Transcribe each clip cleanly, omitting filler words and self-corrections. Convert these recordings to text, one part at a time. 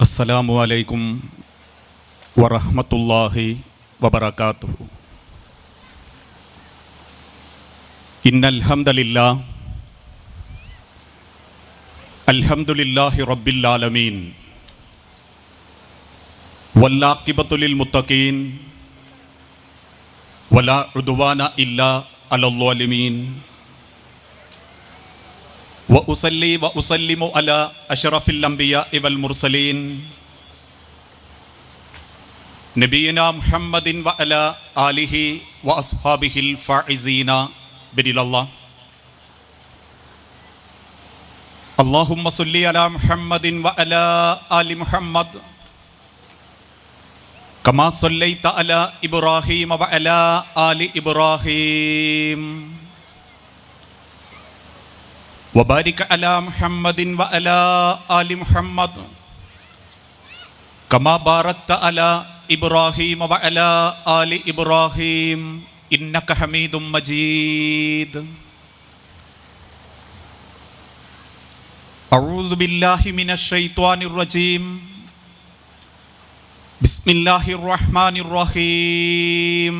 അസ്സലാമു അലൈക്കും വറഹ്മത്തുള്ളാഹി വബറകാതുഹു. ഇന്നൽ ഹംദലില്ലാഹ് അൽഹംദുലില്ലാഹി റബ്ബിൽ ആലമീൻ വല്ലാഖിബത്തു ലിൽ മുത്തഖീൻ വലാ ഉദ്വാന ഇല്ലാ അലൽ ളാലിമീൻ വഉസല്ലി വഉസല്ലിമു അലാ അഷ്റഫിൽ അംബിയാഇ വൽ മുർസലീൻ നബിയിനാ മുഹമ്മദിൻ വഅലാ ആലിഹി വഅസ്ഹാബിഹിൽ ഫായിസീന ബിരില്ലല്ലാഹ്. അല്ലാഹുമ്മ സ്വല്ലി അലാ മുഹമ്മദിൻ വഅലാ ആലി മുഹമ്മദ് കമാ സ്വല്ലൈത അലാ ഇബ്രാഹീമ വഅലാ ആലി ഇബ്രാഹീം വബാരിക് അലാ മുഹമ്മദിൻ വഅലാ ആലി മുഹമ്മദ് കമാ ബാറക്ത അലാ ഇബ്രാഹീമ വഅലാ ആലി ഇബ്രാഹീം ഇന്നക ഹമീദും മജീദ്. അഊദു ബില്ലാഹി മിനശ് ശൈത്വാനിർ റജീം. ബിസ്മില്ലാഹിർ റഹ്മാനിർ റഹീം.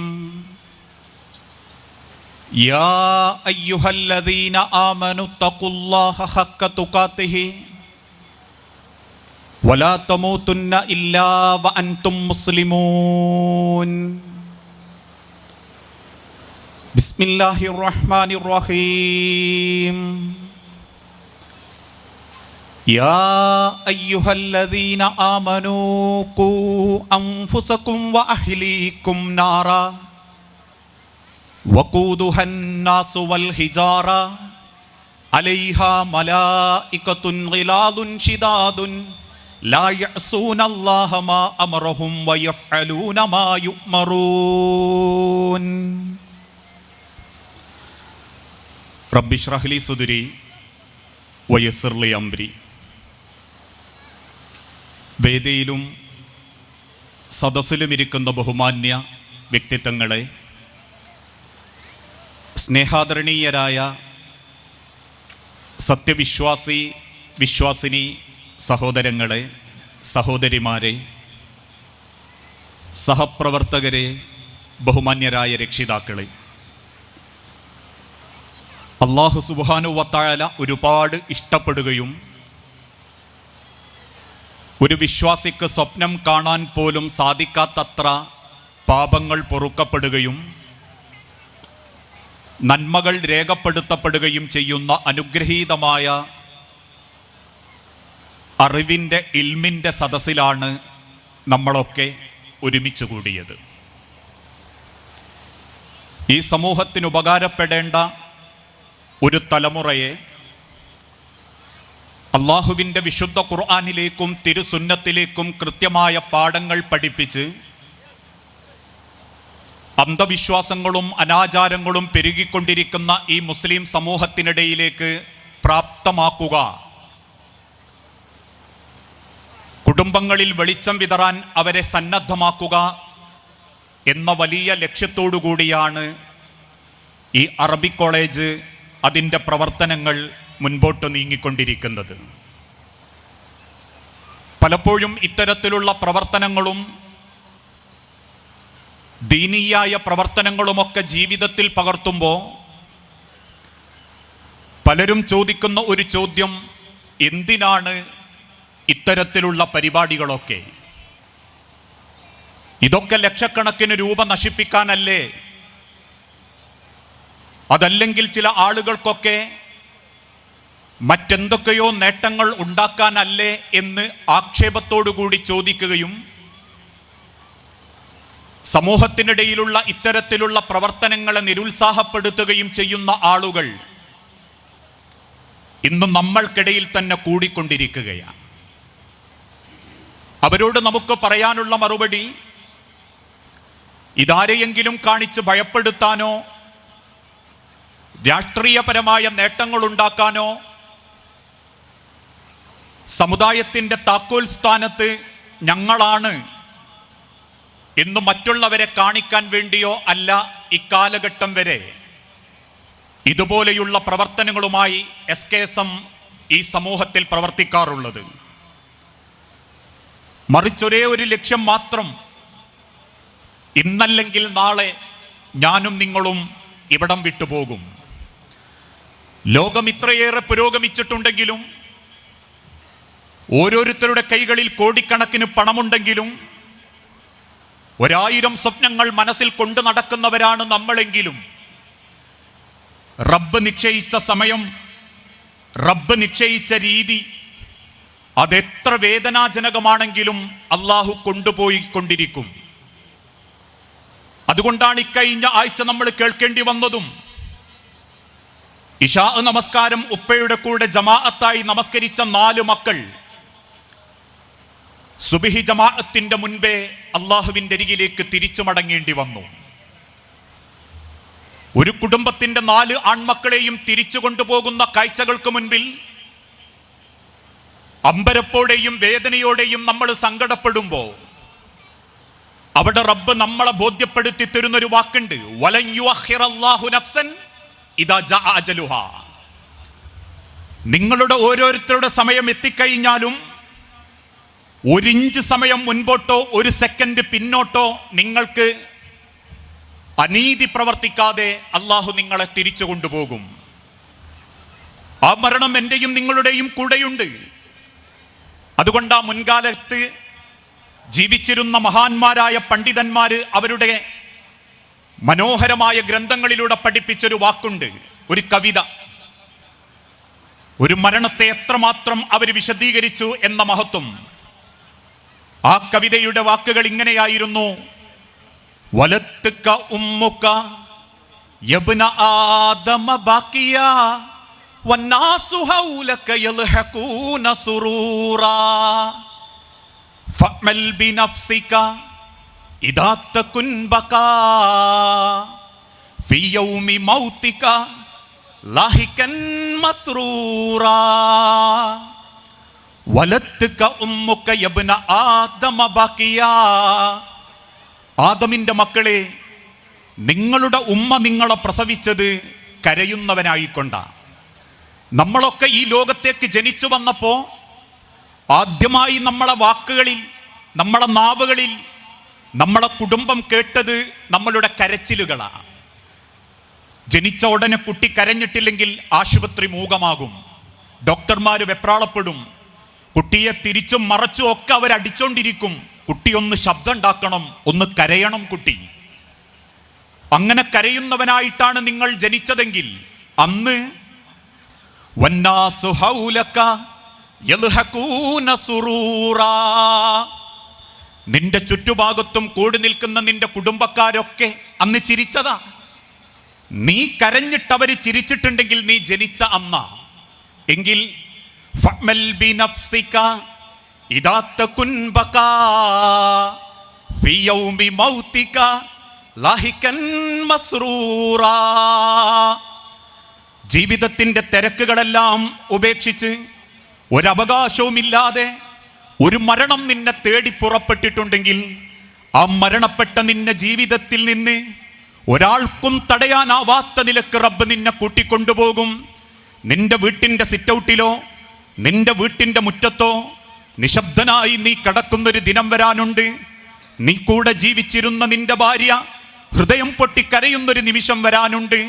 യാ അയ്യുഹല്ലദീന ആമനു തഖുല്ലാഹ ഹഖ്ക തുഖാതിഹി വലാ തമൂതുന്ന ഇല്ലാ വഅൻതും മുസ്ലിമൂൻ. ബിസ്മില്ലാഹിർ റഹ്മാനിർ റഹീം. യാ അയ്യുഹല്ലദീന ആമനൂ ഖൂ അൻഫുസകും വഅഹ്ലീകും നാറാ വഖൂദുഹൻ നാസു വൽ ഹിജാറ അലൈഹാ മലായികത്തുൻ ഗിലാദുൻ ശിദാദുൻ ലാ യഅസൂനല്ലാഹ മാ അമറഹും വയഫ്അലൂന മാ യുഅ്മറൂൻ. റബ്ബി ഇശ്റഹ് ലി സുദ്രി വയസ്സിർ ലി അംരി. വേദിയിലും സദസ്സിലും ഇരിക്കുന്ന ബഹുമാന്യ വ്യക്തിത്വങ്ങളെ, സ്നേഹാദരണീയരായ സത്യവിശ്വാസി വിശ്വാസിനി സഹോദരങ്ങളെ, സഹോദരിമാരെ, സഹപ്രവർത്തകരെ, ബഹുമാന്യരായ രക്ഷിതാക്കളെ, അല്ലാഹു സുബ്ഹാനഹു വ തആല ഒരുപാട് ഇഷ്ടപ്പെടുകയും ഒരു വിശ്വാസിക്ക് സ്വപ്നം കാണാൻ പോലും സാധിക്കാത്തത്ര പാപങ്ങൾ പൊറുക്കപ്പെടുകയും നന്മകൾ രേഖപ്പെടുത്തപ്പെടുകയും ചെയ്യുന്ന അനുഗ്രഹീതമായ അറിവിൻ്റെ ഇൽമിൻ്റെ സദസ്സിലാണ് നമ്മളൊക്കെ ഒരുമിച്ച് കൂടിയത്. ഈ സമൂഹത്തിന് ഉപകാരപ്പെടേണ്ട ഒരു തലമുറയെ അള്ളാഹുവിൻ്റെ വിശുദ്ധ ഖുർആനിലേക്കും തിരുസുന്നത്തിലേക്കും കൃത്യമായ പാഠങ്ങൾ പഠിപ്പിച്ച് അന്ധവിശ്വാസങ്ങളും അനാചാരങ്ങളും പെരുകിക്കൊണ്ടിരിക്കുന്ന ഈ മുസ്ലിം സമൂഹത്തിനിടയിലേക്ക് പ്രാപ്തമാക്കുക, കുടുംബങ്ങളിൽ വെളിച്ചം വിതറാൻ അവരെ സന്നദ്ധമാക്കുക എന്ന വലിയ ലക്ഷ്യത്തോടു കൂടിയാണ് ഈ അറബിക് കോളേജ് അതിൻ്റെ പ്രവർത്തനങ്ങൾ മുൻപോട്ട് നീങ്ങിക്കൊണ്ടിരിക്കുന്നത്. പലപ്പോഴും ഇത്തരത്തിലുള്ള പ്രവർത്തനങ്ങളും ദീനീയായ പ്രവർത്തനങ്ങളുമൊക്കെ ജീവിതത്തിൽ പകർത്തുമ്പോൾ പലരും ചോദിക്കുന്ന ഒരു ചോദ്യം, എന്തിനാണ് ഇത്തരത്തിലുള്ള പരിപാടികളൊക്കെ? ഇതൊക്കെ ലക്ഷക്കണക്കിന് രൂപ നശിപ്പിക്കാനല്ലേ? അതല്ലെങ്കിൽ ചില ആളുകൾക്കൊക്കെ മറ്റെന്തൊക്കെയോ നേട്ടങ്ങൾ ഉണ്ടാക്കാനല്ലേ എന്ന് ആക്ഷേപത്തോടുകൂടി ചോദിക്കുകയും സമൂഹത്തിനിടയിലുള്ള ഇത്തരത്തിലുള്ള പ്രവർത്തനങ്ങളെ നിരുത്സാഹപ്പെടുത്തുകയും ചെയ്യുന്ന ആളുകൾ ഇന്ന് നമ്മൾക്കിടയിൽ തന്നെ കൂടിക്കൊണ്ടിരിക്കുകയാണ്. അവരോട് നമുക്ക് പറയാനുള്ള മറുപടി, ഇതാരെയെങ്കിലും കാണിച്ച് ഭയപ്പെടുത്താനോ രാഷ്ട്രീയപരമായ നേട്ടങ്ങൾ ഉണ്ടാക്കാനോ സമുദായത്തിൻ്റെ താക്കോൽ സ്ഥാനത്ത് ഞങ്ങളാണ് എന്ന് മറ്റുള്ളവരെ കാണിക്കാൻ വേണ്ടിയോ അല്ല ഇക്കാലഘട്ടം വരെ ഇതുപോലെയുള്ള പ്രവർത്തനങ്ങളുമായി SKSM ഈ സമൂഹത്തിൽ പ്രവർത്തിക്കാറുള്ളത്. മറിച്ചൊരേ ഒരു ലക്ഷ്യം മാത്രം, ഇന്നല്ലെങ്കിൽ നാളെ ഞാനും നിങ്ങളും ഇവിടം വിട്ടുപോകും. ലോകം ഇത്രയേറെ പുരോഗമിച്ചിട്ടുണ്ടെങ്കിലും, ഓരോരുത്തരുടെ കൈകളിൽ കോടിക്കണക്കിന് പണമുണ്ടെങ്കിലും, 1000 സ്വപ്നങ്ങൾ മനസ്സിൽ കൊണ്ടു നടക്കുന്നവരാണ് നമ്മളെങ്കിലും, റബ്ബ് നിശ്ചയിച്ച സമയം, റബ്ബ് നിശ്ചയിച്ച രീതി അതെത്ര വേദനാജനകമാണെങ്കിലും അള്ളാഹു കൊണ്ടുപോയി കൊണ്ടിരിക്കും. അതുകൊണ്ടാണ് ഇക്കഴിഞ്ഞ ആഴ്ച നമ്മൾ കേൾക്കേണ്ടി വന്നതും, ഇശാ നമസ്കാരം ഉപ്പയുടെ കൂടെ ജമാഅത്തായി നമസ്കരിച്ച 4 മക്കൾ സുബ്ഹി ജമാഅത്തിന്റെ മുൻപേ അള്ളാഹുവിന്റെ അരികിലേക്ക് തിരിച്ചു മടങ്ങേണ്ടി വന്നു. ഒരു കുടുംബത്തിന്റെ 4 ആൺമക്കളെയും തിരിച്ചു കൊണ്ടുപോകുന്ന കാഴ്ചകൾക്ക് മുൻപിൽ അമ്പരപ്പോടെയും വേദനയോടെയും നമ്മൾ സങ്കടപ്പെടുമ്പോൾ അവിടെ റബ്ബ് നമ്മളെ ബോധ്യപ്പെടുത്തി തരുന്നൊരു വാക്കുണ്ട്, വലൻ യുഅഖിറല്ലാഹു നഫ്സൻ ഇദാ ജാഅ അജലുഹാ. നിങ്ങളുടെ ഓരോരുത്തരുടെ സമയം എത്തിക്കഴിഞ്ഞാലും 1 ഇഞ്ച് സമയം മുൻപോട്ടോ 1 സെക്കൻഡ് പിന്നോട്ടോ നിങ്ങൾക്ക് അനീതി പ്രവർത്തിക്കാതെ അള്ളാഹു നിങ്ങളെ തിരിച്ചു കൊണ്ടുപോകും. ആ മരണം എന്റെയും നിങ്ങളുടെയും കൂടെയുണ്ട്. അതുകൊണ്ട് ആ മുൻകാലത്ത് ജീവിച്ചിരുന്ന മഹാന്മാരായ പണ്ഡിതന്മാര് അവരുടെ മനോഹരമായ ഗ്രന്ഥങ്ങളിലൂടെ പഠിപ്പിച്ചൊരു വാക്കുണ്ട്, ഒരു കവിത. ഒരു മരണത്തെ എത്രമാത്രം അവർ വിശദീകരിച്ചു എന്ന മഹത്വം. ആ കവിതയുടെ വാക്കുകൾ ഇങ്ങനെയായിരുന്നു: വലത്തുക ഉമ്മുക യബ്ന ആദമ ബാക്കിയ വന്നാസു ഹൗലക യൽഹഖൂന സുറൂറാ ഫഅമൽ ബിനഫ്സിക ഇദാ തകുൻ ബകാ ഫി യൗമി മൗതിക ലാഹികൻ മസ്റൂറാ വലത്തുക ഉമ്മുക യബ്ന ആദമ ബാക്കിയ. ആദമിന്റെ മക്കളെ, നിങ്ങളുടെ ഉമ്മ നിങ്ങളെ പ്രസവിച്ചത് കരയുന്നവനായിക്കൊണ്ടാ. നമ്മളൊക്കെ ഈ ലോകത്തേക്ക് ജനിച്ചു വന്നപ്പോ ആദ്യമായി നമ്മളെ വാക്കുകളിൽ, നമ്മളെ നാവുകളിൽ നമ്മളെ കുടുംബം കേട്ടത് നമ്മളുടെ കരച്ചിലുകളാണ്. ജനിച്ച ഉടനെ കുട്ടി കരഞ്ഞിട്ടില്ലെങ്കിൽ ആശുപത്രി മൂകമാകും, ഡോക്ടർമാര് വെപ്രാളപ്പെടും, കുട്ടിയെ തിരിച്ചും മറച്ചും ഒക്കെ അവരടിച്ചോണ്ടിരിക്കും. കുട്ടി ഒന്ന് ശബ്ദം ഉണ്ടാക്കണം, ഒന്ന് കരയണം കുട്ടി. അങ്ങനെ കരയുന്നവനായിട്ടാണ് നിങ്ങൾ ജനിച്ചതെങ്കിൽ അന്ന് വന്നാസു ഹൗലക യൽഹഖൂന സുറൂറാ, നിന്റെ ചുറ്റുഭാഗത്തും കൂടി നിൽക്കുന്ന നിന്റെ കുടുംബക്കാരൊക്കെ അന്ന് ചിരിച്ചതാ. നീ കരഞ്ഞിട്ടവര് ചിരിച്ചിട്ടുണ്ടെങ്കിൽ നീ ജനിച്ച അന്ന. എങ്കിൽ ഫഅമൽ ബിനഫ്സിക ഇദാ തകുൻ ബകാ ഫി യൗമി മൗതിക ലാഹികൻ മസ്റൂറാ. ജീവിതത്തിന്റെ തിരക്കുകളെല്ലാം ഉപേക്ഷിച്ച് ഒരവകാശവുമില്ലാതെ ഒരു മരണം നിന്നെ തേടി പുറപ്പെട്ടിട്ടുണ്ടെങ്കിൽ ആ മരണപ്പെട്ട നിന്റെ ജീവിതത്തിൽ നിന്ന് ഒരാൾക്കും തടയാനാവാത്ത നിലക്ക് റബ്ബ് നിന്നെ കൂട്ടിക്കൊണ്ടുപോകും. നിന്റെ വീട്ടിന്റെ സിറ്റൗട്ടിലോ നിന്റെ വീട്ടിന്റെ മുറ്റത്തോ നിശബ്ദനായി നീ കിടക്കുന്നൊരു ദിനം വരാനുണ്ട്. നീ കൂടെ ജീവിച്ചിരുന്ന നിന്റെ ഭാര്യ ഹൃദയം പൊട്ടിക്കരയുന്നൊരു നിമിഷം വരാനുണ്ട്.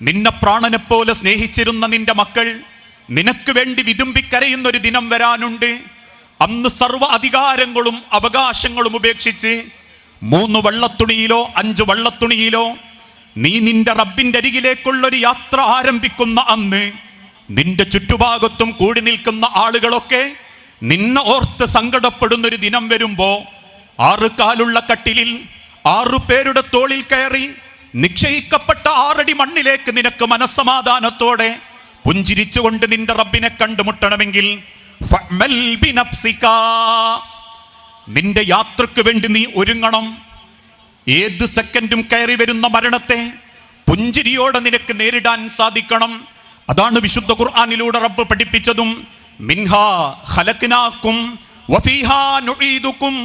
നിന്നെ പ്രാണനെ പോലെ സ്നേഹിച്ചിരുന്ന നിന്റെ മക്കൾ നിനക്ക് വേണ്ടി വിതുമ്പിക്കരയുന്നൊരു ദിനം വരാനുണ്ട്. അന്ന് സർവ്വ അധികാരങ്ങളും അവകാശങ്ങളും ഉപേക്ഷിച്ച് 3 വെള്ളത്തുണിയിലോ 5 വെള്ളത്തുണിയിലോ നീ നിന്റെ റബ്ബിന്റെ അരികിലേക്കുള്ളൊരു യാത്ര ആരംഭിക്കുന്ന അന്ന് നിന്റെ ചുറ്റുഭാഗത്തും കൂടി നിൽക്കുന്ന ആളുകളൊക്കെ നിന്നെ ഓർത്ത് സങ്കടപ്പെടുന്നൊരു ദിനം വരുമ്പോ 6 കാലുള്ള കട്ടിലിൽ 6 പേരുടെ തോളിൽ കയറി നിക്ഷയിക്കപ്പെട്ട 6 അടി മണ്ണിലേക്ക് നിനക്ക് മനസ്സമാധാനത്തോടെ പുഞ്ചിരിച്ചുകൊണ്ട് നിന്റെ റബ്ബിനെ കണ്ടുമുട്ടണമെങ്കിൽ ഫഅമൽ ബിനഫ്സിക, നിന്റെ യാത്രക്ക് വേണ്ടി നീ ഒരുങ്ങണം. ഏത് സെക്കൻഡും കയറി വരുന്ന മരണത്തെ പുഞ്ചിരിയോടെ നിനക്ക് നേരിടാൻ സാധിക്കണം. അതാണ് വിശുദ്ധ ഖുർആനിലൂടെ റബ്ബ് പഠിപ്പിച്ചതും. മിൻഹാ ഖലഖ്നാകും വഫീഹാ നുഈദുകും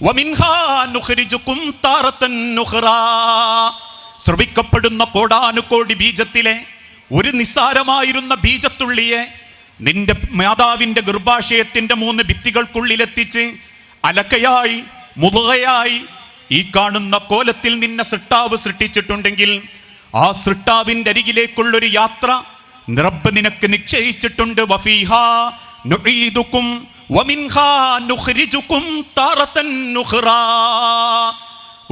വമിൻഹാ നുഖ്രിജുകും താറത്തൻ നുഖ്റാ. ശ്രവിക്കപ്പെടുന്ന കോടാനുകോടി ബീജത്തിലെ ഒരു നിസ്സാരമായിരുന്ന ബീജത്തുള്ളിയെ നിന്റെ മാതാവിന്റെ ഗർഭാശയത്തിന്റെ 3 ഭിത്തികൾക്കുള്ളിലെത്തിച്ച് അലക്കയായി മുളകയായി ഈ കാണുന്ന കോലത്തിൽ നിന്നെ സൃഷ്ടാവ് സൃഷ്ടിച്ചിട്ടുണ്ടെങ്കിൽ ആ സൃഷ്ടാവിന്റെ അരികിലേക്കുള്ളൊരു യാത്ര റബ്ബ് നിനക്ക് നിശ്ചയിച്ചിട്ടുണ്ട്. വഫീഹാ നുഈദുകും വമിൻഹാ നുഖ്രിജുകും താറതൻ നുഖ്റാ.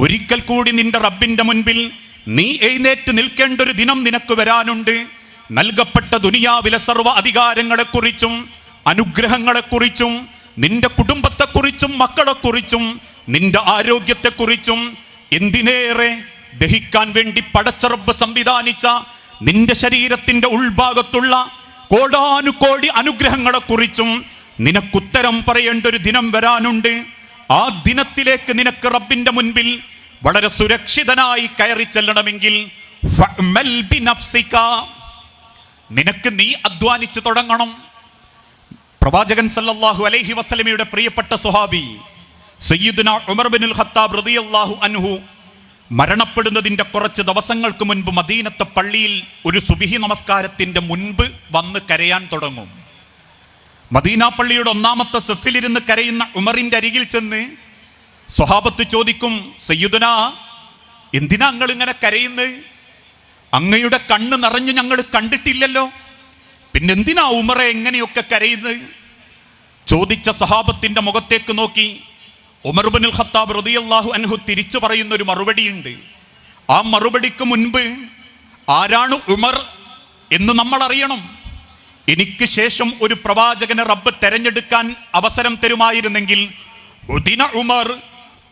ഒരിക്കൽ കൂടി നിന്റെ റബ്ബിന്റെ മുൻപിൽ നീ എഴുന്നേറ്റ് നിൽക്കേണ്ട ഒരു ദിനം നിനക്ക് വരാനുണ്ട്. നൽകപ്പെട്ട ദുനിയാവിലെ സർവ്വ അധികാരങ്ങളെക്കുറിച്ചും അനുഗ്രഹങ്ങളെക്കുറിച്ചും നിന്റെ കുടുംബത്തെക്കുറിച്ചും മക്കളെക്കുറിച്ചും നിന്റെ ആരോഗ്യത്തെക്കുറിച്ചും എന്തിനേറെ ദഹിക്കാൻ വേണ്ടി പടച്ച റബ്ബ് സംവിധാനിച്ച നിന്റെ ശരീരത്തിന്റെ ഉൾഭാഗത്തുള്ള കോടാനുകോടി അനുഗ്രഹങ്ങളെക്കുറിച്ചും നിനക്കുത്തരം പറയേണ്ട ഒരു ദിനം വരാനുണ്ട്. ആ ദിനത്തിലേക്ക് നിനക്ക് റബ്ബിന്റെ മുൻപിൽ വളരെ സുരക്ഷിതനായി കയറി ചെല്ലണമെങ്കിൽ ഫഅ്മൽ ബിനഫ്സിക, നിനക്ക് നീ അധ്വാനിച്ചു തുടങ്ങണം. പ്രവാചകൻ സല്ലല്ലാഹു അലൈഹി വസല്ലമയുടെ പ്രിയപ്പെട്ട സ്വഹാബി സയ്യിദുനാ ഉമർ ബിനുൽ ഖത്താബ് റളിയല്ലാഹു അൻഹു മരണപ്പെടുന്നതിന്റെ കുറച്ച് ദിവസങ്ങൾക്ക് മുൻപ് മദീനത്തെ പള്ളിയിൽ ഒരു സുബ്ഹി നമസ്കാരത്തിന്റെ മുൻപ് വന്ന് കരയാൻ തുടങ്ങും. മദീന പള്ളിയുടെ ഒന്നാമത്തെ സഫിലിരുന്ന് കരയുന്ന ഉമറിന്റെ അരികിൽ ചെന്ന് സ്വഹാബത്ത് ചോദിക്കും, സയ്യിദുനാ, എന്തിനാ നിങ്ങൾ ഇങ്ങനെ കരയുന്നത്? അങ്ങയുടെ കണ്ണ് നിറഞ്ഞു ഞങ്ങൾ കണ്ടിട്ടില്ലല്ലോ, പിന്നെന്തിനാ ഉമറെ എങ്ങനെയൊക്കെ കരയുന്നത്? ചോദിച്ച സഹാബത്തിന്റെ മുഖത്തേക്ക് നോക്കി ഉമർ ഇബ്നുൽ ഖത്താബ് റളിയല്ലാഹു അൻഹു തിരിച്ചു പറയുന്ന ഒരു മറുപടിയുണ്ട്. ആ മറുപടിക്ക് മുൻപ് ആരാണ് ഉമർ എന്ന് നമ്മൾ അറിയണം. എനിക്ക് ശേഷം ഒരു പ്രവാചകനെ റബ്ബ് തെരഞ്ഞെടുക്കാൻ അവസരം തരുമായിരുന്നെങ്കിൽ ഉദിന ഉമർ,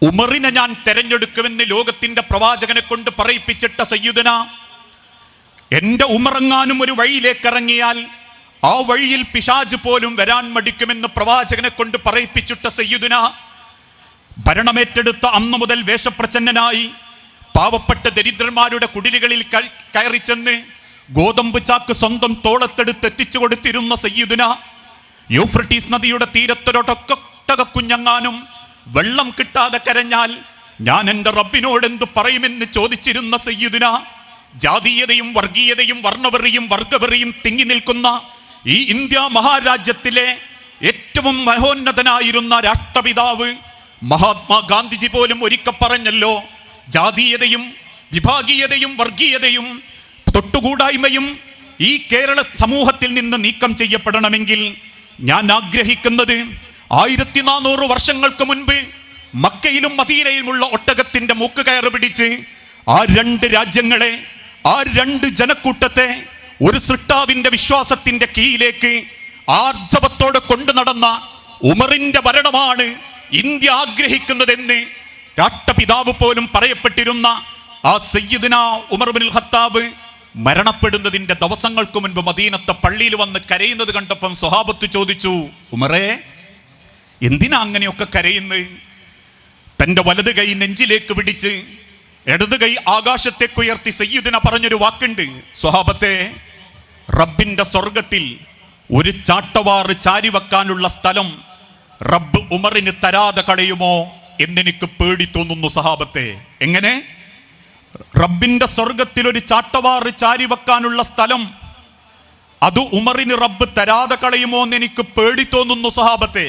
ഉമറിനെ ഞാൻ തെരഞ്ഞെടുക്കുമെന്ന് ലോകത്തിന്റെ പ്രവാചകനെ കൊണ്ട് പറയിപ്പിച്ചിട്ട സയ്യിദുന, എന്റെ ഉമറെങ്ങാനും ഒരു വഴിയിലേക്ക് ഇറങ്ങിയാൽ ആ വഴിയിൽ പിശാച് പോലും വരാൻ മടിക്കുമെന്ന് പ്രവാചകനെ കൊണ്ട് പറയിപ്പിച്ചിട്ട സയ്യിദുന, ഭരണമേറ്റെടുത്ത അന്ന് മുതൽ വേഷപ്രച്ഛന്നനായി പാവപ്പെട്ട ദരിദ്രന്മാരുടെ കുടിലുകളിൽ കയറി ചെന്ന് ഗോതമ്പ് ചാക്ക് സ്വന്തം തോളത്തെടുത്ത് എത്തിച്ചു കൊടുത്തിരുന്ന സയ്യിദുന, യൂഫ്രട്ടീസ് നദിയുടെ തീരത്തൊരൊട്ടക കുഞ്ഞങ്ങാനും വെള്ളം കിട്ടാതെ കരഞ്ഞാൽ ഞാൻ എൻ്റെ റബ്ബിനോട് എന്ത് പറയുമെന്ന് ചോദിച്ചിരുന്ന സയ്യിദുന, ജാതീയതയും വർഗീയതയും വർണ്ണവെറിയും വർഗവെറിയും തിങ്ങി നിൽക്കുന്ന ഈ ഇന്ത്യ മഹാരാജ്യത്തിലെ ഏറ്റവും മഹോന്നതനായിരുന്ന രാഷ്ട്രപിതാവ് മഹാത്മാ ഗാന്ധിജി പോലും ഒരിക്കൽ പറഞ്ഞല്ലോ, ജാതീയതയും വിഭാഗീയതയും വർഗീയതയും തൊട്ടുകൂടായ്മയും ഈ കേരള സമൂഹത്തിൽ നിന്ന് നീക്കം ചെയ്യപ്പെടണമെങ്കിൽ ഞാൻ ആഗ്രഹിക്കുന്നത് 1400 വർഷങ്ങൾക്ക് മുൻപ് മക്കയിലും മദീനയിലുമുള്ള ഒട്ടകത്തിന്റെ മൂക്ക് കയറ് പിടിച്ച് ആ 2 രാജ്യങ്ങളെ, ആ 2 ജനക്കൂട്ടത്തെ ഒരു സൃഷ്ടാവിന്റെ വിശ്വാസത്തിന്റെ കീഴിലേക്ക് ആർജവത്തോടെ കൊണ്ടു നടന്ന ഉമറിന്റെ ഭരണമാണ് ഇന്ത്യ ആഗ്രഹിക്കുന്നതെന്ന് രാഷ്ട്രപിതാവ് പോലും പറയപ്പെട്ടിരുന്ന ആ സയ്യിദുനാ ഉമർ ഇബ്നുൽ ഖത്താബ് മരണപ്പെടുന്നതിന്റെ ദിവസങ്ങൾക്ക് മുൻപ് മദീനത്തെ പള്ളിയിൽ വന്ന് കരയുന്നത് കണ്ടപ്പം സ്വഹാബത്ത് ചോദിച്ചു, ഉമറേ, എന്തിനാ അങ്ങനെയൊക്കെ കരയുന്നത്? തന്റെ വലത് കൈ നെഞ്ചിലേക്ക് പിടിച്ച് ഇടത് കൈ ആകാശത്തേക്ക് ഉയർത്തി സയ്യിദുന പറഞ്ഞൊരു വാക്കുണ്ട്, സ്വഹാബത്തെ, റബ്ബിന്റെ സ്വർഗത്തിൽ ഒരു ചാട്ടവാറ് ചാരി വെക്കാനുള്ള സ്ഥലം റബ്ബ് ഉമറിന് തരാതെ കളയുമോ എന്നെനിക്ക് പേടി തോന്നുന്നു സഹാബത്തെ. എങ്ങനെ? റബ്ബിന്റെ സ്വർഗത്തിൽ ഒരു ചാട്ടവാറ് ചാരി വെക്കാനുള്ള സ്ഥലം അത് ഉമറിന് റബ്ബ് തരാതെ കളയുമോ എന്ന് എനിക്ക് പേടി തോന്നുന്നു സഹാബത്തെ.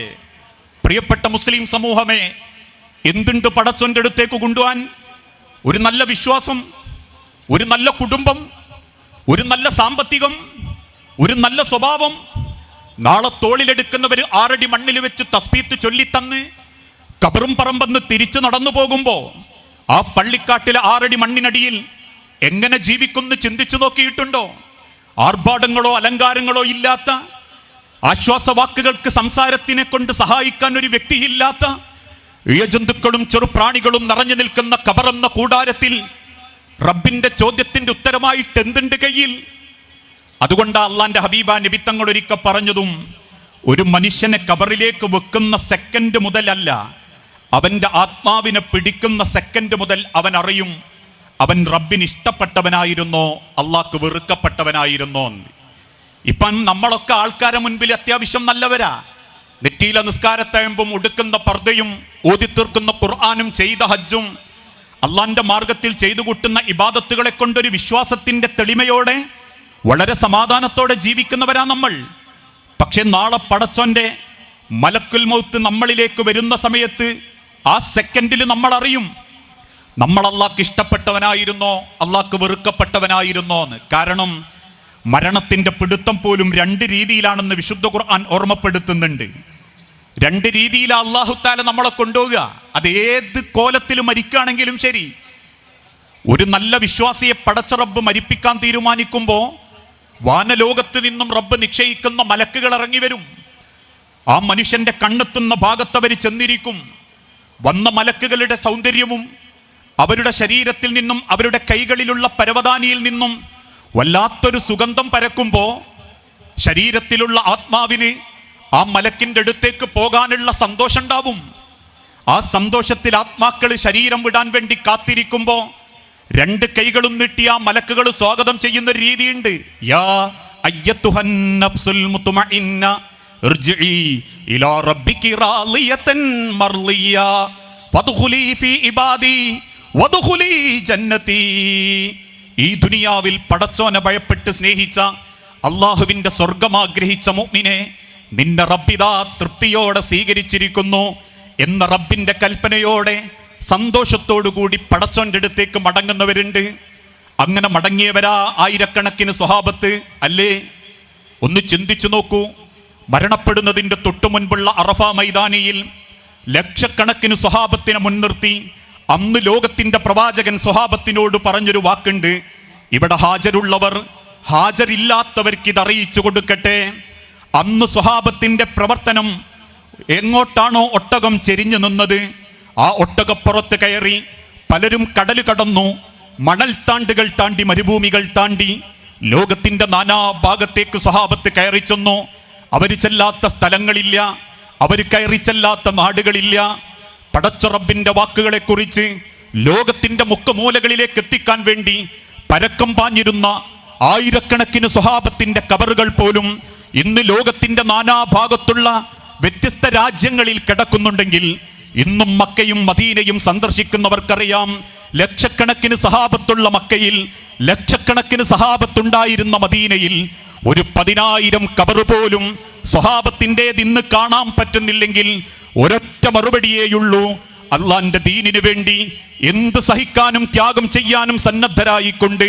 പ്രിയപ്പെട്ട മുസ്ലിം സമൂഹമേ, എന്തുണ്ട് പടച്ചോന്റെ അടുത്തേക്ക് കൊണ്ടുപോകാൻ? ഒരു നല്ല വിശ്വാസം, ഒരു നല്ല കുടുംബം, ഒരു നല്ല സാമ്പത്തികം, ഒരു നല്ല സ്വഭാവം. നാളെ തോളിലെടുക്കുന്നവർ 6 അടി മണ്ണിൽ വെച്ച് തസ്ബീത്ത് ചൊല്ലിത്തന്ന് കബറും പറമ്പെന്ന് തിരിച്ചു നടന്നു പോകുമ്പോ ആ പള്ളിക്കാട്ടിലെ 6 അടി മണ്ണിനടിയിൽ എങ്ങനെ ജീവിക്കുന്നു ചിന്തിച്ചു നോക്കിയിട്ടുണ്ടോ? ആർഭാടങ്ങളോ അലങ്കാരങ്ങളോ ഇല്ലാത്ത, ആശ്വാസവാക്കുകൾക്ക് സംസാരത്തിനെ കൊണ്ട് സഹായിക്കാൻ ഒരു വ്യക്തിയില്ലാത്ത, ഇഴജന്തുക്കളും ചെറുപ്രാണികളും നിറഞ്ഞു നിൽക്കുന്ന ഖബറെന്ന കൂടാരത്തിൽ റബ്ബിന്റെ ചോദ്യത്തിന്റെ ഉത്തരമായിട്ട് എന്തുണ്ട് കയ്യിൽ? അതുകൊണ്ട് അള്ളാന്റെ ഹബീബ നബി തങ്ങൾ ഒരിക്കൽ പറഞ്ഞതും, ഒരു മനുഷ്യനെ ഖബറിലേക്ക് വെക്കുന്ന സെക്കൻഡ് മുതലല്ല, അവന്റെ ആത്മാവിനെ പിടിക്കുന്ന സെക്കൻഡ് മുതൽ അവൻ അറിയും അവൻ റബ്ബിന് ഇഷ്ടപ്പെട്ടവനായിരുന്നോ അള്ളാഹ്ക്ക് വെറുക്കപ്പെട്ടവനായിരുന്നോ. ഇപ്പം നമ്മളൊക്കെ ആൾക്കാരെ മുൻപിൽ അത്യാവശ്യം നല്ലവരാ. നെറ്റിയിലെ നിസ്കാരത്തഴമ്പും ഉടുക്കുന്ന പർദ്ദയും ഓതിത്തീർക്കുന്ന ഖുർആനും ചെയ്ത ഹജ്ജും അള്ളാന്റെ മാർഗത്തിൽ ചെയ്തു കൂട്ടുന്ന ഇബാദത്തുകളെ കൊണ്ടൊരു വിശ്വാസത്തിന്റെ തെളിമയോടെ വളരെ സമാധാനത്തോടെ ജീവിക്കുന്നവരാ നമ്മൾ. പക്ഷെ നാളെ പടച്ചോന്റെ മലക്കുൽ മൗത്ത് നമ്മളിലേക്ക് വരുന്ന സമയത്ത് ആ സെക്കൻഡിൽ നമ്മൾ അറിയും നമ്മൾ അള്ളാഹ്ക്ക് ഇഷ്ടപ്പെട്ടവനായിരുന്നോ അള്ളാഹ്ക്ക് വെറുക്കപ്പെട്ടവനായിരുന്നോ എന്ന്. കാരണം മരണത്തിന്റെ പിടുത്തം പോലും 2 രീതിയിലാണെന്ന് വിശുദ്ധ ഖുർആൻ ഓർമ്മപ്പെടുത്തുന്നുണ്ട്. 2 രീതിയിലാണ് അല്ലാഹു തആല നമ്മളെ കൊണ്ടുപോവുക. അത് ഏത് കോലത്തിൽ മരിക്കുകയാണെങ്കിലും ശരി. ഒരു നല്ല വിശ്വാസിയെ പടച്ച റബ്ബ് മരിപ്പിക്കാൻ തീരുമാനിക്കുമ്പോൾ വാനലോകത്ത് നിന്നും റബ്ബ് നിശ്ചയിക്കുന്ന മലക്കുകൾ ഇറങ്ങി വരും. ആ മനുഷ്യന്റെ കണ്ണെത്തുന്ന ഭാഗത്തവർ ചെന്നിരിക്കും. വന്ന മലക്കുകളുടെ സൗന്ദര്യവും അവരുടെ ശരീരത്തിൽ നിന്നും അവരുടെ കൈകളിലുള്ള പരവതാനിയിൽ നിന്നും വല്ലാത്തൊരു സുഗന്ധം പരക്കുമ്പോൾ ശരീരത്തിലുള്ള ആത്മാവിന് ആ മലക്കിന്റെ അടുത്തേക്ക് പോകാനുള്ള സന്തോഷം ഉണ്ടാവും. ആ സന്തോഷത്തിൽ ആത്മാക്കൾ ശരീരം വിടാൻ വേണ്ടി കാത്തിരിക്കുമ്പോൾ 2 കൈകളും നീട്ടി ആ മലക്കുകൾ സ്വാഗതം ചെയ്യുന്ന ഒരു രീതിയുണ്ട്. യാ അയ്യത്തുഹൻ നഫ്സുൽ മുത്മഇന്ന ഇർജിഇ ഇലാ റബ്ബികി റാളിയതൻ മർളിയ ഫദ്ഖുലി ഫീ ഇബാദി വദ്ഖുലി ജന്നതി. ഈ ദുനിയാവിൽ പടച്ചോനെ ഭയപ്പെട്ട് സ്നേഹിച്ച അള്ളാഹുവിന്റെ സ്വർഗം ആഗ്രഹിച്ച മുഅ്മിനെ നിന്റെ റബ്ബിദാ തൃപ്തിയോടെ സ്വീകരിച്ചിരിക്കുന്നു എന്ന റബ്ബിന്റെ കൽപ്പനയോടെ സന്തോഷത്തോടു കൂടി പടച്ചോന്റെ അടുത്തേക്ക് മടങ്ങുന്നവരുണ്ട്. അങ്ങനെ മടങ്ങിയവരാ ആയിരക്കണക്കിന് സ്വഹാബത്ത് അല്ലേ? ഒന്ന് ചിന്തിച്ചു നോക്കൂ. മരണപ്പെടുന്നതിന്റെ തൊട്ടു മുൻപുള്ള അറഫ മൈതാനിയിൽ ലക്ഷക്കണക്കിന് സ്വഹാബത്തിനെ മുൻനിർത്തി അന്ന് ലോകത്തിന്റെ പ്രവാചകൻ സ്വഹാബത്തിനോട് പറഞ്ഞൊരു വാക്കുണ്ട്. ഇവിടെ ഹാജരുള്ളവർ ഹാജരില്ലാത്തവർക്ക് ഇത് അറിയിച്ചു കൊടുക്കട്ടെ. അന്ന് സ്വഹാബത്തിന്റെ പ്രവർത്തനം എങ്ങോട്ടാണോ ഒട്ടകം ചെരിഞ്ഞു നിന്നത് ആ ഒട്ടകപ്പുറത്ത് കയറി പലരും കടൽ കടന്നു, മണൽ താണ്ടുകൾ താണ്ടി, മരുഭൂമികൾ താണ്ടി ലോകത്തിന്റെ നാനാഭാഗത്തേക്ക് സ്വഹാബത്ത് കയറി ചെന്നു. അവർ ചെല്ലാത്ത സ്ഥലങ്ങളില്ല, അവർ കയറി ചെല്ലാത്ത നാടുകളില്ല. പടച്ച റബ്ബിന്റെ വാക്കുകളെ കുറിച്ച് ലോകത്തിന്റെ മുക്കുമൂലകളിലേക്ക് എത്തിക്കാൻ വേണ്ടി പരക്കം പാഞ്ഞിരുന്ന ആയിരക്കണക്കിന് സ്വഹാബത്തിന്റെ കബറുകൾ പോലും ഇന്ന് ലോകത്തിന്റെ നാനാഭാഗത്തുള്ള വ്യത്യസ്ത രാജ്യങ്ങളിൽ കിടക്കുന്നുണ്ടെങ്കിൽ ഇന്നും മക്കയും മദീനയും സന്ദർശിക്കുന്നവർക്കറിയാം ലക്ഷക്കണക്കിന് സഹാബത്തുള്ള മക്കയിൽ, ലക്ഷക്കണക്കിന് സഹാബത്തുണ്ടായിരുന്ന മദീനയിൽ ഒരു 10,000 കബറ് പോലും സ്വഹാബത്തിൻ്റെത് ഇന്ന് കാണാൻ പറ്റുന്നില്ലെങ്കിൽ ഒരൊറ്റ മറുപടിയേയുള്ളൂ: അള്ളാന്റെ ദീനിനു വേണ്ടി എന്ത് സഹിക്കാനും ത്യാഗം ചെയ്യാനും സന്നദ്ധരായിക്കൊണ്ട്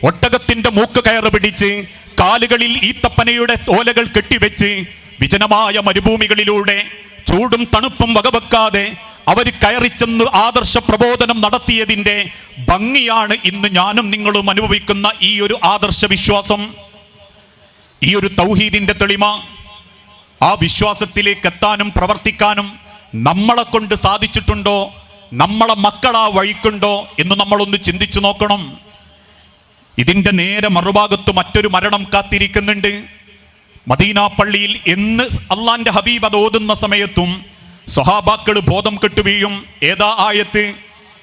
ഒട്ടകത്തിന്റെ മൂക്ക് കയറ് പിടിച്ച് കാലുകളിൽ ഈത്തപ്പനയുടെ ഓലകൾ കെട്ടിവെച്ച് വിജനമായ മരുഭൂമികളിലൂടെ ചൂടും തണുപ്പും വകവെക്കാതെ അവർ കയറിച്ചെന്ന് ആദർശ പ്രബോധനം നടത്തിയതിൻ്റെ ഭംഗിയാണ് ഇന്ന് ഞാനും നിങ്ങളും അനുഭവിക്കുന്ന ഈ ഒരു ആദർശ വിശ്വാസം, ഈ ഒരു തൗഹീദിന്റെ തെളിമ. ആ വിശ്വാസത്തിലേക്ക് എത്താനും പ്രവർത്തിക്കാനും നമ്മളെ കൊണ്ട് സാധിച്ചിട്ടുണ്ടോ? നമ്മളെ മക്കളാ വഴിക്കുണ്ടോ എന്ന് നമ്മളൊന്ന് ചിന്തിച്ചു നോക്കണം. ഇതിന്റെ നേരെ മറുഭാഗത്ത് മറ്റൊരു മരണം കാത്തിരിക്കുന്നുണ്ട്. മദീന പള്ളിയിൽ എന്ന് അള്ളാന്റെ ഹബീബ് അത് ഓതുന്ന സമയത്തും സ്വഹാബാക്കൾ ബോധം കെട്ടു വീഴും. ഏതാ ആയത്ത്?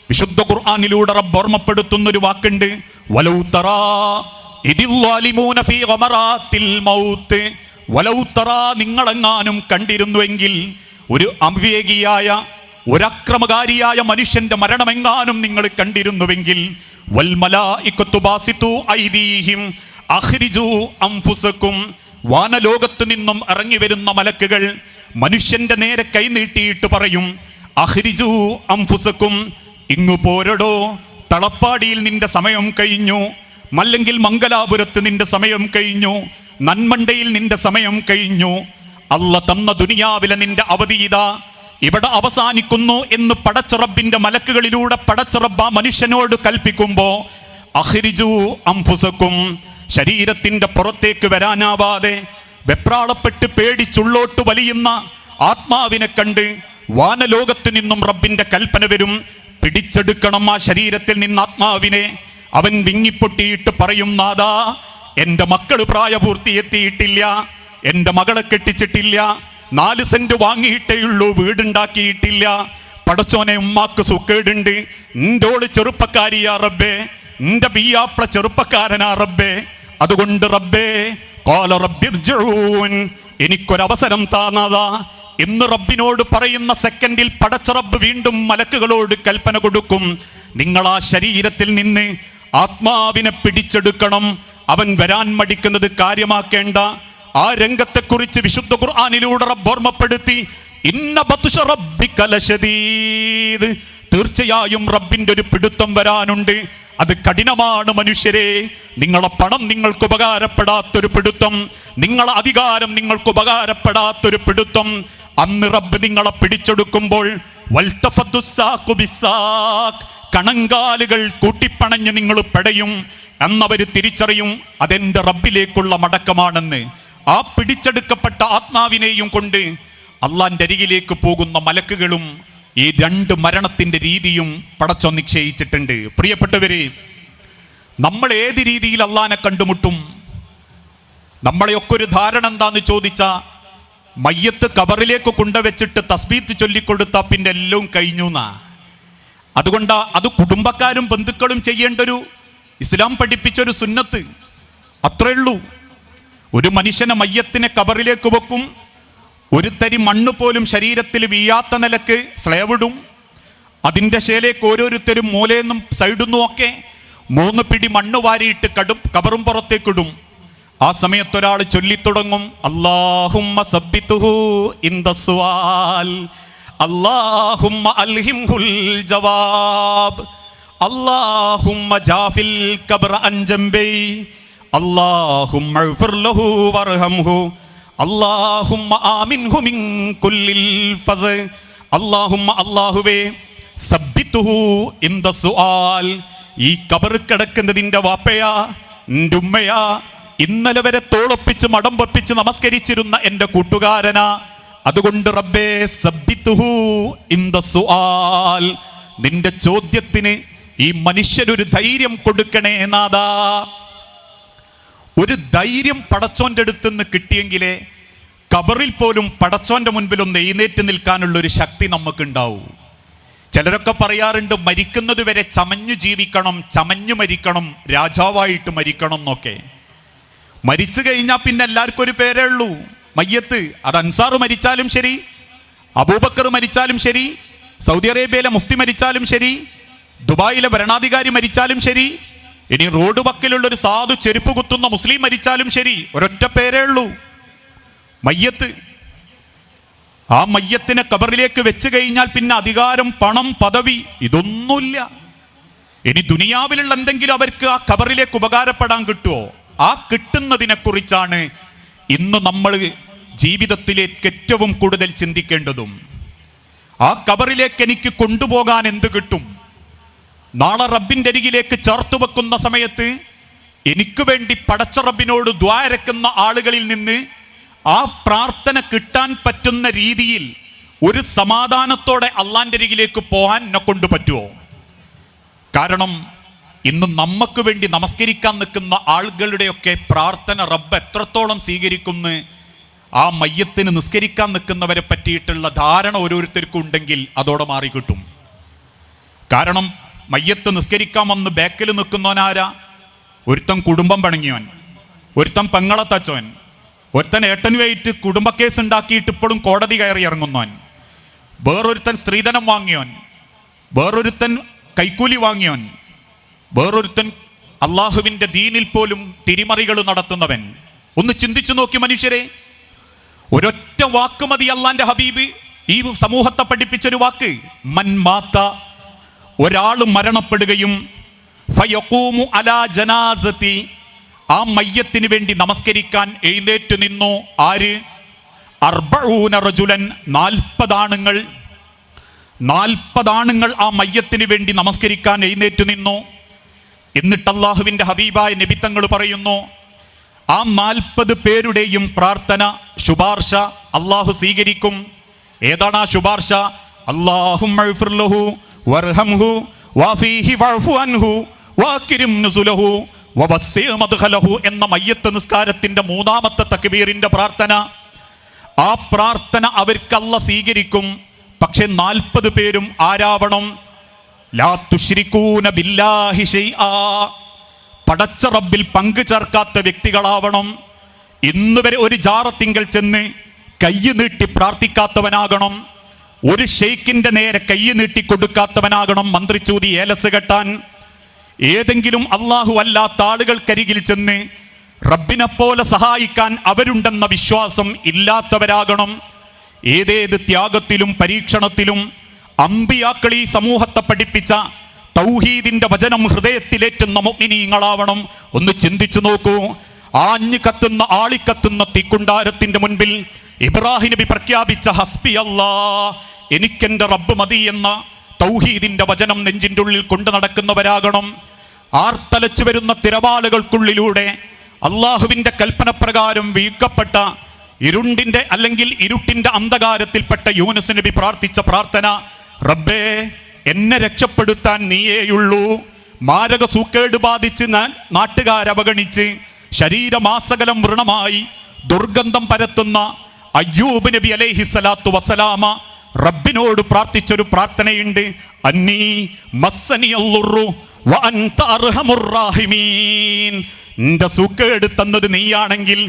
വിശുദ്ധ ഖുർആനിലൂടെ റബ്ബ് ഓർമ്മപ്പെടുത്തുന്നൊരു വാക്കുണ്ട്: വലൗ തറാ ഇദിൽ ളാലിമൂന ഫീ ഗമറാത്തിൽ മൗത്ത്. വലൗ തറാ, നിങ്ങളെങ്ങാനും കണ്ടിരുന്നുവെങ്കിൽ ഒരു അവിവേകിയായ, ഒരക്രമകാരിയായ മനുഷ്യന്റെ മരണമെങ്ങാനും നിങ്ങൾ കണ്ടിരുന്നുവെങ്കിൽ, വൽ മലായികത്തു ബാസിതു ഐദീഹിം അഖ്രിജു അൻഫുസകും, വാനലോകത്ത് നിന്നും ഇറങ്ങി വരുന്ന മലക്കുകൾ മനുഷ്യന്റെ നേരെ കൈനീട്ടിയിട്ട് പറയും: അഖ്രിജു അൻഫുസകും, ഇങ്ങു പോരടോ, തളപ്പാടിയിൽ നിന്റെ സമയം കഴിഞ്ഞു, അല്ലെങ്കിൽ മംഗലാപുരത്ത് നിന്റെ സമയം കഴിഞ്ഞു, നന്മണ്ടയിൽ നിന്റെ സമയം കഴിഞ്ഞു. അല്ല തന്ന ദുനിയാവിലെ നിന്റെ അവധി ഇതാ ഇവിടെ അവസാനിക്കുന്നു എന്ന് പടച്ചറബിന്റെ മലക്കുകളിലൂടെ പടച്ചറബ് ആ മനുഷ്യനോട് കൽപ്പിക്കുമ്പോ അഖ്രിജു അൻഫുസകും, ശരീരത്തിന്റെ പുറത്തേക്ക് വരാനാവാതെ വെപ്രാളപ്പെട്ട് പേടിച്ചുള്ളോട്ട് വലിയുന്ന ആത്മാവിനെ കണ്ട് വാനലോകത്ത് നിന്നും റബ്ബിന്റെ കൽപ്പന വരും: പിടിച്ചെടുക്കണം ആ ശരീരത്തിൽ നിന്ന് ആത്മാവിനെ. അവൻ വിങ്ങിപ്പൊട്ടിയിട്ട് പറയും: നാദാ, എൻ്റെ മക്കള് പ്രായപൂർത്തിയെത്തിയിട്ടില്ല, എൻ്റെ മകളെ കെട്ടിച്ചിട്ടില്ല, 4 സെന്റ് വാങ്ങിയിട്ടേയുള്ളൂ, വീടുണ്ടാക്കിയിട്ടില്ല. പടച്ചോനെ, ഉമ്മാക്ക് സുക്കേടുണ്ട്, നിൻ്റോള് ചെറുപ്പക്കാരിയാ റബ്ബേ, നിന്റെ ബിയ്യാപ്ല ചെറുപ്പക്കാരനാ റബ്ബേ. അതുകൊണ്ട് റബ്ബേ, ഖാല റബ്ബിർജിഊൻ, എനിക്കൊരവസരം താനാദാ എന്ന് റബ്ബിനോട് പറയുന്ന സെക്കൻഡിൽ പടച്ച റബ്ബ് വീണ്ടും മലക്കുകളോട് കൽപ്പന കൊടുക്കും: നിങ്ങൾ ആ ശരീരത്തിൽ നിന്ന് ആത്മാവിനെ പിടിച്ചെടുക്കണം. അവൻ വരാൻ മടിക്കുന്നത് കാര്യമാക്കേണ്ട. ആ രംഗത്തെക്കുറിച്ച് വിശുദ്ധ ഖുർആനിലൂടെ റബ്ബ് ഓർമ്മപ്പെടുത്തി. ഇന്ന ബത്ശ റബ്ബിക ലശദീദ്, തീർച്ചയായും റബ്ബിന്റെ ഒരു പിടുത്തം വരാനുണ്ട്, അത് കഠിനമാണ് മനുഷ്യരെ. നിങ്ങളെ പണം നിങ്ങൾക്ക് ഉപകാരപ്പെടാത്തൊരു പിടുത്തം, നിങ്ങളെ അധികാരം നിങ്ങൾക്ക് ഉപകാരപ്പെടാത്തൊരു പിടുത്തം. അന്ന് റബ്ബ് നിങ്ങളെ പിടിച്ചെടുക്കുമ്പോൾ കണങ്കാലുകൾ കൂട്ടിപ്പണഞ്ഞ് നിങ്ങൾ പെടയും എന്നവര് തിരിച്ചറിയും. അതെന്റെ റബ്ബിലേക്കുള്ള മടക്കമാണെന്ന്. ആ പിടിച്ചെടുക്കപ്പെട്ട ആത്മാവിനെയും കൊണ്ട് അള്ളാന്റെ അരികിലേക്ക് പോകുന്ന മലക്കുകളും ഈ രണ്ട് മരണത്തിന്റെ രീതിയും പടച്ചോൻ നിശ്ചയിച്ചിട്ടുണ്ട്. പ്രിയപ്പെട്ടവരെ, നമ്മൾ ഏത് രീതിയിൽ അള്ളാനെ കണ്ടുമുട്ടും? നമ്മളെയൊക്കെ ഒരു ധാരണ എന്താന്ന് ചോദിച്ചാ, മയ്യത്ത് കബറിലേക്ക് കൊണ്ടുവച്ചിട്ട് തസ്ബീത്ത് ചൊല്ലിക്കൊടുത്താ പിന്നെ എല്ലാം കഴിഞ്ഞു എന്നാ. അതുകൊണ്ടാ അത് കുടുംബക്കാരും ബന്ധുക്കളും ചെയ്യേണ്ടൊരു ഇസ്ലാം പഠിപ്പിച്ചൊരു സുന്നത്ത്. അത്രേ ഉള്ളൂ. ഒരു മനുഷ്യനെ മയ്യത്തിനെ കബറിലേക്ക് വെക്കും, ഒരു തരി മണ്ണ് പോലും ശരീരത്തിൽ വീഴാത്ത നിലക്ക് സ്ലേവിടും. അതിൻ്റെ ശേലേക്ക് ഓരോരുത്തരും മൂലയെന്നും സൈഡുന്നും ഒക്കെ 3 പിടി മണ്ണ് വാരിയിട്ട് കബറും പുറത്തേക്കിടും. ആ സമയത്ത് ഒരാൾ ചൊല്ലിത്തുടങ്ങും, അല്ലാഹുമ്മ സബ്ബിതുഹു ഇൻദ സുആൽ, അല്ലാഹുമ്മ അൽഹിംഹുൽ ജവാബ്, അല്ലാഹുമ്മ ജാഫിൽ ഖബ്റ അൻ ജംബൈ, അല്ലാഹുമ്മ ഇഗ്ഫിർ ലഹു വർഹംഹു, അല്ലാഹുമ്മ ആമിൻഹു മിൻ കുല്ലിൽ ഫസ്, അല്ലാഹുമ്മ അല്ലാഹുവേ സബ്ബിതുഹു ഇൻദ സുആൽ, ഈ ഖബർ കിടക്കുന്നതിൻ്റെ വാപ്പയാ, എൻ്റെ ഉമ്മയാ, ഇന്നലെ വരെ തോളൊപ്പിച്ച് മടം പൊപ്പിച്ച് നമസ്കരിച്ചിരുന്ന എൻ്റെ കൂട്ടുകാരനാ, അതുകൊണ്ട് റബ്ബേ സബ്ബിതുഹു ഇൻദ സുആൽ, നിന്റെ ചോദ്യത്തിന് ഈ മനുഷ്യനൊരു ധൈര്യം കൊടുക്കണേ നാദാ. ഒരു ധൈര്യം പടച്ചോന്റെ അടുത്തുനിന്ന് കിട്ടിയെങ്കിലേ കബറിൽ പോലും പടച്ചോന്റെ മുൻപിൽ ഒന്ന് എഴുന്നേറ്റ് നിൽക്കാനുള്ള ഒരു ശക്തി നമുക്കുണ്ടാവും. ചിലരൊക്കെ പറയാറുണ്ട്, മരിക്കുന്നത് വരെ ചമഞ്ഞു ജീവിക്കണം, ചമഞ്ഞു മരിക്കണം, രാജാവായിട്ട് മരിക്കണം എന്നൊക്കെ. മരിച്ചു കഴിഞ്ഞാൽ പിന്നെ എല്ലാവർക്കും ഒരു പേരേ ഉള്ളൂ, മയ്യത്ത്. അത് അൻസാർ മരിച്ചാലും ശരി, അബൂബക്കർ മരിച്ചാലും ശരി, സൗദി അറേബ്യയിലെ മുഫ്തി മരിച്ചാലും ശരി, ദുബായിലെ ഭരണാധികാരി മരിച്ചാലും ശരി, ഇനി റോഡ് വക്കിലുള്ള ഒരു സാധു ചെരുപ്പ് കുത്തുന്ന മുസ്ലിം മരിച്ചാലും ശരി, ഒരൊറ്റ പേരേ ഉള്ളൂ, മയ്യത്ത്. ആ മയ്യത്തിനെ കബറിലേക്ക് വെച്ച് കഴിഞ്ഞാൽ പിന്നെ അധികാരം, പണം, പദവി ഇതൊന്നുമില്ല. ഇനി ദുനിയാവിലുള്ള എന്തെങ്കിലും അവർക്ക് ആ കബറിലേക്ക് ഉപകാരപ്പെടാൻ കിട്ടുമോ? ആ കിട്ടുന്നതിനെ കുറിച്ചാണ് ഇന്ന് നമ്മൾ ജീവിതത്തിലേക്ക് ഏറ്റവും കൂടുതൽ ചിന്തിക്കേണ്ടതും. ആ കബറിലേക്ക് എനിക്ക് കൊണ്ടുപോകാൻ എന്ത് കിട്ടും? നാളെ റബ്ബിൻ്റെ അരികിലേക്ക് ചേർത്ത് വെക്കുന്ന സമയത്ത് എനിക്ക് വേണ്ടി പടച്ച റബ്ബിനോട് ദുആ ഇരക്കുന്ന ആളുകളിൽ നിന്ന് ആ പ്രാർത്ഥന കിട്ടാൻ പറ്റുന്ന രീതിയിൽ ഒരു സമാധാനത്തോടെ അള്ളാന്റെ അരികിലേക്ക് പോകാൻ എന്നെ കൊണ്ട് പറ്റുമോ? കാരണം ഇന്ന് നമുക്ക് വേണ്ടി നമസ്കരിക്കാൻ നിൽക്കുന്ന ആളുകളുടെയൊക്കെ പ്രാർത്ഥന റബ്ബ് എത്രത്തോളം സ്വീകരിക്കുന്നു, ആ മയ്യത്തിന് നിസ്കരിക്കാൻ നിൽക്കുന്നവരെ പറ്റിയിട്ടുള്ള ധാരണ ഓരോരുത്തർക്കും ഉണ്ടെങ്കിൽ അതോടെ മാറിക്കിട്ടും. കാരണം മയ്യത്ത് നിസ്കരിക്കാൻ വന്ന് ബാക്കിൽ നിൽക്കുന്നവനാരാ? ഒരുത്തൻ കുടുംബം പണങ്ങിയവൻ, ഒരുത്തൻ പെങ്ങളെ തച്ചവൻ, ഒരുത്തൻ ഏട്ടനുമായിട്ട് കുടുംബ കേസ് ഉണ്ടാക്കിയിട്ട് ഇപ്പോഴും കോടതി കയറി ഇറങ്ങുന്നവൻ, വേറൊരുത്തൻ സ്ത്രീധനം വാങ്ങിയവൻ, വേറൊരുത്തൻ കൈക്കൂലി വാങ്ങിയവൻ, വേറൊരുത്തൻ അള്ളാഹുവിൻ്റെ ദീനിൽ പോലും തിരിമറികൾ നടത്തുന്നവൻ. ഒന്ന് ചിന്തിച്ചു നോക്കി മനുഷ്യരെ. ഒരൊറ്റ വാക്ക് മതി അള്ളാന്റെ ഹബീബ് ഈ സമൂഹത്തെ പഠിപ്പിച്ചൊരു വാക്ക്. മൻ മാത്ത, ഒരാൾ മരണപ്പെടുകയും ഫയഖൂമു അലാ ജനാസതി, ആ മയ്യത്തിന് വേണ്ടി നമസ്കരിക്കാൻ എഴുന്നേറ്റ് നിന്നു. ആര്? 40 റജുലൻ, 40 ആണുങ്ങൾ. 40 ആണുങ്ങൾ ആ മയ്യത്തിന് വേണ്ടി നമസ്കരിക്കാൻ എഴുന്നേറ്റ് നിന്നു. എന്നിട്ട് അല്ലാഹുവിൻ്റെ ഹബീബായ നബി തങ്ങൾ പറയുന്നു, ആ 40 പേരുടെയും പ്രാർത്ഥന, ശുപാർശ അള്ളാഹു സ്വീകരിക്കും. ഏതാണ് ആ ശുപാർശ? അല്ലാഹുമ്മ ഇഗ്ഫിർ ലഹു വർഹംഹു വഫീഹി വഅഫു അൻഹു വഅക്രിം നുസുലഹു വവസ്സി മദ്ഖലഹു എന്ന മയ്യത്ത് നിസ്കാരത്തിന്റെ 3ാമത്തെ തക്ബീറിന്റെ പ്രാർത്ഥന. ആ പ്രാർത്ഥന അവർക്ക് അല്ലാഹു സ്വീകരിക്കും. പക്ഷെ 40 പേരും ആരാവണം? ലാ തുശ്രികൂന ബില്ലാഹി ശൈആ, പടച്ച റബ്ബിൽ പങ്കു ചേർക്കാത്ത വ്യക്തികളാവണം. ഇന്ന് വരെ ഒരു ജാറത്തിങ്കൽ ചെന്ന് കൈ നീട്ടി പ്രാർത്ഥിക്കാത്തവനാകണം. ഒരു ഷെയ്ഖിന്റെ നേരെ കൈ നീട്ടി കൊടുക്കാത്തവനാകണം മന്ത്രിച്ചൂതി ഏലസ് കെട്ടാൻ. ഏതെങ്കിലും അള്ളാഹു അല്ലാത്ത ആളുകൾക്കരികിൽ ചെന്ന് റബ്ബിനെ പോലെ സഹായിക്കാൻ അവരുണ്ടെന്ന വിശ്വാസം ഇല്ലാത്തവരാകണം. ഏതേത് ത്യാഗത്തിലും പരീക്ഷണത്തിലും അമ്പിയാക്കൾ ഈ സമൂഹത്തെ പഠിപ്പിച്ച തൗഹീദിന്റെ വചനം ഹൃദയത്തിലേറ്റുന്ന മുഅ്മിനീങ്ങളാവണം. ഒന്ന് ചിന്തിച്ചു നോക്കൂ. ആഞ്ഞു കത്തുന്ന ആളിക്കത്തുന്ന തീക്കുണ്ടാരത്തിന്റെ മുൻപിൽ ഇബ്രാഹിം നബി പ്രഖ്യാപിച്ച ഹസ്ബി അല്ലാ, എനിക്കെന്റെ റബ്ബ് മതി എന്ന തൗഹീദിന്റെ വചനം നെഞ്ചിൻ്റെ ഉള്ളിൽ കൊണ്ടു നടക്കുന്നവരാകണം. ആർത്തലച്ചു വരുന്ന തിരമാലകൾക്കുള്ളിലൂടെ അള്ളാഹുവിന്റെ കൽപ്പന പ്രകാരം വീഴ്ക്കപ്പെട്ട ഇരുണ്ടിന്റെ അല്ലെങ്കിൽ ഇരുട്ടിന്റെ അന്ധകാരത്തിൽപ്പെട്ട യൂനുസ് നബി പ്രാർത്ഥിച്ച പ്രാർത്ഥന, റബ്ബേ എന്നെ രക്ഷപ്പെടുത്താൻ നീയേയുള്ളൂ. മാരക സൂക്കേട് ബാധിച്ച് നാട്ടുകാരവഗണിച്ച് ശരീരമാസകലം വ്രണമായി ദുർഗന്ധം പരത്തുന്ന അയ്യൂബ് നബി അലൈഹിസ്സലാത്തു വസ്സലാമ റബ്ബിനോട് പ്രാർത്ഥിച്ചൊരു പ്രാർത്ഥനയുണ്ട്. അന്നീ മസ്സനിയല്ലുറു വ അൻത അർഹമുർ റാഹിമീൻ. നിന്റെ സൂക്കേട് തന്നത് നീയാണെങ്കിൽ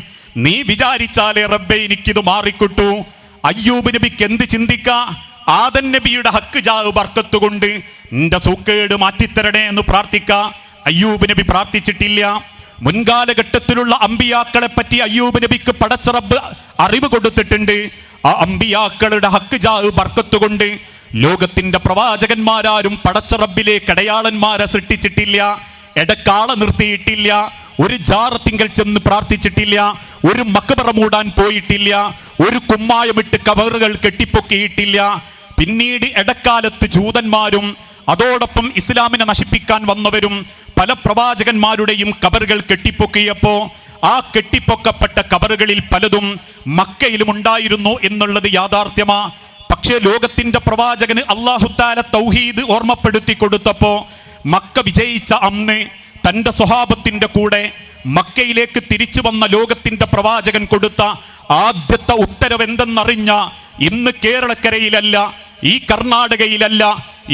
നീ വിചാരിച്ചാലേ റബ്ബേ എനിക്കിത് മാറിക്കിട്ടു. അയ്യൂബ് നബിക്ക് എന്ത് ചിന്തിക്കാ? ആദം നബിയുടെ ഹക്ക് ജാവ് ബർക്കത്ത് കൊണ്ട് നിന്റെ സൂക്കേട് മാറ്റിത്തരണേ എന്ന് പ്രാർത്ഥിക്ക. അയ്യൂബ് നബി പ്രാർത്ഥിച്ചിട്ടില്ല. മുൻകാലഘട്ടത്തിലുള്ള അമ്പിയാക്കളെ പറ്റി അയ്യൂബ് നബിക്ക് പടച്ച റബ്ബ് അറിവ് കൊടുത്തിട്ടുണ്ട്. ആ അമ്പിയാക്കളുടെ ഹക്ക് ജാവ് ബർക്കത്ത് കൊണ്ട് ലോകത്തിന്റെ പ്രവാചകന്മാരാരും പടച്ച റബ്ബിലേക്ക് അടയാളന്മാരെ സൃഷ്ടിച്ചിട്ടില്ല, ഇടക്കാളെ നിർത്തിയിട്ടില്ല, ഒരു ജാറത്തിങ്കൽ ചെന്ന് പ്രാർത്ഥിച്ചിട്ടില്ല, ഒരു മക്ബറ മൂടാൻ പോയിട്ടില്ല, ഒരു കുമ്മായമിട്ട് കബറുകൾ കെട്ടിപ്പൊക്കിയിട്ടില്ല. പിന്നീട് ഇടക്കാലത്ത് ജൂതന്മാരും അതോടൊപ്പം ഇസ്ലാമിനെ നശിപ്പിക്കാൻ വന്നവരും പല പ്രവാചകന്മാരുടെയും കബറുകൾ കെട്ടിപ്പൊക്കിയപ്പോ ആ കെട്ടിപ്പൊക്കപ്പെട്ട കബറുകളിൽ പലതും മക്കയിലും ഉണ്ടായിരുന്നു എന്നുള്ളത് യാഥാർത്ഥ്യമാ. പക്ഷേ ലോകത്തിന്റെ പ്രവാചകന് അല്ലാഹു തആല തൗഹീദ് ഓർമ്മപ്പെടുത്തി കൊടുത്തപ്പോ മക്ക വിജയിച്ച അന്ന് തന്റെ സ്വഹാബത്തിന്റെ കൂടെ മക്കയിലേക്ക് തിരിച്ചു വന്ന ലോകത്തിന്റെ പ്രവാചകൻ കൊടുത്ത ആദ്യത്തെ ഉത്തരവ് എന്തെന്നറിഞ്ഞ, ഇന്ന് കേരളക്കരയിലല്ല, ഈ കർണാടകയിലല്ല,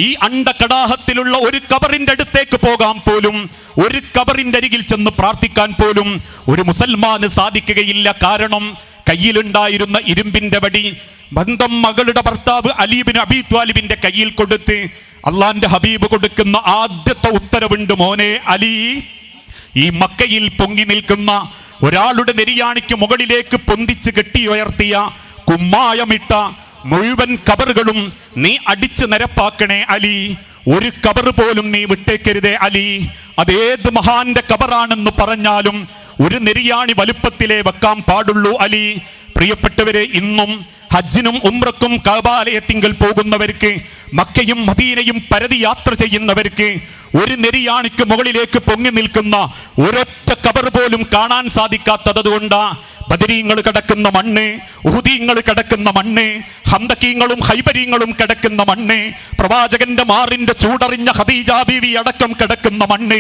ഈ അണ്ടകടാഹത്തിലുള്ള ഒരു കബറിന്റെ അടുത്തേക്ക് പോകാൻ പോലും, ഒരു കബറിന്റെ അരികിൽ ചെന്ന് പ്രാർത്ഥിക്കാൻ പോലും ഒരു മുസൽമാന് സാധിക്കുകയില്ല. കാരണം കയ്യിലുണ്ടായിരുന്ന ഇരുമ്പിന്റെ വടി ബന്ധം മകളുടെ ഭർത്താവ് അലി ഇബ്നു അബീ ത്വാലിബിന്റെ കയ്യിൽ കൊടുത്ത് അള്ളാന്റെ ഹബീബ് കൊടുക്കുന്ന ആദ്യത്തെ ഉത്തരവുണ്ട്, മോനെ അലി, ഈ മക്കയിൽ പൊങ്ങി നിൽക്കുന്ന ഒരാളുടെ നെരിയാണിക്ക് മുകളിലേക്ക് പൊന്തിച്ച് കെട്ടിയുയർത്തിയ കുമ്മായമിട്ട മുഴുവൻ കബറുകളും നീ അടിച്ചു നിരപ്പാക്കണേ അലി. ഒരു കബർ പോലും നീ വിട്ടേക്കരുതേ അലി. അതേത് മഹാന്റെ കബറാണെന്ന് പറഞ്ഞാലും ഒരു നെരിയാണി വലുപ്പത്തിലേ വെക്കാൻ പാടുള്ളൂ അലി. പ്രിയപ്പെട്ടവരെ, ഇന്നും ഹജ്ജിനും ഉംറക്കും കഅബാലയത്തിങ്കൽ പോകുന്നവർക്ക്, മക്കയും മദീനയും പരതി യാത്ര ചെയ്യുന്നവർക്ക് ഒരു നെരിയാണിക്ക് മുകളിലേക്ക് പൊങ്ങി നിൽക്കുന്ന ഒരൊറ്റ കബർ പോലും കാണാൻ സാധിക്കാത്തത് കൊണ്ടാ ബദരീങ്ങൾ കിടക്കുന്ന മണ്ണ്, ഉഹുദീങ്ങൾ കിടക്കുന്ന മണ്ണ്, ഹന്തകീങ്ങളും ഹൈബരീങ്ങളും കിടക്കുന്ന മണ്ണ്, പ്രവാചകന്റെ മാറിന്റെ ചൂടറിഞ്ഞ ഖദീജ ബീവി അടക്കം കിടക്കുന്ന മണ്ണ്,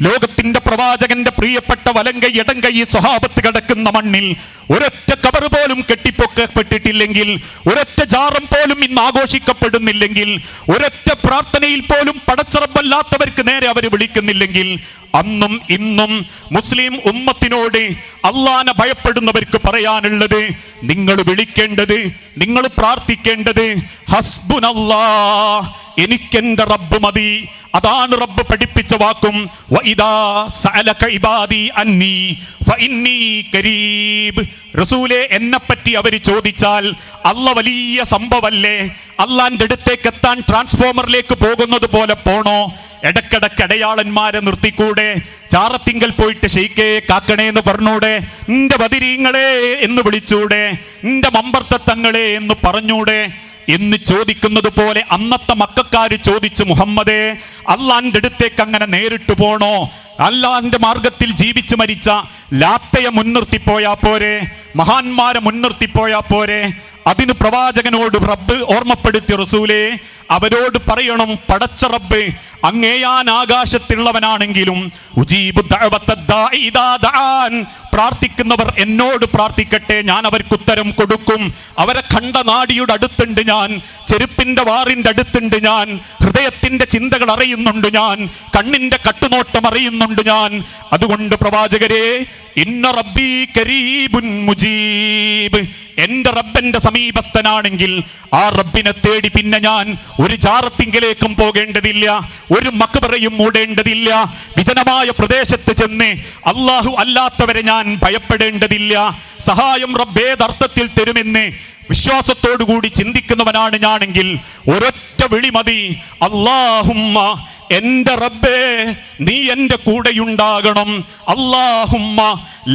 ലോകത്തിന്റെ പ്രവാചകന്റെ പ്രിയപ്പെട്ട വലങ്കൈ ഇടങ്കൈ സ്വഹാബത്ത് കിടക്കുന്ന മണ്ണിൽ ഒരൊറ്റ കബർ പോലും കെട്ടിപ്പൊക്കപ്പെട്ടിട്ടില്ലെങ്കിൽ, ഒരൊറ്റ ജാറം പോലും ഇന്ന് ആഘോഷിക്കപ്പെടുന്നില്ലെങ്കിൽ, ഒരൊറ്റ പ്രാർത്ഥനയിൽ പോലും പടച്ചറബല്ലാത്തവർക്ക് നേരെ അവർ വിളിക്കുന്നില്ലെങ്കിൽ, അന്നും ഇന്നും മുസ്ലിം ഉമ്മത്തിനോട് അള്ളാനെ ഭയപ്പെടുന്നവർക്ക് പറയാനുള്ളത്, നിങ്ങൾ വിളിക്കേണ്ടത്, നിങ്ങൾ പ്രാർത്ഥിക്കേണ്ടത് ഹസ്ബുനല്ലാഹ്, എനിക്കെന്റെ റബ്ബ് മതി. അതാണ് റബ്ബ് പഠിപ്പിച്ച വാക്കും. വഇദാ സഅലക ഇബാദി അന്നി ഫഇന്നി കരീബ്. റസൂലേ, എന്നെപ്പറ്റി അവർ ചോദിച്ചാൽ അല്ല വലിയ സംഭവല്ലേ? അള്ളാന്റെ അടുത്തേക്ക് എത്താൻ ട്രാൻസ്ഫോമറിലേക്ക് പോകുന്നത് പോലെ പോണോ? ഇടക്കിടക്ക് അടയാളന്മാരെ നിർത്തിക്കൂടെ? ചാറത്തിങ്കൽ പോയിട്ട് ഷെയ്ക്കേ കാക്കണേ എന്ന് പറഞ്ഞൂടെ? നിന്റെ ബദിരീങ്ങളെ എന്ന് വിളിച്ചൂടെ? നിന്റെ മമ്പർത്തങ്ങളെ എന്ന് പറഞ്ഞൂടെ എന്ന് ചോദിക്കുന്നത് പോലെ അന്നത്തെ മക്കക്കാര് ചോദിച്ചു, മുഹമ്മദേ, അള്ളാന്റെ അടുത്തേക്ക് അങ്ങനെ നേരിട്ട് പോണോ? അള്ളാന്റെ മാർഗത്തിൽ ജീവിച്ചു മരിച്ച ലാത്തയെ മുൻനിർത്തിപ്പോയാ പോരെ? മഹാന്മാരെ മുൻനിർത്തിപ്പോയാ പോരെ? അതിന് പ്രവാചകനോട് റബ്ബ് ഓർമ്മപ്പെടുത്തി, റസൂലേ, അവരോട് പറയണം, പടച്ച റബ്ബ് അങ്ങേയാൻ ആകാശത്തുള്ളവനാണെങ്കിലും പ്രാർത്ഥിക്കുന്നവർ എന്നോട് പ്രാർത്ഥിക്കട്ടെ, ഞാൻ അവർക്ക് ഉത്തരം കൊടുക്കും. അവരെ കണ്ട നാടിയുടെ അടുത്തുണ്ട് ഞാൻ, ചെരുപ്പിന്റെ വാറിന്റെ അടുത്തുണ്ട് ഞാൻ, ഹൃദയത്തിന്റെ ചിന്തകൾ അറിയുന്നുണ്ട് ഞാൻ, കണ്ണിന്റെ കട്ടുനോട്ടം അറിയുന്നുണ്ട് ഞാൻ. അതുകൊണ്ട് പ്രവാചകരെ, ഇന്ന റബ്ബി കരീബുൻ മുജീബ്, എന്റെ റബ്ബന്റെ സമീപസ്ഥനാണെങ്കിൽ ആ റബ്ബിനെ തേടി പിന്നെ ഞാൻ ഒരു ജാറത്തിങ്കിലേക്കും പോകേണ്ടതില്ല, ഒരു മക്ബറയും മൂടേണ്ടതില്ല, വിജനമായ പ്രദേശത്ത് ചെന്ന് അള്ളാഹു അല്ലാത്തവരെ ഞാൻ ഭയപ്പെടേണ്ടതില്ല. സഹായം റബ്ബേതർത്ഥത്തിൽ തരുമെന്ന് വിശ്വാസത്തോടുകൂടി ചിന്തിക്കുന്നവനാണ് ഞാനെങ്കിൽ ഒരൊറ്റ വിളി മതി, അല്ലാഹുമ്മ, എന്റെ റബ്ബേ നീ എന്റെ കൂടെയുണ്ടാകണം. അല്ലാഹുമ്മ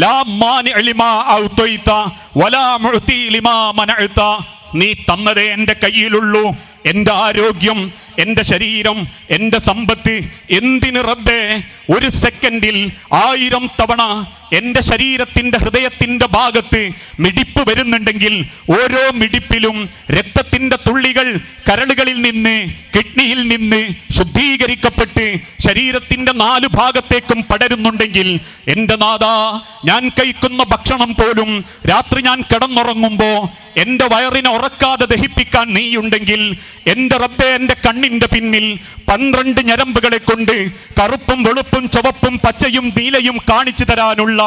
ലാ മാനിഅ ലിമാ അഅ്തൈത വലാ മുഅ്തി ലിമാ മനഅത. നീ തന്നതേ എൻ്റെ കയ്യിലുള്ളൂ, എൻ്റെ ആരോഗ്യം, എൻ്റെ ശരീരം, എൻ്റെ സമ്പത്ത്. എന്തിന് റബ്ബേ ഒരു സെക്കൻഡിൽ 1000 തവണ എൻ്റെ ശരീരത്തിൻ്റെ ഹൃദയത്തിൻ്റെ ഭാഗത്ത് മിടിപ്പ് വരുന്നുണ്ടെങ്കിൽ ഓരോ മിടിപ്പിലും രക്തത്തിൻ്റെ തുള്ളികൾ കരളുകളിൽ നിന്ന് കിഡ്നിയിൽ നിന്ന് ശുദ്ധീകരിക്കപ്പെട്ട് ശരീരത്തിൻ്റെ 4 ഭാഗത്തേക്കും പടരുന്നുണ്ടെങ്കിൽ എൻ്റെ നാഥാ, ഞാൻ കഴിക്കുന്ന ഭക്ഷണം പോലും രാത്രി ഞാൻ കിടന്നുറങ്ങുമ്പോൾ എൻ്റെ വയറിനെ ഉറക്കാതെ ദഹിപ്പിക്കാൻ നീയുണ്ടെങ്കിൽ എൻ്റെ റബ്ബേ എൻ്റെ കണ്ണിൻ്റെ പിന്നിൽ 12 ഞരമ്പുകളെ കൊണ്ട് കറുപ്പും വെളുപ്പും ചുവപ്പും പച്ചയും നീലയും കാണിച്ചു തരാനുള്ള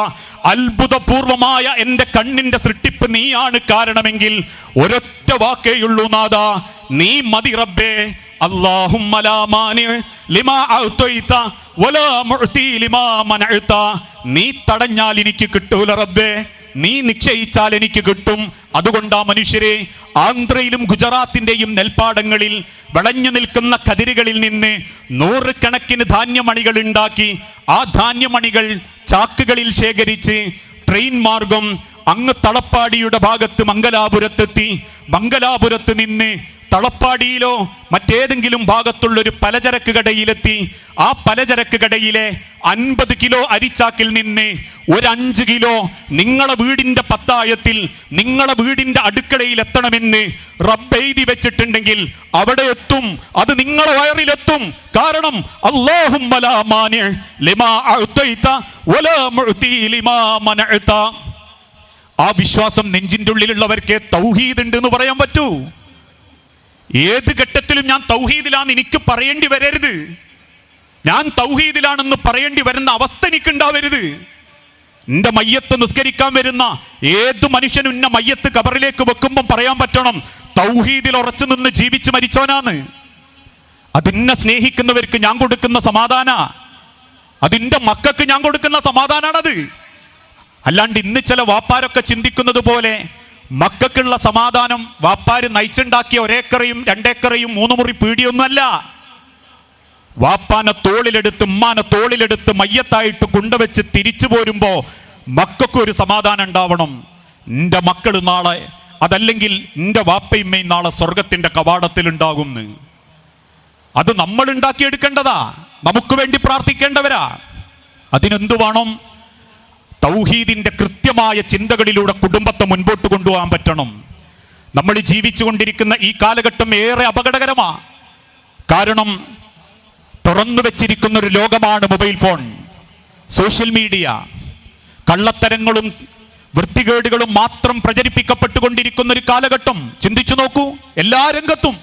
അത്ഭുതപൂർവമായ എൻ്റെ കണ്ണിൻ്റെ സൃഷ്ടിപ്പ് നീയാണ് കാരണമെങ്കിൽ ഒരൊറ്റ വാക്കേയുള്ളൂ നാഥാ, നീ മതി റബ്ബേ. അല്ലാഹുമ്മ ലാ മാനിഅ ലിമാ അഅ്തൈത വലാ മുഅ്തി ലിമാ മനഅത. നീ തടഞ്ഞാൽ എനിക്ക് കിട്ടൂല റബ്ബേ, നീ നിശ്ചയിച്ചാൽ എനിക്ക് കിട്ടും. അതുകൊണ്ടാ മനുഷ്യരെ ആന്ധ്രയിലും ഗുജറാത്തിൻ്റെയും നെൽപ്പാടങ്ങളിൽ വിളഞ്ഞു നിൽക്കുന്ന കതിരുകളിൽ നിന്ന് 100 കണക്കിന് ധാന്യമണികൾ ഉണ്ടാക്കി ആ ധാന്യമണികൾ ചാക്കുകളിൽ ശേഖരിച്ച് ട്രെയിൻ മാർഗം അങ്ങ് തളപ്പാടിയുടെ ഭാഗത്ത് മംഗലാപുരത്തെത്തി. മംഗലാപുരത്ത് നിന്ന് തളപ്പാടിയിലോ മറ്റേതെങ്കിലും ഭാഗത്തുള്ളൊരു പലചരക്ക് കടയിലെത്തി. ആ പലചരക്ക് കടയിലെ 50 കിലോ അരിച്ചാക്കിൽ നിന്ന് ഒരു 5 കിലോ നിങ്ങളെ വീടിൻ്റെ പത്തായത്തിൽ നിങ്ങളെ വീടിൻ്റെ അടുക്കളയിൽ എത്തണമെന്ന് റബ്ബ് എഴുതി വെച്ചിട്ടുണ്ടെങ്കിൽ അവിടെ എത്തും, അത് നിങ്ങളെ വയറിലെത്തും. കാരണം അല്ലാഹുമ്മ ലാ മാനിഅ ലിമാ അഅ്തൈത വലാ മുഅ്തി ലിമാ മനഅത. ആ വിശ്വാസം നെഞ്ചിൻ്റെ ഉള്ളിലുള്ളവർക്ക് തൗഹീദ് ഉണ്ട് എന്ന് പറയാൻ പറ്റൂ. ഏത് ഘട്ടത്തിലും ഞാൻ തൗഹീദിലാന്ന് എനിക്ക് പറയേണ്ടി വരരുത്, ഞാൻ തൗഹീദിലാണെന്ന് പറയേണ്ടി വരുന്ന അവസ്ഥ എനിക്കുണ്ടാവരുത്. എൻ്റെ മയ്യത്ത് നിസ്കരിക്കാൻ വരുന്ന ഏത് മനുഷ്യനും ഇന്ന മയ്യത്ത് ഖബറിലേക്ക് വെക്കുമ്പം പറയാൻ പറ്റണം, തൗഹീദിൽ ഉറച്ചു നിന്ന് ജീവിച്ച് മരിച്ചവനാണ്. അതിന്നെ സ്നേഹിക്കുന്നവർക്ക് ഞാൻ കൊടുക്കുന്ന സമാധാന, അതിൻ്റെ മക്കൾക്ക് ഞാൻ കൊടുക്കുന്ന സമാധാനാണത്. അല്ലാണ്ട് ഇന്ന് ചില വാപ്പാരൊക്കെ ചിന്തിക്കുന്നത് പോലെ മക്കൾക്കുള്ള സമാധാനം വാപ്പാര് നയിച്ചുണ്ടാക്കിയ 1 ഏക്കറയും 2 ഏക്കറയും 3 മുറി പീടിയൊന്നുമല്ല. വാപ്പാനെ തോളിലെടുത്ത് ഉമ്മാനെ തോളിലെടുത്ത് മയ്യത്തായിട്ട് കൊണ്ടുവച്ച് തിരിച്ചു പോരുമ്പോ മക്കൾക്കൊരു സമാധാനം ഉണ്ടാവണം. എൻ്റെ മക്കൾ നാളെ, അതല്ലെങ്കിൽ എൻ്റെ വാപ്പയുമ്മയും നാളെ സ്വർഗത്തിന്റെ കവാടത്തിൽ ഉണ്ടാകും. അത് നമ്മൾ ഉണ്ടാക്കിയെടുക്കേണ്ടതാ, നമുക്ക് വേണ്ടി പ്രാർത്ഥിക്കേണ്ടവരാ. അതിനെന്തു വേണം? തൗഹീദിന്റെ കൃത്യമായ ചിന്തകളിലൂടെ കുടുംബത്തെ മുൻപോട്ട് കൊണ്ടുപോകാൻ പറ്റണം. നമ്മൾ ജീവിച്ചുകൊണ്ടിരിക്കുന്ന ഈ കാലഘട്ടം ഏറെ അപകടകരമാ. കാരണം തുറന്നു വെച്ചിരിക്കുന്ന ഒരു ലോകമാണ് മൊബൈൽ ഫോൺ, സോഷ്യൽ മീഡിയ. കള്ളത്തരങ്ങളും വൃത്തികേടുകളും മാത്രം പ്രചരിപ്പിക്കപ്പെട്ടുകൊണ്ടിരിക്കുന്ന ഒരു കാലഘട്ടം. ചിന്തിച്ചു നോക്കൂ, എല്ലാ രംഗത്തും.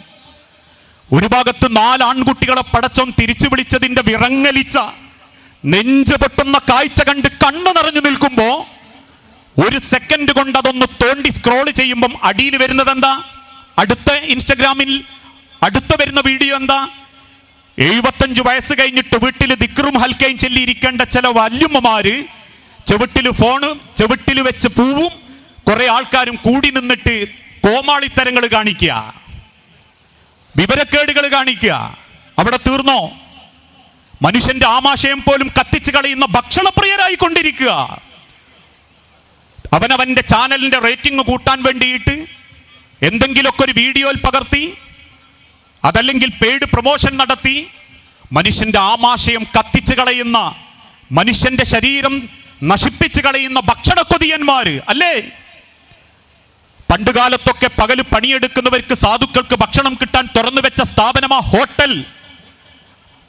ഒരു ഭാഗത്ത് 4 ആൺകുട്ടികളെ പടച്ചോൻ തിരിച്ചു വിളിച്ചതിന്റെ വിറങ്ങലിച്ച നെഞ്ചു പൊട്ടുന്ന കാഴ്ച കണ്ട് കണ്ണു നിറഞ്ഞു നിൽക്കുമ്പോ 1 സെക്കൻഡ് കൊണ്ട് അതൊന്ന് തോണ്ടി സ്ക്രോൾ ചെയ്യുമ്പം അടിയിൽ വരുന്നത് എന്താ? അടുത്ത ഇൻസ്റ്റഗ്രാമിൽ അടുത്ത വരുന്ന വീഡിയോ എന്താ? 75 വയസ്സ് കഴിഞ്ഞിട്ട് വീട്ടിൽ ദിക്റും ഹൽക്കയും ചൊല്ലിയിരിക്കേണ്ട ചില വല്യമ്മമാര് ചെവിട്ടിൽ വെച്ച് പൂവും കുറെ ആൾക്കാരും കൂടി നിന്നിട്ട് കോമാളിത്തരങ്ങൾ കാണിക്കുക, വിവരക്കേടുകൾ കാണിക്കുക. അവിടെ തീർന്നോ? മനുഷ്യന്റെ ആമാശയം പോലും കത്തിച്ചു കളയുന്ന ഭക്ഷണപ്രിയരായിക്കൊണ്ടിരിക്കുക. അവനവന്റെ ചാനലിന്റെ റേറ്റിംഗ് കൂട്ടാൻ വേണ്ടിയിട്ട് എന്തെങ്കിലുമൊക്കെ ഒരു വീഡിയോയിൽ പകർത്തി, അതല്ലെങ്കിൽ പെയ്ഡ് പ്രൊമോഷൻ നടത്തി മനുഷ്യന്റെ ആമാശയം കത്തിച്ചു കളയുന്ന, മനുഷ്യന്റെ ശരീരം നശിപ്പിച്ചു കളയുന്ന ഭക്ഷണക്കൊതിയന്മാര് അല്ലേ? പണ്ടുകാലത്തൊക്കെ പകല് പണിയെടുക്കുന്നവർക്ക് സാധുക്കൾക്ക് ഭക്ഷണം കിട്ടാൻ തുറന്നു വെച്ച സ്ഥാപനമാ ഹോട്ടൽ.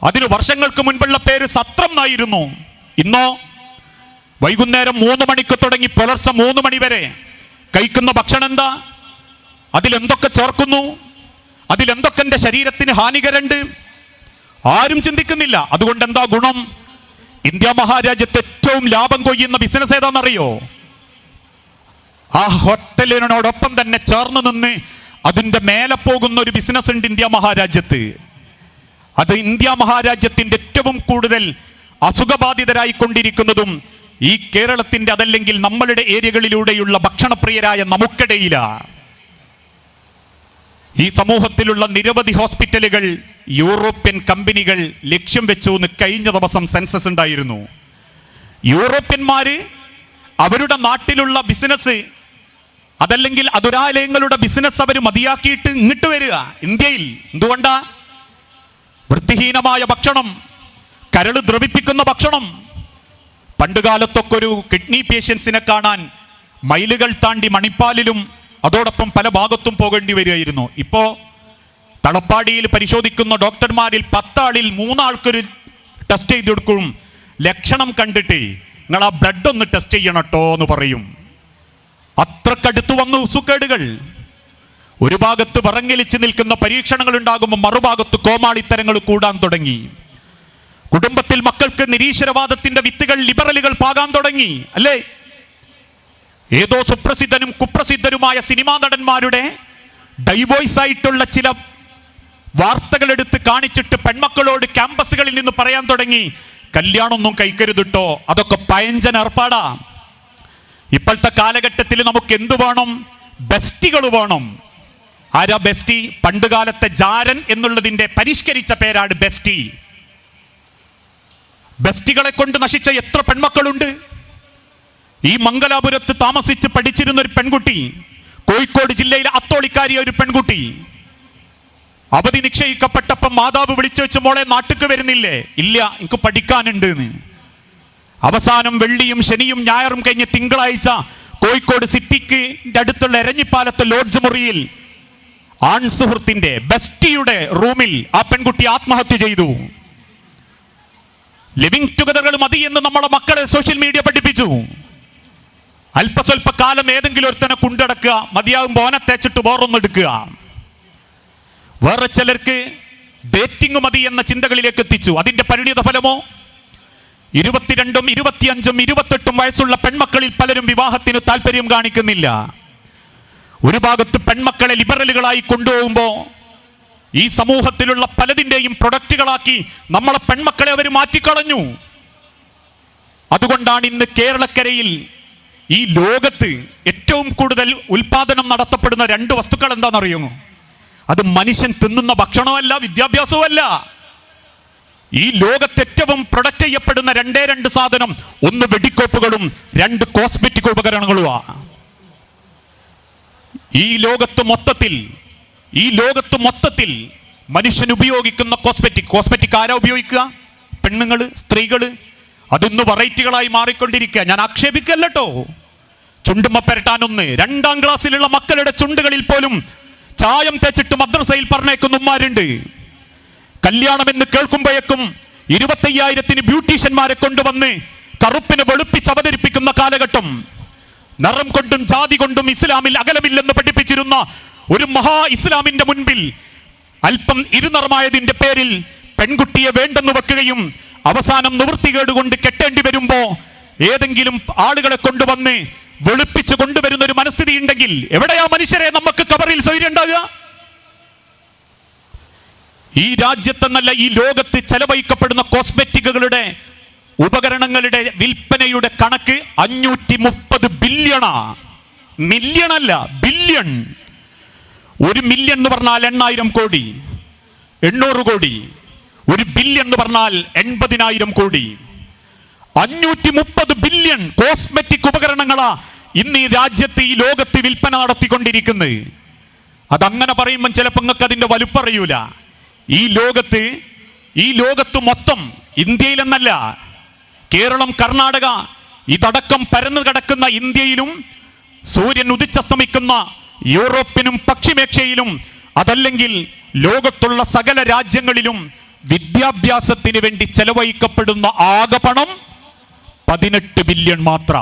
അതിന് വർഷങ്ങൾക്ക് മുൻപുള്ള പേര് സത്രം എന്നായിരുന്നു. ഇന്നോ വൈകുന്നേരം 3 മണിക്ക് തുടങ്ങി പുലർച്ചെ 3 മണി വരെ കഴിക്കുന്ന ഭക്ഷണം എന്താ? അതിലെന്തൊക്കെ ചേർക്കുന്നു? അതിലെന്തൊക്കെ എൻ്റെ ശരീരത്തിന് ഹാനികരണ്ട്? ആരും ചിന്തിക്കുന്നില്ല. അതുകൊണ്ട് എന്താ ഗുണം? ഇന്ത്യ മഹാരാജ്യത്ത് ഏറ്റവും ലാഭം കൊയ്യുന്ന ബിസിനസ് ഏതാണെന്നറിയോ? ആ ഹോട്ടൽ ഹോട്ടലിനോടൊപ്പം തന്നെ ചേർന്ന് നിന്ന് അതിൻ്റെ മേലെ പോകുന്ന ഒരു ബിസിനസ് ഉണ്ട് ഇന്ത്യ മഹാരാജ്യത്ത്. അത് ഇന്ത്യ മഹാരാജ്യത്തിൻ്റെ ഏറ്റവും കൂടുതൽ അസുഖബാധിതരായിക്കൊണ്ടിരിക്കുന്നതും ഈ കേരളത്തിൻ്റെ അതല്ലെങ്കിൽ നമ്മളുടെ ഏരിയകളിലൂടെയുള്ള ഭക്ഷണപ്രിയരായ നമുക്കിടയിലാണ്. ഈ സമൂഹത്തിലുള്ള നിരവധി ഹോസ്പിറ്റലുകൾ യൂറോപ്യൻ കമ്പനികൾ ലക്ഷ്യം വെച്ചു എന്ന് കഴിഞ്ഞ ദിവസം സെൻസസ് ഉണ്ടായിരുന്നു. യൂറോപ്യന്മാര് അവരുടെ നാട്ടിലുള്ള ബിസിനസ് അതല്ലെങ്കിൽ അതുരാലയങ്ങളുടെ ബിസിനസ് അവർ മതിയാക്കിയിട്ട് ഇങ്ങോട്ട് വരിക ഇന്ത്യയിൽ. എന്തുകൊണ്ടാ? വൃത്തിഹീനമായ ഭക്ഷണം, കരള് ദ്രവിപ്പിക്കുന്ന ഭക്ഷണം. പണ്ടുകാലത്തൊക്കെ ഒരു കിഡ്നി പേഷ്യൻസിനെ കാണാൻ മൈലുകൾ താണ്ടി മണിപ്പാലിലും അതോടൊപ്പം പല ഭാഗത്തും പോകേണ്ടി വരികയായിരുന്നു. ഇപ്പോൾ തളപ്പാടിയിൽ പരിശോധിക്കുന്ന ഡോക്ടർമാരിൽ 10 ആളിൽ 3 ആൾക്കൊരു ടെസ്റ്റ് ചെയ്ത് കൊടുക്കും. ലക്ഷണം കണ്ടിട്ട് നിങ്ങൾ ആ ബ്ലഡ് ഒന്ന് ടെസ്റ്റ് ചെയ്യണട്ടോ എന്ന് പറയും. അത്രക്കടുത്ത് വന്നു സുക്കേടുകൾ. ഒരു ഭാഗത്ത് വിറങ്ങലിച്ച് നിൽക്കുന്ന പരീക്ഷണങ്ങൾ ഉണ്ടാകുമ്പോൾ മറുഭാഗത്ത് കോമാളിത്തരങ്ങൾ കൂടാൻ തുടങ്ങി. കുടുംബത്തിൽ മക്കൾക്ക് നിരീശ്വരവാദത്തിന്റെ വിത്തുകൾ ലിബറലുകൾ പാകാൻ തുടങ്ങി. അല്ലേ? ഏതോ സുപ്രസിദ്ധനും കുപ്രസിദ്ധരുമായ സിനിമാ നടന്മാരുടെ ഡൈവോഴ്സ് ആയിട്ടുള്ള ചില വാർത്തകൾ എടുത്ത് കാണിച്ചിട്ട് പെൺമക്കളോട് ക്യാമ്പസുകളിൽ നിന്ന് പറയാൻ തുടങ്ങി, കല്യാണമൊന്നും കഴിക്കരുതിട്ടോ, അതൊക്കെ പയഞ്ചൻ ഏർപ്പാടാ. ഇപ്പോഴത്തെ കാലഘട്ടത്തിൽ നമുക്ക് എന്തു വേണം? ബെസ്റ്റികൾ വേണം. ആരാ ബെസ്റ്റി? പണ്ടുകാലത്തെ ജാരൻ എന്നുള്ളതിന്റെ പരിഷ്കരിച്ച പേരാണ് ബെസ്റ്റി. ബെസ്റ്റികളെ കൊണ്ട് നശിച്ച എത്ര പെൺമക്കളുണ്ട്. ഈ മംഗലാപുരത്ത് താമസിച്ച് പഠിച്ചിരുന്ന ഒരു പെൺകുട്ടി, കോഴിക്കോട് ജില്ലയിലെ അത്തോളിക്കാരിയ ഒരു പെൺകുട്ടി, അവധി നിശ്ചയിക്കപ്പെട്ടപ്പം മാതാവ് വിളിച്ചു വെച്ച്, മോളെ നാട്ടിക്ക് വരുന്നില്ലേ? ഇല്ല, എനിക്ക് പഠിക്കാനുണ്ട് എന്ന്. അവസാനം വെള്ളിയും ശനിയും ഞായറും കഴിഞ്ഞ് തിങ്കളാഴ്ച കോഴിക്കോട് സിറ്റിക്ക് അടുത്തുള്ള എരഞ്ഞിപ്പാലത്തെ ലോഡ്ജ് മുറിയിൽ ആൺ സുഹൃത്തിന്റെ ബെസ്റ്റിയുടെ റൂമിൽ ആ പെൺകുട്ടി ആത്മഹത്യ ചെയ്തു. ലിവിംഗ് ടുഗദറുകൾ മതി എന്ന് നമ്മളെ മക്കളെ സോഷ്യൽ മീഡിയ പഠിപ്പിച്ചു. അല്പസ്വല്പ കാലം ഏതെങ്കിലും ഒരുത്തനെ കൊണ്ടടക്കുക, മതിയാകുമ്പോൾ ഓനെ തേച്ചിട്ട് വേറൊന്നെടുക്കുക. വേറെ ചിലർക്ക് ഡേറ്റിംഗ് മതി എന്ന ചിന്തകളിലേക്ക് എത്തിച്ചു. അതിന്റെ പരിണിത ഫലമോ 22, 25, 28 വയസ്സുള്ള പെൺമക്കളിൽ പലരും വിവാഹത്തിന് താല്പര്യം കാണിക്കുന്നില്ല. ഒരു ഭാഗത്ത് പെൺമക്കളെ ലിബറലുകളായി കൊണ്ടുപോകുമ്പോൾ ഈ സമൂഹത്തിലുള്ള പലതിൻ്റെയും പ്രൊഡക്റ്റുകളാക്കി നമ്മളെ പെൺമക്കളെ അവർ മാറ്റിക്കളഞ്ഞു. അതുകൊണ്ടാണ് ഇന്ന് കേരളക്കരയിൽ ഈ ലോകത്ത് ഏറ്റവും കൂടുതൽ ഉൽപാദനം നടത്തപ്പെടുന്ന 2 വസ്തുക്കൾ എന്താണെന്നറിയുമോ? അത് മനുഷ്യൻ തിന്നുന്ന ഭക്ഷണമല്ല, വിദ്യാഭ്യാസവുമല്ല. ഈ ലോകത്ത് ഏറ്റവും പ്രൊഡക്റ്റ് ചെയ്യപ്പെടുന്ന 2 സാധനം, 1 വെടിക്കോപ്പുകളും 2 കോസ്മെറ്റിക് ഉപകരണങ്ങളുമാണ്. ഈ ലോകത്ത് മൊത്തത്തിൽ മനുഷ്യൻ ഉപയോഗിക്കുന്ന കോസ്മെറ്റിക് ആരാ ഉപയോഗിക്കുക? പെണ്ണുങ്ങള്, സ്ത്രീകള്. അതൊന്ന് വെറൈറ്റികളായി മാറിക്കൊണ്ടിരിക്കുക. ഞാൻ ആക്ഷേപിക്കല്ലോ. ചുണ്ടുമ്മ പെരട്ടാനൊന്ന് 2ാം ക്ലാസ്സിലുള്ള മക്കളുടെ ചുണ്ടുകളിൽ പോലും ചായം തേച്ചിട്ട് മദ്രസയിൽ പറഞ്ഞേക്കുന്ന ഉമ്മാരുണ്ട്. കല്യാണം എന്ന് കേൾക്കുമ്പോഴേക്കും 25,000 ബ്യൂട്ടീഷ്യന്മാരെ കൊണ്ടുവന്ന് കറുപ്പിനെ വെളുപ്പിച്ച് അവതരിപ്പിക്കുന്ന കാലഘട്ടം. നിറം കൊണ്ടും ജാതി കൊണ്ടും ഇസ്ലാമിൽ അകലമില്ലെന്ന് പഠിപ്പിച്ചിരുന്ന ഒരു മഹാ ഇസ്ലാമിന്റെ മുൻപിൽ അല്പം ഇരുനിറമായതിന്റെ പേരിൽ പെൺകുട്ടിയെ വേണ്ടെന്ന് വെക്കുകയും അവസാനം നിവൃത്തികേട് കൊണ്ട് കെട്ടേണ്ടി വരുമ്പോ ഏതെങ്കിലും ആളുകളെ കൊണ്ടുവന്ന് വെളുപ്പിച്ച് കൊണ്ടുവരുന്ന ഒരു മനസ്ഥിതി ഉണ്ടെങ്കിൽ എവിടെയാ മനുഷ്യരെ നമുക്ക് ഖബറിൽ സൗകര്യം ഉണ്ടാകുക? ഈ രാജ്യത്തെന്നല്ല ഈ ലോകത്ത് ചെലവഴിക്കപ്പെടുന്ന കോസ്മെറ്റിക്കുകളുടെ ഉപകരണങ്ങളുടെ വിൽപ്പനയുടെ കണക്ക് 530 ബില്യണാ. മില്യണല്ല, ബില്യൺ. 1 മില്യൺ എന്ന് പറഞ്ഞാൽ 8,000 കോടി, 800 കോടി. 1 ബില്യൺ എന്ന് പറഞ്ഞാൽ 80,000 കോടി. 530 ബില്യൺ കോസ്മെറ്റിക് ഉപകരണങ്ങളാ ഇന്ന് ഈ രാജ്യത്ത്, ഈ ലോകത്ത് വിൽപ്പന നടത്തിക്കൊണ്ടിരിക്കുന്നത്. അതങ്ങനെ പറയുമ്പോൾ ചിലപ്പോൾ നിങ്ങൾക്ക് അതിന്റെ വലുപ്പറിയൂല. ഈ ലോകത്ത് മൊത്തം, ഇന്ത്യയിലെന്നല്ല, കേരളം, കർണാടക ഇതടക്കം പരന്നു കിടക്കുന്ന ഇന്ത്യയിലും സൂര്യൻ ഉദിച്ചസ്തമിക്കുന്ന യൂറോപ്പിനും പശ്ചിമേഷ്യയിലും അതല്ലെങ്കിൽ ലോകത്തുള്ള സകല രാജ്യങ്ങളിലും വിദ്യാഭ്യാസത്തിന് വേണ്ടി ചെലവഴിക്കപ്പെടുന്ന ആകെ പണം 18 ബില്യൺ മാത്ര.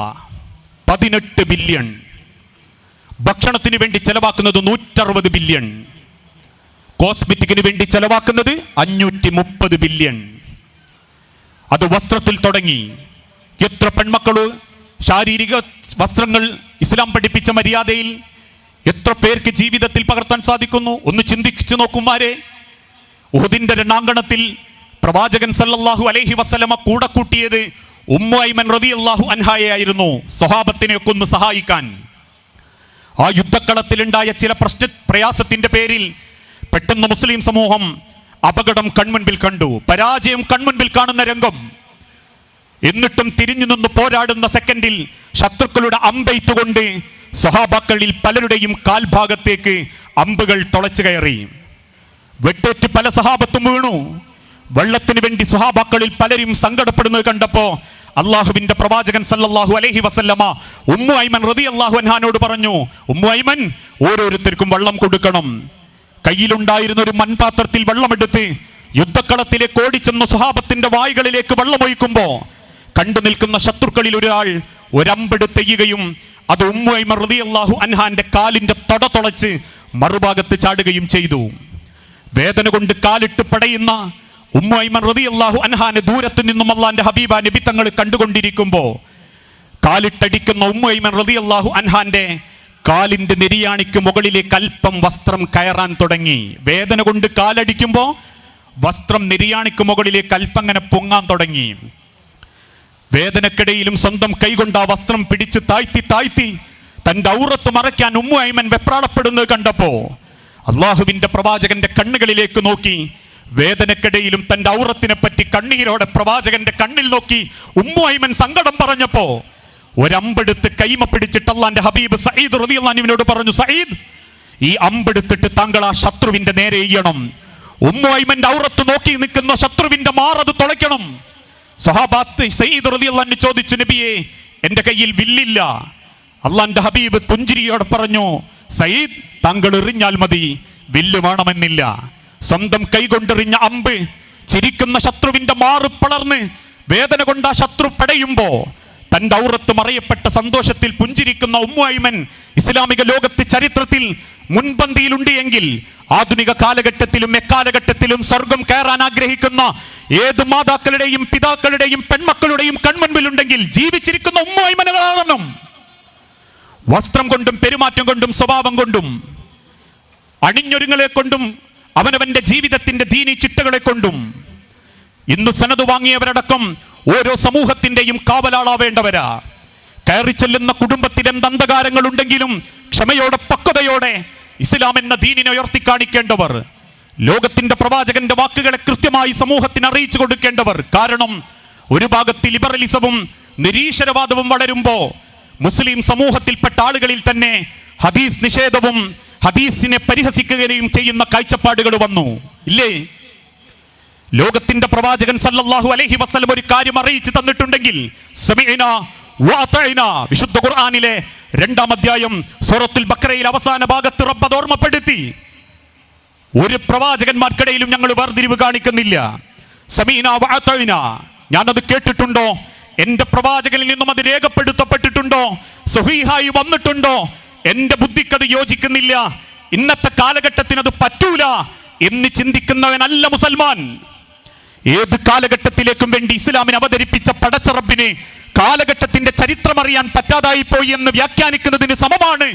18 ബില്യൺ. ഭക്ഷണത്തിന് വേണ്ടി ചെലവാക്കുന്നത് 160 ബില്യൺ. കോസ്മെറ്റിക്കിന് വേണ്ടി ചെലവാക്കുന്നത് 530 ബില്യൺ. അത് വസ്ത്രത്തിൽ തുടങ്ങി. എത്ര പെൺമക്കള് ശാരീരിക വസ്ത്രങ്ങൾ ഇസ്ലാം പഠിപ്പിച്ച മര്യാദയിൽ എത്ര പേർക്ക് ജീവിതത്തിൽ പകർത്താൻ സാധിക്കുന്നു? ഒന്ന് ചിന്തിച്ചു നോക്കുമാരെ. ഉഹുദിന്റെ രണാങ്കണത്തിൽ പ്രവാചകൻ സല്ലല്ലാഹു അലൈഹി വസല്ലമ കൂടെ കൂട്ടിയത് ഉമ്മു ഐമൻ റളിയല്ലാഹു അൻഹായെ ആയിരുന്നു, സ്വഹാബത്തിനെ ഒക്കെ ഒന്ന് സഹായിക്കാൻ. ആ യുദ്ധക്കളത്തിലുണ്ടായ ചില പ്രയാസത്തിന്റെ പേരിൽ പെട്ടെന്ന് മുസ്ലിം സമൂഹം അപകടം കൺമുൻപിൽ കണ്ടു, പരാജയം കൺമുൻപിൽ കാണുന്ന രംഗം. എന്നിട്ടും തിരിഞ്ഞു നിന്ന് പോരാടുന്ന സെക്കൻഡിൽ ശത്രുക്കളുടെ അമ്പെയ്ത്തുകൊണ്ട് സ്വഹാബാക്കളിൽ പലരുടെയും കാൽഭാഗത്തേക്ക് അമ്പുകൾ തുളച്ചു കയറി. വെട്ടേറ്റ് പല സഹാബത്തും വീണു. വെള്ളത്തിന് വേണ്ടി സ്വഹാബാക്കളിൽ പലരും സങ്കടപ്പെടുന്നത് കണ്ടപ്പോ അള്ളാഹുവിന്റെ പ്രവാചകൻ സല്ലല്ലാഹു അലൈഹി വസല്ലമ ഉമ്മു ഐമൻ റളിയല്ലാഹു അൻഹാനോട് പറഞ്ഞു, ഉമ്മു ഐമൻ, ഓരോരുത്തർക്കും വെള്ളം കൊടുക്കണം. കയ്യിലുണ്ടായിരുന്ന ഒരു മൺപാത്രത്തിൽ വെള്ളമെടുത്ത് യുദ്ധക്കളത്തിലേക്ക് ഓടിച്ചെന്ന് സ്വഹാബത്തിന്റെ വായ്കളിലേക്ക് വെള്ളമൊഴിക്കുമ്പോ കണ്ടു നിൽക്കുന്ന ശത്രുക്കളിൽ ഒരാൾ ഒരമ്പെടുത്തെയ്യുകയും അത് ഉമ്മു ഐമൻ റളിയല്ലാഹു അൻഹാന്റെ കാലിന്റെ തൊട തുളച്ച് മറുഭാഗത്ത് ചാടുകയും ചെയ്തു. വേദന കൊണ്ട് കാലിട്ട് പടയുന്ന ഉമ്മു ഐമൻ റളിയല്ലാഹു അൻഹാനെ ദൂരത്ത് നിന്നും അല്ലാഹുവിന്റെ ഹബീബ നബി തങ്ങൾ കണ്ടുകൊണ്ടിരിക്കുമ്പോ കാലിട്ടടിക്കുന്ന ഉമ്മു ഐമൻ റളിയല്ലാഹു അൻഹാന്റെ കാലിന്റെ നെരിയാണിക്ക് മുകളിലേക്ക് അല്പം വസ്ത്രം കയറാൻ തുടങ്ങി. വേദന കൊണ്ട് കാലടിക്കുമ്പോ വസ്ത്രം നെരിയാണിക്ക് മുകളിലേക്ക് അല്പം അങ്ങനെ പൊങ്ങാൻ തുടങ്ങി. വേദനക്കിടയിലും സ്വന്തം കൈകൊണ്ട് ആ വസ്ത്രം പിടിച്ച് താഴ്ത്തി തന്റെ ഔറത്ത് മറയ്ക്കാൻ ഉമ്മു ഐമൻ വെപ്രാളപ്പെടുന്നത് കണ്ടപ്പോ അള്ളാഹുവിന്റെ പ്രവാചകന്റെ കണ്ണുകളിലേക്ക് നോക്കി, വേദനക്കിടയിലും തന്റെ ഔറത്തിനെ പറ്റി കണ്ണീരോടെ പ്രവാചകന്റെ കണ്ണിൽ നോക്കി ഉമ്മു ഐമൻ സങ്കടം പറഞ്ഞപ്പോ ഒരമ്പെടുത്ത് കൈമ പിടിച്ചിട്ട് അല്ലാഹുവിന്റെ ഹബീബ് സഈദ് റളിയല്ലാഹു അൻഹുവിനോട് പറഞ്ഞു, സഈദ്, ഈ അമ്പെടുത്തിട്ട് താങ്കൾ ആ ശത്രുവിന്റെ നേരെ എയ്യണം. ഉമ്മു ഐമന്റെ ഔറത്ത് നോക്കി നിൽക്കുന്ന ശത്രുവിന്റെ മാറത് തുളയ്ക്കണം. സഹാബാത്ത് സഈദ് റളിയല്ലാഹു അൻഹു ചോദിച്ചു, നബിയെ, എന്റെ കയ്യിൽ വില്ലില്ല. അല്ലാഹുവിന്റെ ഹബീബ് പുഞ്ചിരിയോടെ പറഞ്ഞു, സഈദ്, താങ്കൾ എറിഞ്ഞാൽ മതി, വില്ല് വേണമെന്നില്ല. സ്വന്തം കൈകൊണ്ടെറിഞ്ഞ അമ്പ് ചിരിക്കുന്ന ശത്രുവിന്റെ മാറ് പിളർന്ന് വേദന കൊണ്ട് ആ ശത്രു പടയുമ്പോ തന്റെ ഔറത്ത് മറയപ്പെട്ട സന്തോഷത്തിൽ പുഞ്ചിരിക്കുന്ന ഉമ്മു ഐമൻ ഇസ്ലാമിക ലോകത്ത് ചരിത്രത്തിൽ മുൻപന്തിയിലുണ്ട് എങ്കിൽ ആധുനിക കാലഘട്ടത്തിലും എക്കാലഘട്ടത്തിലും സ്വർഗം കയറാൻ ആഗ്രഹിക്കുന്ന ഏത് മാതാക്കളുടെയും പിതാക്കളുടെയും പെൺമക്കളുടെയും കൺമുൻപിലുണ്ടെങ്കിൽ ജീവിച്ചിരിക്കുന്ന ഉമ്മു ഐമനെ കാണണം. വസ്ത്രം കൊണ്ടും പെരുമാറ്റം കൊണ്ടും സ്വഭാവം കൊണ്ടും അണിഞ്ഞൊരുങ്ങളെ കൊണ്ടും അവനവന്റെ ജീവിതത്തിന്റെ ദീനി ചിട്ടകളെ കൊണ്ടും ഇന്ന് സനത് വാങ്ങിയവരടക്കം ഓരോ സമൂഹത്തിന്റെയും കാവലാളാവേണ്ടവരാ. കയറി ചെല്ലുന്ന കുടുംബത്തിൽ അന്ധകാരങ്ങൾ ഉണ്ടെങ്കിലും ക്ഷമയോടെ പക്വതയോടെ ഇസ്ലാം എന്ന ദീനിനെ ഉയർത്തി കാണിക്കേണ്ടവർ, ലോകത്തിന്റെ പ്രവാചകന്റെ വാക്കുകളെ കൃത്യമായി സമൂഹത്തിന് അറിയിച്ചു കൊടുക്കേണ്ടവർ. കാരണം ഒരു ഭാഗത്ത് ലിബറലിസവും നിരീശ്വരവാദവും വളരുമ്പോ മുസ്ലിം സമൂഹത്തിൽപ്പെട്ട ആളുകളിൽ തന്നെ ഹദീസ് നിഷേധവും ഹദീസിനെ പരിഹസിക്കുകയും ചെയ്യുന്ന കാഴ്ചപ്പാടുകൾ വന്നു, ഇല്ലേ? ലോകത്തിന്റെ പ്രവാചകൻ സല്ലല്ലാഹു അലൈഹി വസല്ലം ഒരു കാര്യം അറിയിച്ചു തന്നിട്ടുണ്ടെങ്കിൽ സമീഅന വഅതഅന, വിശുദ്ധ ഖുർആനിലെ 2-ാം അധ്യായം സൂറത്തുൽ ബഖറയിൽ അവസാന ഭാഗത്ത് റബ്ബ് അത് ഓർമ്മപ്പെടുത്തി. ഒരു പ്രവാചകന്മാർക്കിടയിലും ഞങ്ങൾ വേർതിരിവ് കാണിക്കുന്നില്ല. സമീഅന വഅതഅന, ഞാനത് കേട്ടിട്ടുണ്ടോ, എന്റെ പ്രവാചകനിൽ നിന്നും അത് രേഖപ്പെടുത്തപ്പെട്ടിട്ടുണ്ടോ, സ്വഹീഹായി വന്നിട്ടുണ്ടോ, എന്റെ ബുദ്ധിക്കത് യോജിക്കുന്നില്ല, ഇന്നത്തെ കാലഘട്ടത്തിന് അത് പറ്റൂല എന്ന് ചിന്തിക്കുന്നവനല്ല മുസൽമാൻ. ഏത് കാലഘട്ടത്തിലേക്കും വേണ്ടി ഇസ്ലാമിനെ അവതരിപ്പിച്ച പടച്ച റബ്ബിന് കാലഘട്ടത്തിന്റെ ചരിത്രം അറിയാൻ പറ്റാതായി പോയി എന്ന് വ്യാഖ്യാനിക്കുന്നതിന് സമമാണ്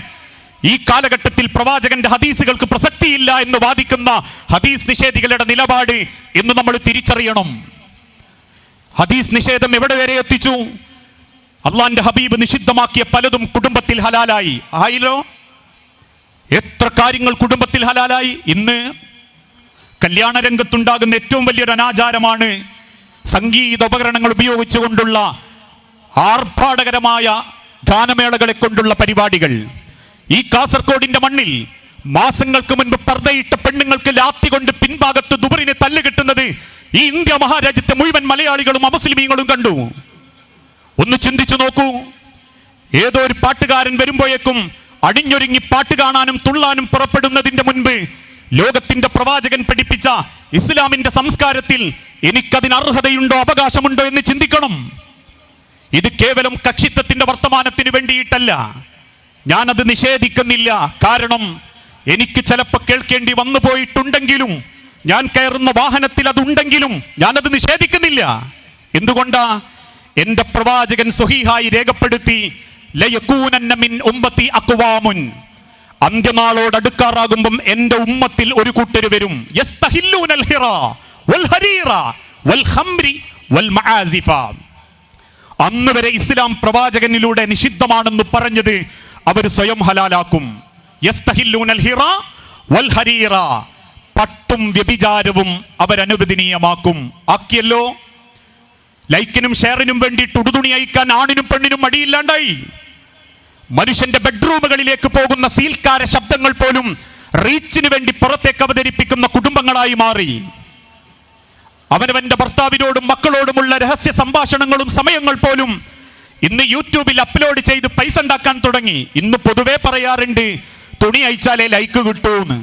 ഈ കാലഘട്ടത്തിൽ പ്രവാചകന്റെ ഹദീസുകൾക്ക് പ്രസക്തിയില്ല എന്ന് വാദിക്കുന്ന ഹദീസ് നിഷേധികളുടെ നിലപാട് എന്ന് നമ്മൾ തിരിച്ചറിയണം. ഹദീസ് നിഷേധം എവിടെ വരെ എത്തിച്ചു? അള്ളാന്റെ ഹബീബ് നിഷിദ്ധമാക്കിയ പലതും കുടുംബത്തിൽ ഹലാലായി ആയില്ലോ. എത്ര കാര്യങ്ങൾ കുടുംബത്തിൽ ഹലാലായി. ഇന്ന് കല്യാണ രംഗത്തുണ്ടാകുന്ന ഏറ്റവും വലിയൊരു അനാചാരമാണ് സംഗീത ഉപകരണങ്ങൾ ഉപയോഗിച്ചുകൊണ്ടുള്ള ആർഭാടകരമായ ഗാനമേളകളെ കൊണ്ടുള്ള പരിപാടികൾ. ഈ കാസർഗോഡിന്റെ മണ്ണിൽ മാസങ്ങൾക്ക് മുൻപ് പർദ്ദയിട്ട പെണ്ണുങ്ങൾക്ക് ലാത്തി കൊണ്ട് പിൻഭാഗത്ത് ദുബറിനെ തല്ല് കിട്ടുന്നത് ഈ ഇന്ത്യ മഹാരാജ്യത്തെ മുഴുവൻ മലയാളികളും അമുസ്ലിമീങ്ങളും കണ്ടു. ഒന്ന് ചിന്തിച്ചു നോക്കൂ. ഏതോ ഒരു പാട്ടുകാരൻ വരുമ്പോഴേക്കും അണിഞ്ഞൊരുങ്ങി പാട്ട് കാണാനും തുള്ളാനും പുറപ്പെടുന്നതിന്റെ മുൻപ് ലോകത്തിന്റെ പ്രവാചകൻ പഠിപ്പിച്ച ഇസ്ലാമിന്റെ സംസ്കാരത്തിൽ എനിക്കതിന് അർഹതയുണ്ടോ അവകാശമുണ്ടോ എന്ന് ചിന്തിക്കണം. ഇത് കേവലം കക്ഷിത്വത്തിന്റെ വർത്തമാനത്തിന് വേണ്ടിയിട്ടല്ല. ഞാനത് നിഷേധിക്കുന്നില്ല. കാരണം എനിക്ക് ചിലപ്പോൾ കേൾക്കേണ്ടി വന്നു പോയിട്ടുണ്ടെങ്കിലും, ഞാൻ കയറുന്ന വാഹനത്തിൽ അതുണ്ടെങ്കിലും ഞാനത് നിഷേധിക്കുന്നില്ല. എന്തുകൊണ്ടാ? എന്റെ പ്രവാചകൻ സ്വഹീഹായി രേഖപ്പെടുത്തി ലയകൂനന്ന മിൻ ഉമ്മത്തി അഖ്വാമുൻ, അന്ത്യനാളോടടുക്കാറാകുമ്പം എന്റെ ഉമ്മത്തിൽ ഒരു കൂട്ടർ വരും, യസ്തഹില്ലൂനൽ ഹിറ വൽ ഹരീറ വൽ ഖംരി വൽ മആസിഫ. അന്ന് വരെ ഇസ്ലാം പ്രവാചകനിലൂടെ നിഷിദ്ധമാണെന്ന് പറഞ്ഞത് അവർ സ്വയം ഹലാലാക്കും. യസ്തഹില്ലൂനൽ ഹിറ വൽ ഹരീറ, പട്ടും വ്യഭിചാരവും അവരനുവദനീയമാക്കും. ആക്കിയല്ലോ. ലൈക്കിനും ഷെയറിനും വേണ്ടിയിട്ട് ഉടുതുണി അയക്കാൻ ആണിനും പെണ്ണിനും മടിയില്ലാണ്ടായി. മനുഷ്യന്റെ ബെഡ്റൂമുകളിലേക്ക് പോകുന്ന സീൽക്കാര ശബ്ദങ്ങൾ പോലും റീച്ചിന് വേണ്ടി പുറത്തേക്ക് അവതരിപ്പിക്കുന്ന കുടുംബങ്ങളായി മാറി. അവനവന്റെ ഭർത്താവിനോടും മക്കളോടുമുള്ള രഹസ്യ സംഭാഷണങ്ങളും സമയങ്ങൾ പോലും ഇന്ന് യൂട്യൂബിൽ അപ്ലോഡ് ചെയ്ത് പൈസ ഉണ്ടാക്കാൻ തുടങ്ങി. ഇന്ന് പൊതുവെ പറയാറുണ്ട് തുണി അയച്ചാലേ ലൈക്ക് കിട്ടൂന്ന്.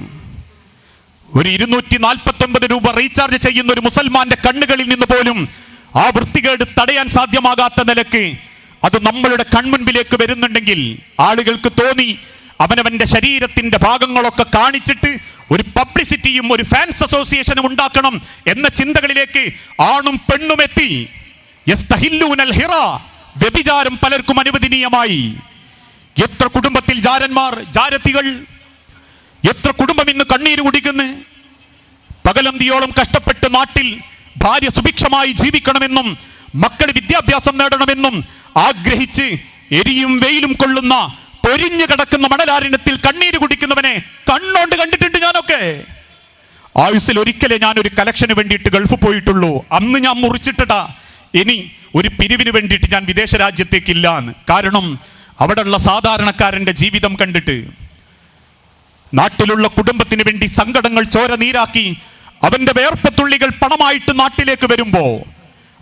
ഒരു 249 രൂപ റീചാർജ് ചെയ്യുന്ന ഒരു മുസൽമാന്റെ കണ്ണുകളിൽ നിന്ന് പോലും ആ വൃത്തികേട് തടയാൻ സാധ്യമാകാത്ത നിലക്ക് അത് നമ്മളുടെ കൺമുൻപിലേക്ക് വരുന്നുണ്ടെങ്കിൽ ആളുകൾക്ക് തോന്നി അവനവന്റെ ശരീരത്തിന്റെ ഭാഗങ്ങളൊക്കെ കാണിച്ചിട്ട് ഒരു പബ്ലിസിറ്റിയും ഒരു ഫാൻസ് അസോസിയേഷനും ഉണ്ടാക്കണം എന്ന ചിന്തകളിലേക്ക് ആണും പെണ്ണും എത്തി. യസ്തഹില്ലൂനൽ ഹിറ, വ്യഭിചാരം പലർക്കും അനുവദനീയമായി. എത്ര കുടുംബത്തിൽ ജാരന്മാർ, ജാരത്തികൾ, എത്ര കുടുംബം ഇന്ന് കണ്ണീര് കുടിക്കുന്നു. പകലന്തിയോളം കഷ്ടപ്പെട്ട് നാട്ടിൽ ഭാര്യ സുഭിക്ഷമായി ജീവിക്കണമെന്നും മക്കൾ വിദ്യാഭ്യാസം നേടണമെന്നും ആഗ്രഹിച്ച് എരിയും വെയിലും കൊള്ളുന്ന പൊരിഞ്ഞു കിടക്കുന്ന മണലാരണ്യത്തിൽ കണ്ണീര് കുടിക്കുന്നവനെ കണ്ണോണ്ട് കണ്ടിട്ടുണ്ട് ഞാനൊക്കെ. ആയുസ്സിൽ ഒരിക്കലേ ഞാൻ ഒരു കലക്ഷന് വേണ്ടിയിട്ട് ഗൾഫ് പോയിട്ടുള്ളൂ. അന്ന് ഞാൻ മുറിച്ചിട്ടടാ, ഇനി ഒരു പിരിവിന് വേണ്ടിയിട്ട് ഞാൻ വിദേശ രാജ്യത്തേക്കില്ല എന്ന്. കാരണം അവിടെയുള്ള സാധാരണക്കാരന്റെ ജീവിതം കണ്ടിട്ട് നാട്ടിലുള്ള കുടുംബത്തിന് വേണ്ടി സങ്കടങ്ങൾ ചോര നീരാക്കി അവന്റെ വേർപ്പത്തുള്ളികൾ പണമായിട്ട് നാട്ടിലേക്ക് വരുമ്പോ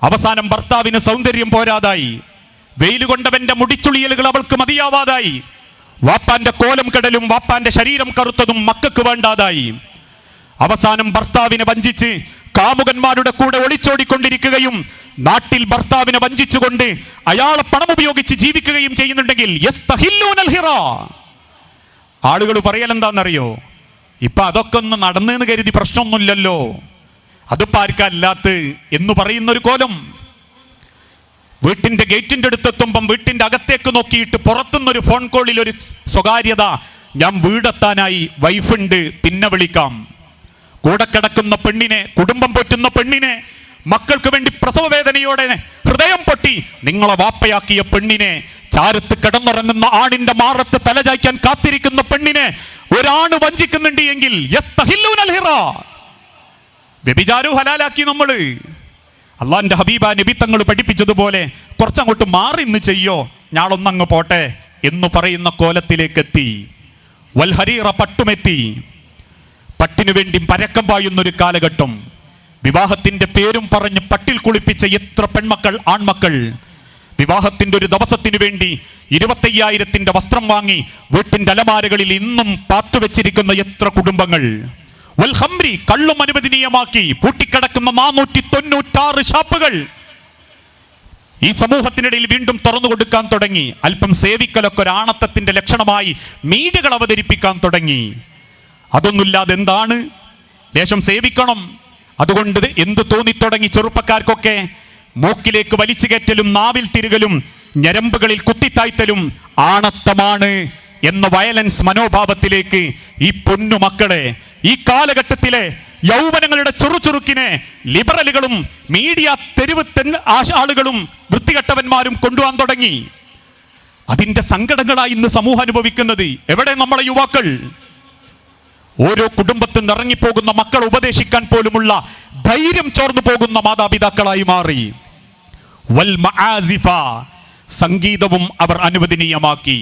അവസാനം ഭർത്താവിന് സൗന്ദര്യം പോരാതായി, വെയിൽ കൊണ്ടവന്റെ മുടിച്ചുളിയലുകൾ അവൾക്ക് മതിയാവാതായി, വാപ്പാന്റെ കോലം കെടലും വാപ്പാന്റെ ശരീരം കറുത്തതും മക്കൾക്ക് വേണ്ടാതായി. അവസാനം ഭർത്താവിനെ വഞ്ചിച്ച് കാമുകന്മാരുടെ കൂടെ ഒളിച്ചോടിക്കൊണ്ടിരിക്കുകയും നാട്ടിൽ ഭർത്താവിനെ വഞ്ചിച്ചുകൊണ്ട് അയാളെ പണം ഉപയോഗിച്ച് ജീവിക്കുകയും ചെയ്യുന്നുണ്ടെങ്കിൽ യസ്തഹില്ലൂനൽ ഹിറ. ആളുകൾ പറയലെന്താണെന്നറിയോ? ഇപ്പൊ അതൊക്കെ ഒന്ന് നടന്നെന്ന് കരുതി പ്രശ്നമൊന്നുമില്ലല്ലോ, അതിപ്പോ ആർക്കല്ലാത്ത എന്ന് പറയുന്നൊരു കോലം. വീട്ടിന്റെ ഗേറ്റിന്റെ അടുത്തെത്തുമ്പം വീട്ടിന്റെ അകത്തേക്ക് നോക്കിയിട്ട് പുറത്തുനിന്നൊരു ഫോൺ കോളിൽ ഒരു സ്വകാര്യത, ഞാൻ വീടെത്താനായി, വൈഫുണ്ട്, പിന്നെ വിളിക്കാം. കൂടെ കിടക്കുന്ന പെണ്ണിനെ, കുടുംബം പൊറ്റുന്ന പെണ്ണിനെ, മക്കൾക്ക് വേണ്ടി പ്രസവ വേദനയോടെ ഹൃദയം പൊട്ടി നിങ്ങളെ വാപ്പയാക്കിയ പെണ്ണിനെ, ചാരത്ത് കിടന്നുറങ്ങുന്ന ആണിന്റെ മാറത്ത് തലചായ്ക്കാൻ കാത്തിരിക്കുന്ന പെണ്ണിനെ ഒരാണ് വഞ്ചിക്കുന്നുണ്ട് എങ്കിൽ യസ്തഹില്ലൂനൽ ഹിറ, വ്യഭിചാരവും ഹലാലാക്കി നമ്മള്. അള്ളാന്റെ ഹബീബ നബി തങ്ങൾ പഠിപ്പിച്ചതുപോലെ കുറച്ചങ്ങോട്ട് മാറി ഇന്ന് ചെയ്യോ, ഞാളൊന്നങ്ങ് പോട്ടെ എന്ന് പറയുന്ന കോലത്തിലേക്ക് എത്തി. വൽഹരീറ, പട്ടുമെത്തി. പട്ടിനു വേണ്ടി പരക്കം പായുന്നൊരു കാലഘട്ടം. വിവാഹത്തിന്റെ പേരും പറഞ്ഞ് പട്ടിൽ കുളിപ്പിച്ച എത്ര പെൺമക്കൾ, ആൺമക്കൾ. വിവാഹത്തിന്റെ ഒരു ദിവസത്തിനു വേണ്ടി 25,000 വസ്ത്രം വാങ്ങി വീട്ടിന്റെ അലമാരകളിൽ ഇന്നും പാത്തുവെച്ചിരിക്കുന്ന എത്ര കുടുംബങ്ങൾ. വൽ ഖംരി, കള്ളും അനുവദനീയമാക്കി പൂട്ടിക്കിടക്കുന്ന 496 ഷാപ്പുകൾ ഈ സമൂഹത്തിനിടയിൽ വീണ്ടും തുറന്നു കൊടുക്കാൻ തുടങ്ങി. അല്പം സേവിക്കലൊക്കെ ഒരു ആണത്തത്തിന്റെ ലക്ഷണമായി മീഡിയകൾ അവതരിപ്പിക്കാൻ തുടങ്ങി. അതൊന്നുമില്ലാതെ എന്താണ്, ലേശം സേവിക്കണം. അതുകൊണ്ട് എന്ത് തോന്നിത്തുടങ്ങി ചെറുപ്പക്കാർക്കൊക്കെ? മൂക്കിലേക്ക് വലിച്ചു കയറ്റലും നാവിൽ തിരുകലും ഞരമ്പുകളിൽ കുത്തിത്തായ്ത്തലും ആണത്തമാണ് എന്ന വയലൻസ് മനോഭാവത്തിലേക്ക് ഈ പൊന്നുമക്കളെ, ഈ കാലഘട്ടത്തിലെ യൗവനങ്ങളുടെ ചുറുചുറുക്കിനെ ലിബറലുകളും മീഡിയ തെരുവ് ആളുകളും വൃത്തികെട്ടവന്മാരും കൊണ്ടുപോകാൻ തുടങ്ങി. അതിന്റെ സങ്കടങ്ങളായി ഇന്ന് സമൂഹം അനുഭവിക്കുന്നത്. എവിടെ നമ്മളെ യുവാക്കൾ? ഓരോ കുടുംബത്തിൽ നിന്ന് ഇറങ്ങിപ്പോകുന്ന മക്കളെ ഉപദേശിക്കാൻ പോലുമുള്ള ധൈര്യം ചോർന്നു പോകുന്ന മാതാപിതാക്കളായി മാറി. വൽ മആസിഫ, സംഗീതവും അവർ അനുവദനീയമാക്കി.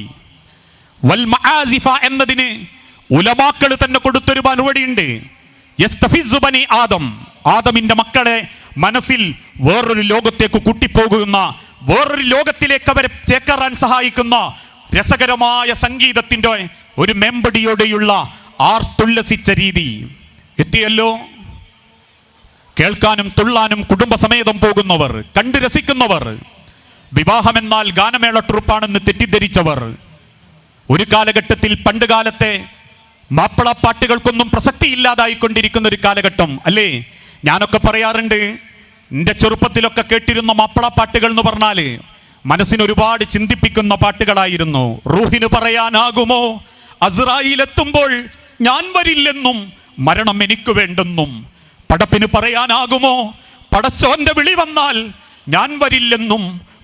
വൽ മആസിഫ എന്നതിന് ഉലമാക്കൾ തന്നെ കൊടുത്തൊരു മറുപടിയുണ്ട്. യസ്തഫിസ്സു ബനി ആദം, ആദമിന്റെ മക്കളെ മനസ്സിൽ വേറൊരു ലോകത്തേക്ക് കൂട്ടിപ്പോകുന്ന, വേറൊരു ലോകത്തിലേക്ക് അവരെ ചേക്കേറാൻ സഹായിക്കുന്ന രസകരമായ സംഗീതത്തിന്റെ ഒരു മെമ്പടിയോടെയുള്ള ആർത്തുല്ലസിച്ച രീതി എത്തിയല്ലോ. കേൾക്കാനും തുള്ളാനും കുടുംബസമേതം പോകുന്നവർ, കണ്ടു രസിക്കുന്നവർ, വിവാഹമെന്നാൽ ഗാനമേള ട്രൂപ്പാണെന്ന് തെറ്റിദ്ധരിച്ചവർ, ഒരു കാലഘട്ടത്തിൽ പണ്ട് കാലത്തെ മാപ്പിളപ്പാട്ടുകൾക്കൊന്നും പ്രസക്തിയില്ലാതായിക്കൊണ്ടിരിക്കുന്ന ഒരു കാലഘട്ടം അല്ലേ? ഞാനൊക്കെ പറയാറുണ്ട്, എൻ്റെ ചെറുപ്പത്തിലൊക്കെ കേട്ടിരുന്ന മാപ്പിളപ്പാട്ടുകൾ എന്ന് പറഞ്ഞാൽ മനസ്സിന് ഒരുപാട് ചിന്തിപ്പിക്കുന്ന പാട്ടുകളായിരുന്നു. റൂഹിന് പറയാനാകുമോ അസ്രായീൽ എത്തുമ്പോൾ ഞാൻ വരില്ലെന്നും മരണം എനിക്ക് വേണ്ടെന്നും. പടപ്പിന് പറയാനാകുമോ പടച്ചോന്റെ വിളി വന്നാൽ ഞാൻ വരില്ലെന്നും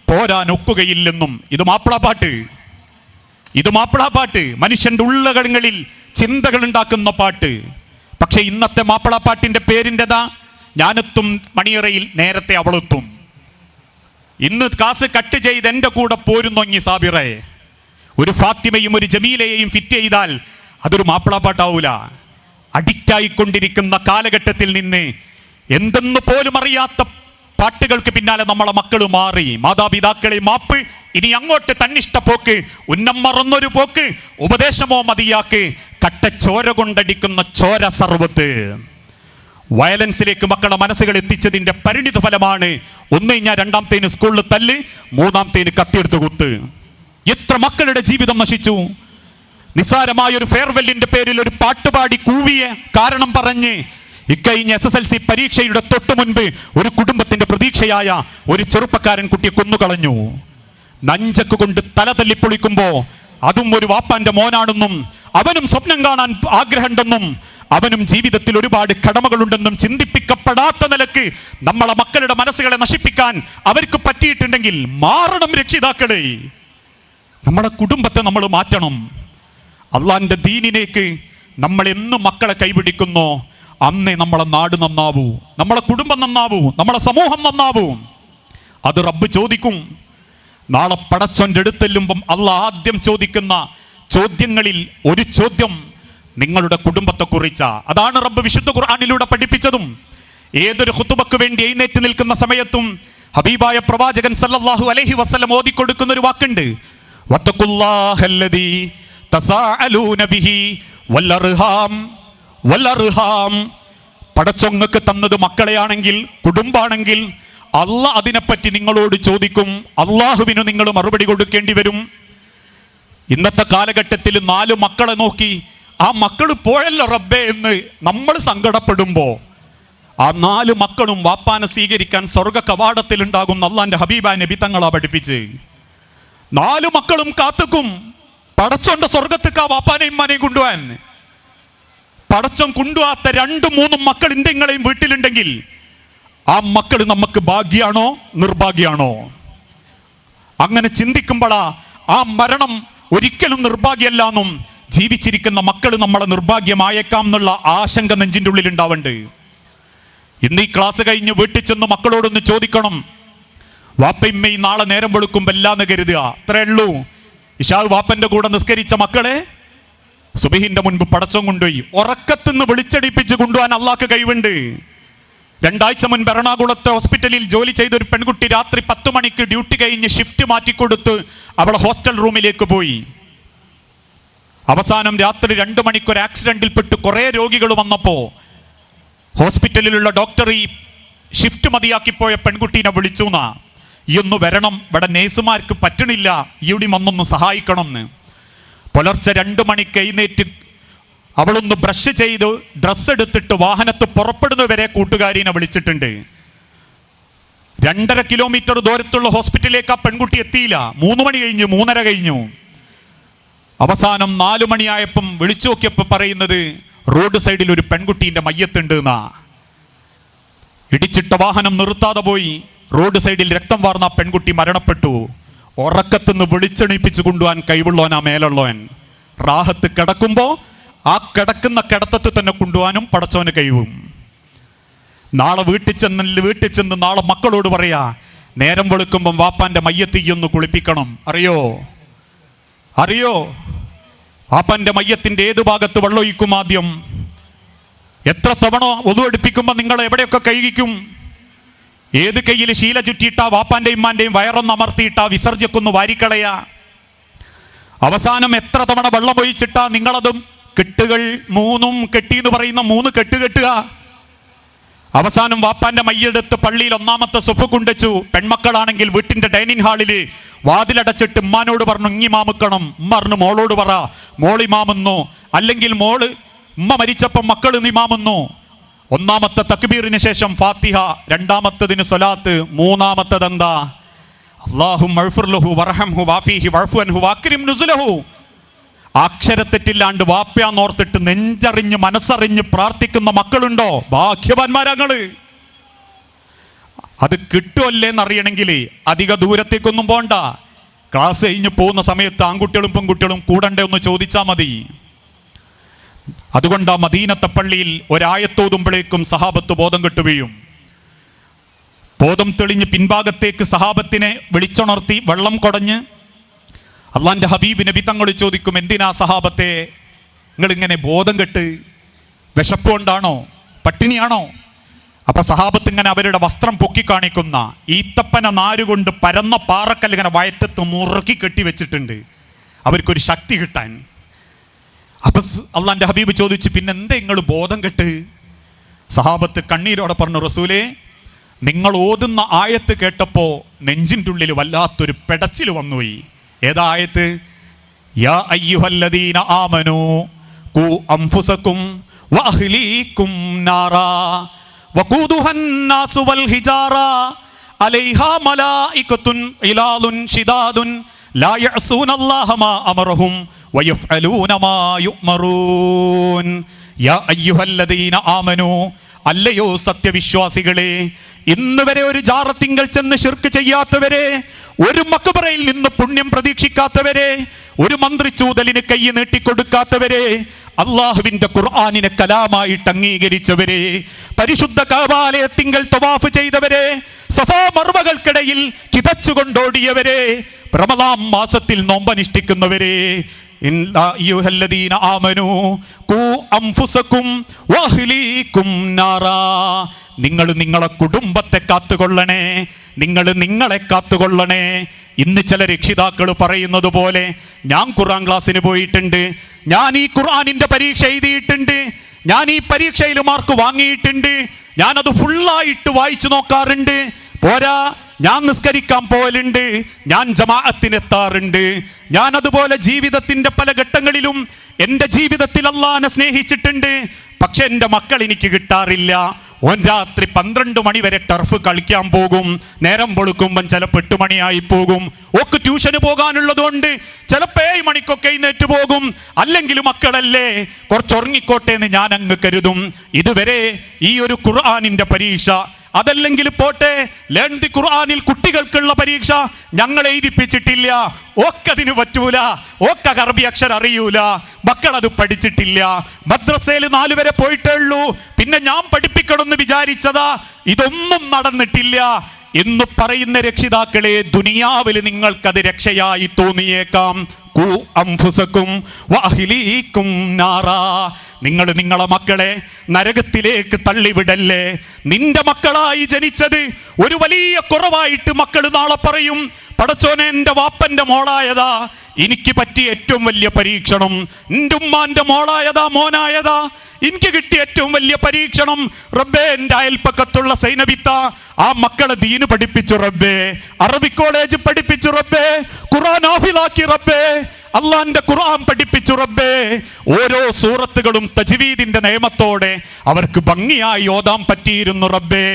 പോരാൻ ഒക്കുകയില്ലെന്നും. ഇത് മാപ്പിളപ്പാട്ട്, ഇത് മാപ്പിളപ്പാട്ട്, മനുഷ്യന്റെ ഉള്ളകങ്ങളിൽ ചിന്തകൾ ഉണ്ടാക്കുന്ന പാട്ട്. പക്ഷെ ഇന്നത്തെ മാപ്പിളപ്പാട്ടിന്റെ പേരിൻ്റെതാ ഞാനെത്തും മണിയറയിൽ നേരത്തെ അവളെത്തും. ഇന്ന് കാസ് കട്ട് ചെയ്ത് എൻ്റെ കൂടെ പോരുന്നൊങ്ങി സാബിറേ. ഒരു ഫാത്തിമയും ഒരു ജമീലയെയും ഫിറ്റ് ചെയ്താൽ അതൊരു മാപ്പിളപ്പാട്ടാവൂല. അഡിക്റ്റായിക്കൊണ്ടിരിക്കുന്ന കാലഘട്ടത്തിൽ നിന്ന് എന്തെന്ന് പോലും അറിയാത്ത പാട്ടുകൾക്ക് പിന്നാലെ നമ്മളെ മക്കൾ മാറി. മാതാപിതാക്കളെ മാപ്പ്, ഇനി അങ്ങോട്ട് തന്നിഷ്ട പോക്ക്, ഉന്നം മറന്നൊരു പോക്ക്, ഉപദേശമോ മതിയാക്ക്, കട്ടച്ചോര കൊണ്ടടിക്കുന്ന ചോര സർവത്ത്. വയലൻസിലേക്ക് മക്കളുടെ മനസ്സുകൾ എത്തിച്ചതിന്റെ പരിണിത ഫലമാണ് ഒന്ന് കഴിഞ്ഞാൽ രണ്ടാമത്തേന് സ്കൂളിൽ തല്ല്, മൂന്നാമത്തേന് കത്തിയെടുത്ത് കുത്ത്. എത്ര മക്കളുടെ ജീവിതം നശിച്ചു. നിസ്സാരമായ ഒരു ഫെയർവെല്ലിന്റെ പേരിൽ ഒരു പാട്ടുപാടി കൂവിയ കാരണം പറഞ്ഞ് ഇക്കഴിഞ്ഞ SSLC പരീക്ഷയുടെ തൊട്ടു മുൻപ് ഒരു കുടുംബത്തിന്റെ പ്രതീക്ഷയായ ഒരു ചെറുപ്പക്കാരൻ കുട്ടിയെ കൊന്നുകളഞ്ഞു. നഞ്ചക്ക് കൊണ്ട് തല തല്ലിപ്പൊളിക്കുമ്പോ അതും ഒരു വാപ്പാന്റെ മോനാണെന്നും അവനും സ്വപ്നം കാണാൻ ആഗ്രഹമുണ്ടെന്നും അവനും ജീവിതത്തിൽ ഒരുപാട് കടമകളുണ്ടെന്നും ചിന്തിപ്പിക്കപ്പെടാത്ത നിലക്ക് നമ്മളെ മക്കളുടെ മനസ്സുകളെ നശിപ്പിക്കാൻ അവർക്ക് പറ്റിയിട്ടുണ്ടെങ്കിൽ മാറണം രക്ഷിതാക്കളെ. നമ്മളെ കുടുംബത്തെ നമ്മൾ മാറ്റണം. അള്ളാന്റെ ദീനിലേക്ക് നമ്മൾ എന്നും മക്കളെ കൈപിടിക്കുന്നോ അന്നേ നമ്മളെ നാട് നന്നാവൂ, നമ്മളെ കുടുംബം നന്നാവൂ, നമ്മളെ സമൂഹം നന്നാവൂ. അത് റബ്ബ് ചോദിക്കും. നാളെ പടച്ചോന്റെ അടുത്തെല്ലുമ്പം അള്ളാഹ് ആദ്യം ചോദിക്കുന്ന ചോദ്യങ്ങളിൽ ഒരു ചോദ്യം നിങ്ങളുടെ കുടുംബത്തെ കുറിച്ച. അതാണ് റബ്ബ് വിശുദ്ധ ഖുർആനിലൂടെ പഠിപ്പിച്ചതും. ഏതൊരു ഖുതുബക്ക് വേണ്ടി എഴുന്നേറ്റ് നിൽക്കുന്ന സമയത്തും ഹബീബായ പ്രവാചകൻ സല്ലല്ലാഹു അലൈഹി വസല്ലം ഓതിക്കൊടുക്കുന്ന ഒരു വാക്കുണ്ട്, വത്തഖുല്ലാഹല്ലദീ തസാഅലൂന ബിഹി വല്ലർഹാം. വല്ലർഹാം, പടച്ചൊങ്ങക്ക് തന്നത് മക്കളെയാണെങ്കിൽ കുടുംബാണെങ്കിൽ അള്ളാഹ് അതിനെപ്പറ്റി നിങ്ങളോട് ചോദിക്കും. അള്ളാഹുവിന് നിങ്ങൾ മറുപടി കൊടുക്കേണ്ടി വരും. ഇന്നത്തെ കാലഘട്ടത്തിൽ 4 മക്കളെ നോക്കി ആ മക്കൾ പോയല്ലോ റബ്ബേ എന്ന് നമ്മൾ സങ്കടപ്പെടുമ്പോ ആ 4 മക്കളും വാപ്പാനെ സ്വീകരിക്കാൻ സ്വർഗ കവാടത്തിൽ ഉണ്ടാകും. അള്ളാന്റെ ഹബീബായ നബി തങ്ങളാ പഠിപ്പിച്ച്. 4 മക്കളും കാത്തുക്കും പടച്ചോന്റെ സ്വർഗത്തേക്ക് ആ വാപ്പാനെയും ഉമ്മാനെയും കൊണ്ടുപോകാൻ. പടച്ചോൻ കൊണ്ടുപോകാത്ത 2-3 മക്കൾ ഇന്ത്യങ്ങളെയും വീട്ടിലുണ്ടെങ്കിൽ ആ മക്കൾ നമുക്ക് ഭാഗ്യാണോ നിർഭാഗ്യാണോ? അങ്ങനെ ചിന്തിക്കുമ്പോഴാ ആ മരണം ഒരിക്കലും നിർഭാഗ്യമല്ല എന്നും ജീവിച്ചിരിക്കുന്ന മക്കൾ നമ്മളെ നിർഭാഗ്യമായേക്കാം എന്നുള്ള ആശങ്ക നെഞ്ചിൻ്റെ ഉള്ളിൽ ഉണ്ടാവുന്നുണ്ട്. ഇന്ന് ഈ ക്ലാസ് കഴിഞ്ഞ് വീട്ടിൽ ചെന്ന് മക്കളോടൊന്ന് ചോദിക്കണം, വാപ്പയിമ്മയും നാളെ നേരം വെളുക്കുമ്പോ എല്ലാന്ന് കരുതുക. അത്രേ ഉള്ളൂ. ഇശാവ് വാപ്പന്റെ കൂടെ നിസ്കരിച്ച മക്കളെ സുബഹിന്റെ മുൻപ് പടച്ചോൻ കൊണ്ടുപോയി ഉറക്കത്തുനിന്ന് വിളിച്ചടിപ്പിച്ച് കൊണ്ടുപോകാൻ അള്ളാഹ്ക്ക് കഴിവുണ്ട്. 2 ആഴ്ച മുൻപ് എറണാകുളത്തെ ഹോസ്പിറ്റലിൽ ജോലി ചെയ്ത ഒരു പെൺകുട്ടി രാത്രി 10 മണിക്ക് ഡ്യൂട്ടി കഴിഞ്ഞ് ഷിഫ്റ്റ് മാറ്റിക്കൊടുത്ത് അവളെ ഹോസ്റ്റൽ റൂമിലേക്ക് പോയി. അവസാനം രാത്രി 2 മണിക്ക് ഒരു ആക്സിഡന്റിൽപ്പെട്ട് കുറെ രോഗികൾ വന്നപ്പോ ഹോസ്പിറ്റലിലുള്ള ഡോക്ടർ ഈ ഷിഫ്റ്റ് മതിയാക്കിപ്പോയ പെൺകുട്ടീനെ വിളിച്ചു എന്നാ, ഈ ഒന്ന് വരണം, ഇവിടെ നേഴ്സുമാർക്ക് പറ്റണില്ല, ഇവിടെ വന്നൊന്ന് സഹായിക്കണം എന്ന്. പുലർച്ചെ 2 മണിക്ക് എഴുന്നേറ്റ് അവളൊന്ന് ബ്രഷ് ചെയ്ത് ഡ്രസ്സ് എടുത്തിട്ട് വാഹനത്ത് പുറപ്പെടുന്നവരെ കൂട്ടുകാരിനെ വിളിച്ചിട്ടുണ്ട്. 2.5 കിലോമീറ്റർ ദൂരത്തുള്ള ഹോസ്പിറ്റലിലേക്ക് ആ പെൺകുട്ടി എത്തിയില്ല. 3 മണി കഴിഞ്ഞു, 3:30 കഴിഞ്ഞു. അവസാനം 4 മണിയായപ്പം വിളിച്ചു നോക്കിയപ്പോൾ പറയുന്നത് റോഡ് സൈഡിൽ ഒരു പെൺകുട്ടീൻ്റെ മയ്യത്തുണ്ട് എന്നാ. ഇടിച്ചിട്ട വാഹനം നിർത്താതെ പോയി. റോഡ് സൈഡിൽ രക്തം വാർന്ന പെൺകുട്ടി മരണപ്പെട്ടു. ഉറക്കത്തുനിന്ന് വിളിച്ചെണീപ്പിച്ചു കൊണ്ടുപോകാൻ കഴിവുള്ളവനാ മേലുള്ളവൻ. റാഹത്ത് കിടക്കുമ്പോൾ ആ കിടക്കുന്ന കിടത്തത്തിൽ തന്നെ കൊണ്ടുപോകാനും പടച്ചവന് കഴിവും. നാളെ വീട്ടിൽ ചെന്ന് നാളെ മക്കളോട് പറയാ, നേരം വെളുക്കുമ്പം വാപ്പാന്റെ മയ്യത്തിയൊന്ന് കുളിപ്പിക്കണം. അറിയോ വാപ്പാന്റെ മയ്യത്തിന്റെ ഏത് ഭാഗത്ത് വെള്ളമൊഴിക്കും? ആദ്യം എത്ര തവണ ഒതു എടുപ്പിക്കുമ്പോൾ നിങ്ങൾ എവിടെയൊക്കെ കഴുകിക്കും? ഏത് കയ്യിൽ ശീല ചുറ്റിയിട്ടാ വാപ്പാന്റെയും ഉമ്മാന്റെയും വയറൊന്ന് അമർത്തിയിട്ടാ വിസർജ്യക്കൊന്ന് വാരിക്കളയാ? അവസാനം എത്ര തവണ വെള്ളം ഒഴിച്ചിട്ടാ നിങ്ങളതും കെട്ടുകൾ 3 കെട്ടി എന്ന് പറയുന്ന 3 കെട്ട് കെട്ടുക? അവസാനം വാപ്പാന്റെ മയ്യെടുത്ത് പള്ളിയിൽ 1-ാമത്തെ സുഫ് കൊണ്ടുവച്ചു. പെൺമക്കളാണെങ്കിൽ വീട്ടിന്റെ ഡൈനിങ് ഹാളില് വാതിലടച്ചിട്ട് ഉമ്മാനോട് പറഞ്ഞു ഇങ്ങി മാമുക്കണം. ഉമ്മ പറഞ്ഞു മോളോട് പറ, മോളി മാമുന്നു. അല്ലെങ്കിൽ മോള് ഉമ്മ മരിച്ചപ്പം മക്കൾ നിമാമുന്നു. 1-ാമത്തെ തക്ബീറിന് ശേഷം ഫാത്തിഹ, 2-ാമത്തതിന് സ്വലാത്ത്, 3-ാമത്തത് എന്താ? അല്ലാഹുമ്മ അഗ്ഫിർ ലഹു വർഹംഹു വഅഫീഹി വഅഫു അൻഹു വഅക്രിം നുസുലഹു. അക്ഷരത്തെറ്റില്ലാണ്ട് വാപ്യാന്നോർത്തിട്ട് നെഞ്ചറിഞ്ഞ് മനസ്സറിഞ്ഞ് പ്രാർത്ഥിക്കുന്ന മക്കളുണ്ടോ? ഭാഗ്യവാന്മാരങ്ങള്. അത് കിട്ടുമല്ലേന്നറിയണമെങ്കിൽ അധിക ദൂരത്തേക്കൊന്നും പോണ്ട. ക്ലാസ് കഴിഞ്ഞ് പോകുന്ന സമയത്ത് ആൺകുട്ടികളും പെൺകുട്ടികളും കൂടണ്ടേ ഒന്ന് ചോദിച്ചാൽ മതി. അതുകൊണ്ട് ആ മദീനത്തെ പള്ളിയിൽ ഒരായത്തോതുമ്പോഴേക്കും സഹാബത്ത് ബോധം കെട്ടുകയും ബോധം തെളിഞ്ഞ് പിൻഭാഗത്തേക്ക് സഹാബത്തിനെ വിളിച്ചുണർത്തി വെള്ളം കൊടഞ്ഞ് അള്ളാന്റെ ഹബീബ് നബി തങ്ങൾ ചോദിക്കും, എന്തിനാ സഹാബത്തെ നിങ്ങളിങ്ങനെ ബോധം കെട്ട്? വിശപ്പ് കൊണ്ടാണോ? പട്ടിണിയാണോ? അപ്പൊ സഹാബത്ത് ഇങ്ങനെ അവരുടെ വസ്ത്രം പൊക്കി കാണിക്കുന്ന ഈത്തപ്പന നാരുകൊണ്ട് പരന്ന പാറക്കല്ല് ഇങ്ങനെ വയറ്റത്ത് മുറുക്കി കെട്ടി വെച്ചിട്ടുണ്ട്, അവർക്കൊരു ശക്തി കിട്ടാൻ. അപ്പൊ അള്ളാന്റെ ഹബീബ് ചോദിച്ചു, പിന്നെ എന്താ നിങ്ങൾ ബോധം കെട്ട്? സഹാബത്ത് കണ്ണീരോടെ പറഞ്ഞു, റസൂലേ, നിങ്ങൾ ഓതുന്ന ആയത്ത് കേട്ടപ്പോ നെഞ്ചിൻ്റെ ഉള്ളിൽ വല്ലാത്തൊരു പെടച്ചിൽ വന്നുപോയി. ഏതാ ആയത്ത്? യാ അയ്യുഹല്ലദീന ആമനൂ ഖൂ അൻഫുസകും വഅഹ്ലീകും നാറാ വഖൂദുഹൻ നാസു വൽ ഹിജാറ അലൈഹാ മലായികത്തുൻ ഇലാലുൻ ശിദാദുൻ ലാ യഅസൂനല്ലാഹ മാ അമറഹും വയഫ്അലൂന മാ യുഅ്മറൂൻ. യാ അയ്യുഹല്ലദീന ആമനൂ, അല്ലയോ സത്യവിശ്വാസികളെ, ഇന്ന് വരെ ഒരു ജാറത്തിങ്കൽ ചെന്ന് ശിർക്ക് ചെയ്യാത്തവരെ, ഒരു മക്ബറയിൽ നിന്ന് പുണ്യം പ്രതീക്ഷിക്കാത്തവരെ, ഒരു മന്ത്രിച്ചൂതലിന് കൈ നീട്ടിക്കൊടുക്കാത്തവരെ, അള്ളാഹുവിന്റെ ഖുർആനിനെ കലാമായിട്ട് അംഗീകരിച്ചവരെ, പരിശുദ്ധ കഅബാലയത്തിങ്കൽ തവാഫ് ചെയ്തവരെ, സഫാ മർവകൾക്കിടയിൽ കിതച്ചുകൊണ്ടോടിയവരെ, റമളാൻ മാസത്തിൽ നോമ്പനുഷ്ഠിക്കുന്നവരെ, നിങ്ങൾ നിങ്ങളെ കുടുംബത്തെ കാത്തുകൊള്ളണേ, നിങ്ങൾ നിങ്ങളെ കാത്തുകൊള്ളണേ. ഇന്ന് ചില രക്ഷിതാക്കൾ പറയുന്നത് പോലെ, ഞാൻ ഖുർആൻ ക്ലാസ്സിന് പോയിട്ടുണ്ട്, ഞാൻ ഈ ഖുർആനിന്റെ പരീക്ഷ എഴുതിയിട്ടുണ്ട്, ഞാൻ ഈ പരീക്ഷയിൽ മാർക്ക് വാങ്ങിയിട്ടുണ്ട്, ഞാനത് ഫുള്ളായിട്ട് വായിച്ചു നോക്കാറുണ്ട്, പോരാ ഞാൻ നിസ്കരിക്കാൻ പോകലുണ്ട്, ഞാൻ ജമാഅത്തിനെത്താറുണ്ട്, ഞാൻ അതുപോലെ ജീവിതത്തിന്റെ പല ഘട്ടങ്ങളിലും എൻ്റെ ജീവിതത്തിൽ അല്ലാഹനെ സ്നേഹിച്ചിട്ടുണ്ട്, പക്ഷെ എൻ്റെ മക്കൾ എനിക്ക് കിട്ടാറില്ല. ഓൻ രാത്രി 12 മണി വരെ ടർഫ് കളിക്കാൻ പോകും, നേരം പൊളുക്കുമ്പം ചിലപ്പോൾ 8 മണിയായി പോകും, ഓക്ക് ട്യൂഷന് പോകാനുള്ളതുകൊണ്ട് ചിലപ്പോൾ 7 മണിക്കൊക്കെ എഴുന്നേറ്റ് പോകും, അല്ലെങ്കിൽ മക്കളല്ലേ കുറച്ചുറങ്ങിക്കോട്ടെ എന്ന് ഞാൻ അങ്ങ് കരുതും. ഇതുവരെ ഈ ഒരു ഖുർആനിന്റെ പരീക്ഷ, അതല്ലെങ്കിൽ പോട്ടെ ലേൺ ദി ഖുർആനിൽ കുട്ടികൾക്കുള്ള പരീക്ഷ ഞങ്ങൾ എഴുതിപ്പിച്ചിട്ടില്ല. ഓക്കതിന് പറ്റൂല, ഓക്ക അറബി അക്ഷരം അറിയൂല, മക്കളത് പഠിച്ചിട്ടില്ല, മദ്രസയിൽ 4 വരെ പോയിട്ടേ ഉള്ളൂ, പിന്നെ ഞാൻ പഠിപ്പിക്കണമെന്ന് വിചാരിച്ചതാ, ഇതൊന്നും നടന്നിട്ടില്ല എന്ന് പറയുന്ന രക്ഷിതാക്കളെ, ദുനിയാവിൽ നിങ്ങൾക്കത് രക്ഷയായി തോന്നിയേക്കാം. ഖൂ അൻഫുസകും വഅഹ്ലീകും നാറാ. നിങ്ങൾ നിങ്ങളെ മക്കളെ നരകത്തിലേക്ക് തള്ളിവിടല്ലേ. നിന്റെ മക്കളായി ജനിച്ചത് ഒരു വലിയ കുറവായിട്ട് മക്കൾ നാളെ പറയും, പടച്ചോനെ എൻ്റെ വാപ്പന്റെ മോളായതാ എനിക്ക് പറ്റിയ ഏറ്റവും വലിയ പരീക്ഷണം, എൻ്റെ ഉമ്മാന്റെ മോളായതാ മോനായതാ എനിക്ക് കിട്ടിയ ഏറ്റവും വലിയ പരീക്ഷണം. റബ്ബേ, എൻ്റെ അയൽപ്പക്കത്തുള്ള സൈനബിത്ത ആ മക്കളെ ദീന് പഠിപ്പിച്ചു റബ്ബേ, അറബിക് കോളേജ് പഠിപ്പിച്ചു റബ്ബേ, ഖുർആൻ ഹാഫിളാക്കി റബ്ബേ, അള്ളാന്റെ ഖുർആൻ പഠിപ്പിച്ചു റബ്ബേ. ഓരോ സൂറത്തുകളും തജ്വീദിന്റെ നിയമത്തോടെ അവർക്ക് ഭംഗിയായി ഓതാൻ പറ്റിയിരുന്നു റബ്ബേ.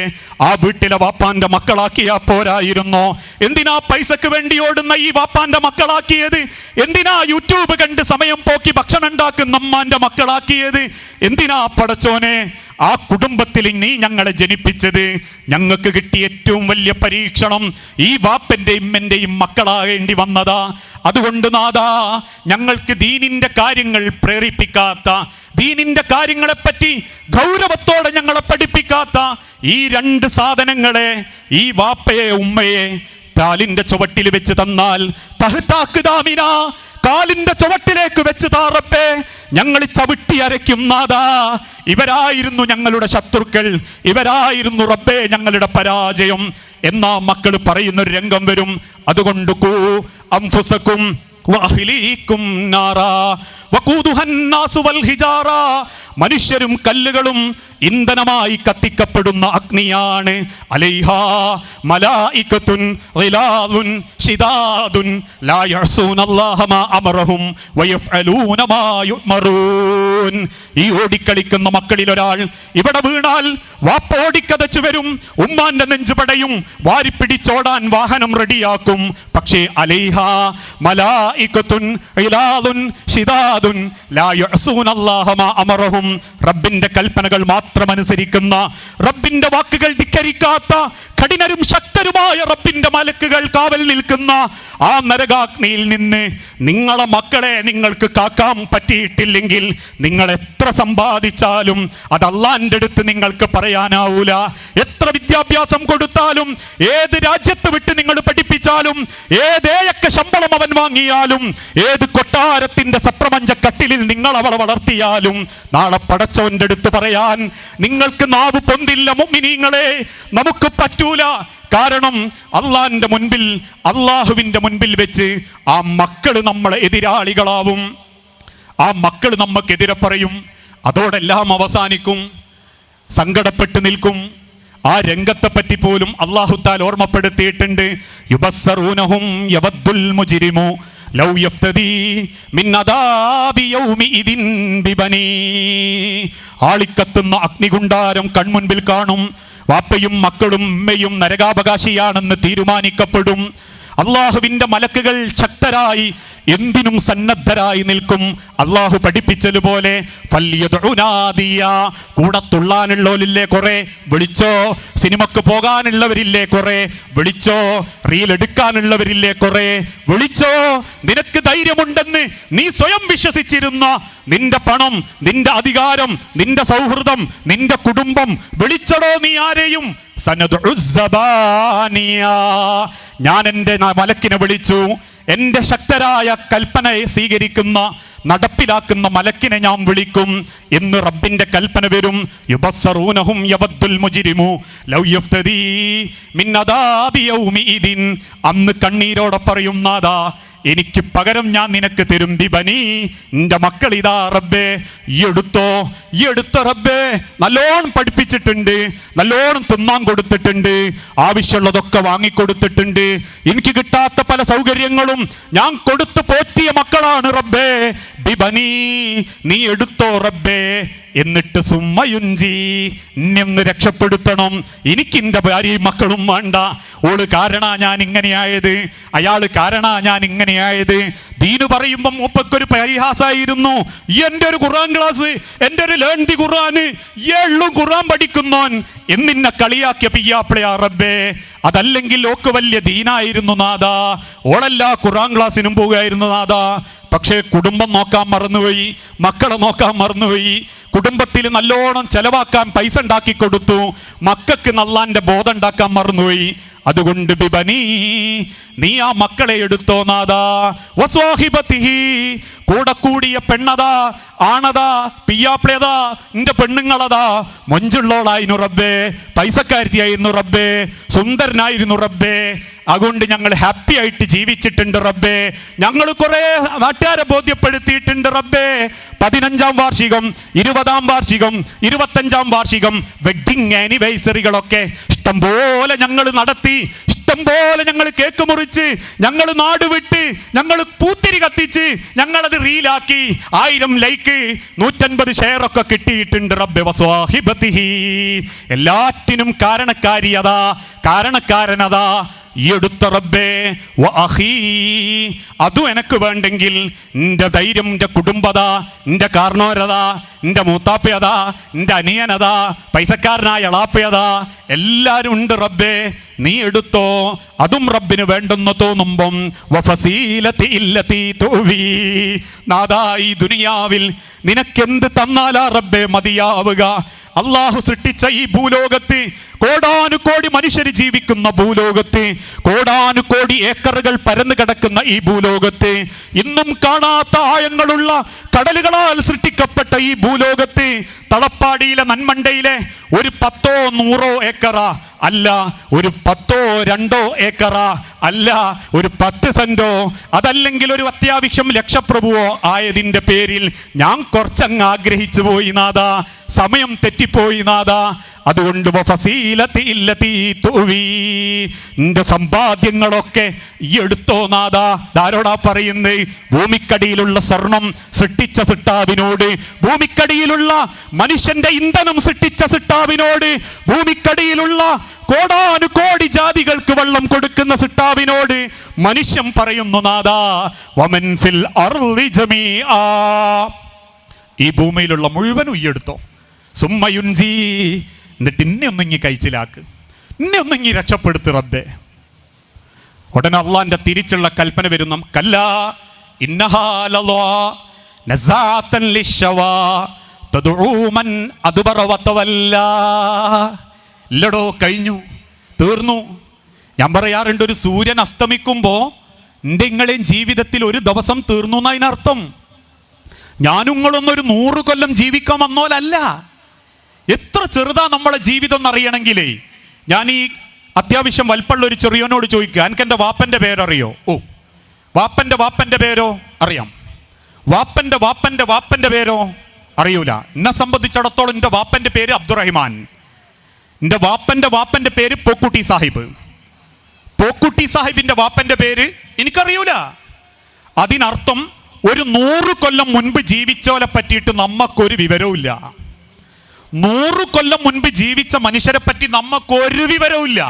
ആ വീട്ടിലെ വാപ്പാന്റെ മക്കളാക്കിയാ പോരായിരുന്നോ? എന്തിനാ പൈസക്ക് വേണ്ടി ഓടുന്ന ഈ വാപ്പാന്റെ മക്കളാക്കിയത്? എന്തിനാ യൂട്യൂബ് കണ്ട് സമയം പോക്കി ഭക്ഷണം ഉണ്ടാക്കുന്ന അമ്മാന്റെ മക്കളാക്കിയത്? എന്തിനാ പടച്ചോനെ ആ കുടുംബത്തിൽ നീ ഞങ്ങളെ ജനിപ്പിച്ചത്? ഞങ്ങൾക്ക് കിട്ടിയ ഏറ്റവും വലിയ പരീക്ഷണം ഈ വാപ്പന്റെയും എൻ്റെയും മക്കളാകേണ്ടി വന്നതാ. അതുകൊണ്ട് നാഥാ, ഞങ്ങൾക്ക് ദീനിന്റെ കാര്യങ്ങൾ പ്രേരിപ്പിക്കാത്ത, ദീനിന്റെ കാര്യങ്ങളെപ്പറ്റി ഗൗരവത്തോടെ ഞങ്ങളെ പഠിപ്പിക്കാത്ത ഈ 2 സാധനങ്ങളെ, ഈ വാപ്പയെ ഉമ്മയെ കാലിന്റെ ചുവട്ടിൽ വെച്ച് തന്നാൽ കാലിന്റെ ചുവട്ടിലേക്ക് വെച്ച് താറപ്പേ, ഞങ്ങൾ ചവിട്ടി അരയ്ക്കും നാഥാ. ഇവരായിരുന്നു ഞങ്ങളുടെ ശത്രുക്കൾ, ഇവരായിരുന്നു റബ്ബേ ഞങ്ങളുടെ പരാജയം എന്നാ മക്കൾ പറയുന്നൊരു രംഗം വരും. അതുകൊണ്ട് ഖൂ അൻഫുസകും വഅഹ്ലീകും നാറാ വഖൂദുഹൻ നാസു വൽ ഹിജാറ. മനുഷ്യരും കല്ലുകളും ഇന്ധനമായി കത്തിക്കപ്പെടുന്ന അഗ്നിയാണ്. അലൈഹാ മലായികത്തുൻ ഗിലാദുൻ ശിദാദുൻ ലാ യഅസൂനല്ലാഹ മാ അമറഹും വയഫ്അലൂന മാ യുഅ്മറൂൻ. ഈ ഓടിക്കളിക്കുന്ന മക്കളിൽ ഒരാൾ ഇവിടെ വീണാൽ വാപ്പ ഓടിക്കതച്ചു വരും, ഉമ്മാന്റെ നെഞ്ചുപടയും, വാരിപ്പിടിച്ചോടാൻ വാഹനം റെഡിയാക്കും. പക്ഷേ അലൈഹാ മലായികത്തുൻ ഗിലാദുൻ ശിദാദുൻ ലാ യഅസൂനല്ലാഹ മാ അമറഹും. റബ്ബിന്റെ കൽപ്പനകൾ മാത്രം അനുസരിക്കുന്ന, റബ്ബിന്റെ വാക്കുകൾ ധിക്കരിക്കാത്ത കഠിനരും ശക്തരുമായ റബ്ബിന്റെ മലക്കുകൾ കാവൽ നിൽക്കുന്ന ആ നരകാഗ്നിയിൽ നിന്ന് നിങ്ങളെ മക്കളെ നിങ്ങൾക്ക് കാക്കാൻ പറ്റിയിട്ടില്ലെങ്കിൽ നിങ്ങൾ എത്ര സമ്പാദിച്ചാലും അത് അല്ലാഹുവിന്റെ അടുത്ത് നിങ്ങൾക്ക് പറയാനാവൂല. എത്ര വിദ്യാഭ്യാസം കൊടുത്താലും, ഏത് രാജ്യത്ത് വിട്ട് നിങ്ങൾ പഠിപ്പിച്ചാലും, ഏതേയൊക്കെ ശമ്പളം അവൻ വാങ്ങിയാലും, ഏത് കൊട്ടാരത്തിന്റെ സപ്രപഞ്ച കട്ടിലിൽ നിങ്ങൾ അവളെ വളർത്തിയാലും, നാളെ പടച്ചവന്റെ അടുത്ത് പറയാൻ നിങ്ങൾക്ക് നാവ് പൊന്തില്ല മുഅ്മിനീങ്ങളെ, നമുക്ക് പറ്റൂല. കാരണം അള്ളാന്റെ മുൻപിൽ, അള്ളാഹുവിന്റെ മുൻപിൽ വെച്ച് ആ മക്കള് നമ്മളെ എതിരാളികളാവും, ആ മക്കള് നമുക്കെതിരെ പറയും. അതോടെല്ലാം അവസാനിക്കും, സങ്കടപ്പെട്ട് നിൽക്കും. ആ രംഗത്തെ പറ്റി പോലും അല്ലാഹു തആല ഓർമ്മപ്പെടുത്തിയിട്ടുണ്ട്. യുബസ്സറൂനഹും യവദ്ദുൽ മുജ്രിമു ലൗ യഫ്തദി മിൻ അദാബി യൗമിഇദിൻ ബിബനി. ആളിക്കത്തുന്ന അഗ്നികുണ്ടാരം കൺമുൻപിൽ കാണും. വാപ്പയും മക്കളും ഉമ്മയും നരകാവകാശിയാണെന്ന് തീരുമാനിക്കപ്പെടും. അള്ളാഹുവിന്റെ മലക്കുകൾ ശക്തരായി എന്തിനും സന്നദ്ധരായി നിൽക്കും. അള്ളാഹു പഠിപ്പിച്ചതുപോലെ കൂടെ തുള്ളാനുള്ളവരില്ലേ കുറെ, വിളിച്ചോ. സിനിമക്ക് പോകാനുള്ളവരില്ലേ കുറെ, വിളിച്ചോ. റീൽ എടുക്കാനുള്ളവരില്ലേ കുറെ, വിളിച്ചോ. നിനക്ക് ധൈര്യമുണ്ടെന്ന് നീ സ്വയം വിശ്വസിച്ചിരുന്ന നിന്റെ പണം, നിന്റെ അധികാരം, നിന്റെ സൗഹൃദം, നിന്റെ കുടുംബം, വിളിച്ചടോ നീ ആരെയും. ഞാൻ എൻ്റെ മലക്കിനെ വിളിച്ചു. എൻ്റെ ശക്തരായ കൽപ്പനയെ സ്വീകരിക്കുന്ന, നടപ്പിലാക്കുന്ന മലക്കിനെ ഞാൻ വിളിക്കും എന്ന് റബ്ബിന്റെ കൽപ്പന വരും. യുബസ്സറൂനഹും യവദ്ദുൽ മുജ്രിമു ലൗ യഫ്തദി മിൻ അദാബി യൗമിഇദിൻ. അന്ന് കണ്ണീരോടെ പറയും, നാദാ എനിക്ക് പകരം ഞാൻ നിനക്ക് തരും. ബിബനി, നിന്റെ മക്കൾ ഇതാ റബ്ബേ, ഈ എടുത്തോ റബ്ബേ. നല്ലോണം പഠിപ്പിച്ചിട്ടുണ്ട്, നല്ലോണം തിന്നാൻ കൊടുത്തിട്ടുണ്ട്, ആവശ്യമുള്ളതൊക്കെ വാങ്ങിക്കൊടുത്തിട്ടുണ്ട്. എനിക്ക് കിട്ടാത്ത പല സൗകര്യങ്ങളും ഞാൻ കൊടുത്തു പോറ്റിയ മക്കളാണ് റബ്ബേ. ബിബനി, നീ എടുത്തോ റബ്ബേ. എന്നിട്ട് സുമ്മയുഞ്ചി, എന്നെ രക്ഷപ്പെടുത്തണം. എനിക്ക് എൻ്റെ ഭാര്യയും മക്കളും വേണ്ട. ഓള് കാരണാ ഞാൻ ഇങ്ങനെയായത്, അയാള് കാരണാ ഞാൻ ഇങ്ങനെയായത്. ദീന് പറയുമ്പം മൂപ്പക്കൊരു പരിഹാസമായിരുന്നു. എൻ്റെ ഒരു ഖുർആൻ ക്ലാസ്, എൻ്റെ ഒരു ലേൺ ദി ഖുർആന്, ഏഴും ഖുർആൻ പഠിക്കുന്നോൻ എന്നിന്നെ കളിയാക്കിയ പിയ്യാപ്പിളയാ റബ്ബേ. അതല്ലെങ്കിൽ ഓക്ക് വലിയ ദീനായിരുന്നു നാദാ. ഓളല്ലാ ഖുർആൻ ക്ലാസ്സിനും പോവുകയായിരുന്നു നാദാ. പക്ഷേ കുടുംബം നോക്കാൻ മറന്നുപോയി, മക്കളെ നോക്കാൻ മറന്നുപോയി. കുടുംബത്തിൽ നല്ലോണം ചെലവാക്കാൻ പൈസ ഉണ്ടാക്കി കൊടുത്തു, മക്കൾക്ക് നല്ലാന്റെ ബോധം ഉണ്ടാക്കാൻ മറന്നുപോയി. അതുകൊണ്ട് ബിബനി, നീ ആ മക്കളെ എടുത്തോ നാദാ. വസ്വാഹിബത്തിഹി, കൂടെ കൂടിയ പെണ്ണതാ, ആണതാ, പിയ്യാപ്പിളയതാ, നിന്റെ പെണ്ണുങ്ങളതാ. മൊഞ്ചുള്ളോളായിരുന്നു റബ്ബേ, പൈസക്കാരിയായിരുന്നു റബ്ബേ, സുന്ദരനായിരുന്നു റബ്ബേ. അതുകൊണ്ട് ഞങ്ങൾ ഹാപ്പി ആയിട്ട് ജീവിച്ചിട്ടുണ്ട് റബ്ബേ. ഞങ്ങൾ കുറെ നാട്ടുകാരെ ബോധ്യപ്പെടുത്തിയിട്ടുണ്ട് റബ്ബേ. 15ാം വാർഷികം, 20ാം വാർഷികം, 25ാം വാർഷികം, വെഡ്ഡിങ് ആനിവേഴ്സറികളൊക്കെ ഇഷ്ടം പോലെ ഞങ്ങൾ നടത്തി. ഇഷ്ടം പോലെ ഞങ്ങൾ കേക്ക് മുറിച്ച്, ഞങ്ങൾ നാട് വിട്ട്, ഞങ്ങൾ പൂത്തിരി കത്തിച്ച്, ഞങ്ങളത് റീലാക്കി. 1000 ലൈക്ക്, 150 ഷെയർ ഒക്കെ കിട്ടിയിട്ടുണ്ട് റബ്ബേ. വസ്വാഹിബത്തിഹി, എല്ലാറ്റിനും കാരണക്കാരിയതാ, കാരണക്കാരനതാ ഈ എടുത്ത റബ്ബേ. വഅഖീ, അതും എനക്ക് വേണ്ടെങ്കിൽ എൻ്റെ ധൈര്യം, എൻ്റെ കുടുംബതാ, എൻ്റെ കാർണോരതാ, എൻ്റെ മൂത്താപ്പയതാ, എൻ്റെ അനിയനതാ, പൈസക്കാരനായ എളാപ്പയതാ, എല്ലാരും ഉണ്ട് റബ്ബേ. നീ എടുത്തോ. അതും റബ്ബിന് വേണ്ടെന്ന് തോന്നുമ്പം വഫസീലത്തി ഇല്ലത്തി തുവി, നാദാ ഈ ദുനിയാവിൽ നിനക്കെന്ത് തന്നാലാ റബ്ബേ മതിയാവുക? അള്ളാഹു സൃഷ്ടിച്ച ഈ ഭൂലോകത്ത്, കോടാനുകോടി മനുഷ്യർ ജീവിക്കുന്ന ഭൂലോകത്ത്, കോടാനുകോടി ഏക്കറുകൾ പരന്നു കിടക്കുന്ന ഈ ഭൂലോകത്ത്, ഇന്നും കാണാത്ത ആഴങ്ങളുള്ള കടലുകളാൽ സൃഷ്ടിക്കപ്പെട്ട ഈ ഭൂലോകത്ത്, തളപ്പാടിയിലെ നന്മണ്ടയിലെ ഒരു 10 or 100 ഏക്കറാ അല്ല, ഒരു 10 or 2 ഏക്കറാ അല്ല, ഒരു 10 സെന്റോ, അതല്ലെങ്കിൽ ഒരു അത്യാവശ്യം ലക്ഷപ്രഭുവോ ആയതിന്റെ പേരിൽ ഞാൻ കുറച്ചങ്ങ് ആഗ്രഹിച്ചു പോയി നാദാ. സമയം തെറ്റിപ്പോയി നാഥാ, അതുകൊണ്ട് നിന്റെ സമ്പാദ്യങ്ങളൊക്കെ ഈ എടുത്തോ നാഥാ. ധാരോടാ പറയുന്നത്? ഭൂമിക്കടിയിലുള്ള സ്വർണം സൃഷ്ടിച്ച സിട്ടാവിനോട്, ഭൂമിക്കടിയിലുള്ള മനുഷ്യന്റെ ഇന്ധനം സൃഷ്ടിച്ച സിട്ടാവിനോട്, ഭൂമിക്കടിയിലുള്ള കോടാനുകോടി ജാതികൾക്ക് വെള്ളം കൊടുക്കുന്ന സിട്ടാവിനോട് മനുഷ്യൻ പറയുന്നു നാഥാ, വമൻ ഫിൽ അർളി ജമീആ, ഈ ഭൂമിയിലുള്ള മുഴുവനും ഈ എടുത്തോ. സുമ്മയുൻജി, എന്നിട്ട് ഇന്നെ ഒന്നിങ്ങി കഴിച്ചിലാക്ക്, ഇന്നെ ഒന്നിങ്ങി രക്ഷപ്പെടുത്തു റബ്ബേ. ഉടനെ അള്ളാന്റെ തിരിച്ചുള്ള കൽപ്പന വരുന്ന, കല്ലാ ഇന്നഹാ ലളാ നസാഅതൻ ലിശ്ശവാ തദ്ഉ മൻ അദ്ബറ വതവല്ലാ. ഇല്ലടോ, കഴിഞ്ഞു, തീർന്നു. ഞാൻ പറയാറുണ്ട്, ഒരു സൂര്യൻ അസ്തമിക്കുമ്പോ എൻ്റെ നിങ്ങളെയും ജീവിതത്തിൽ ഒരു ദിവസം തീർന്നു എന്നതിനർത്ഥം. ഞാനുങ്ങളൊന്നും ഒരു 100 കൊല്ലം ജീവിക്കാൻ വന്നോലല്ല. എത്ര ചെറുതാ നമ്മളെ ജീവിതം എന്നറിയണമെങ്കിലേ, ഞാൻ ഈ അത്യാവശ്യം വൽപ്പുള്ള ഒരു ചെറിയോനോട് ചോദിക്കുക, എനിക്ക് എൻ്റെ വാപ്പൻ്റെ പേരറിയോ? ഓ, വാപ്പൻ്റെ പേരോ അറിയാം. വാപ്പൻ്റെ പേരോ അറിയൂല. എന്നെ സംബന്ധിച്ചിടത്തോളം എൻ്റെ വാപ്പൻ്റെ പേര് അബ്ദുറഹിമാൻ, എൻ്റെ വാപ്പൻ്റെ പേര് പോക്കുട്ടി സാഹിബ്. പോക്കുട്ടി സാഹിബിൻ്റെ വാപ്പൻ്റെ പേര് എനിക്കറിയൂല. അതിനർത്ഥം ഒരു 100 കൊല്ലം മുൻപ് ജീവിച്ചോലെ പറ്റിയിട്ട് നമ്മക്കൊരു വിവരവും ഇല്ല. 100 കൊല്ലം മുൻപ് ജീവിച്ച മനുഷ്യരെ പറ്റി നമ്മക്കൊരു വിവരവും ഇല്ല.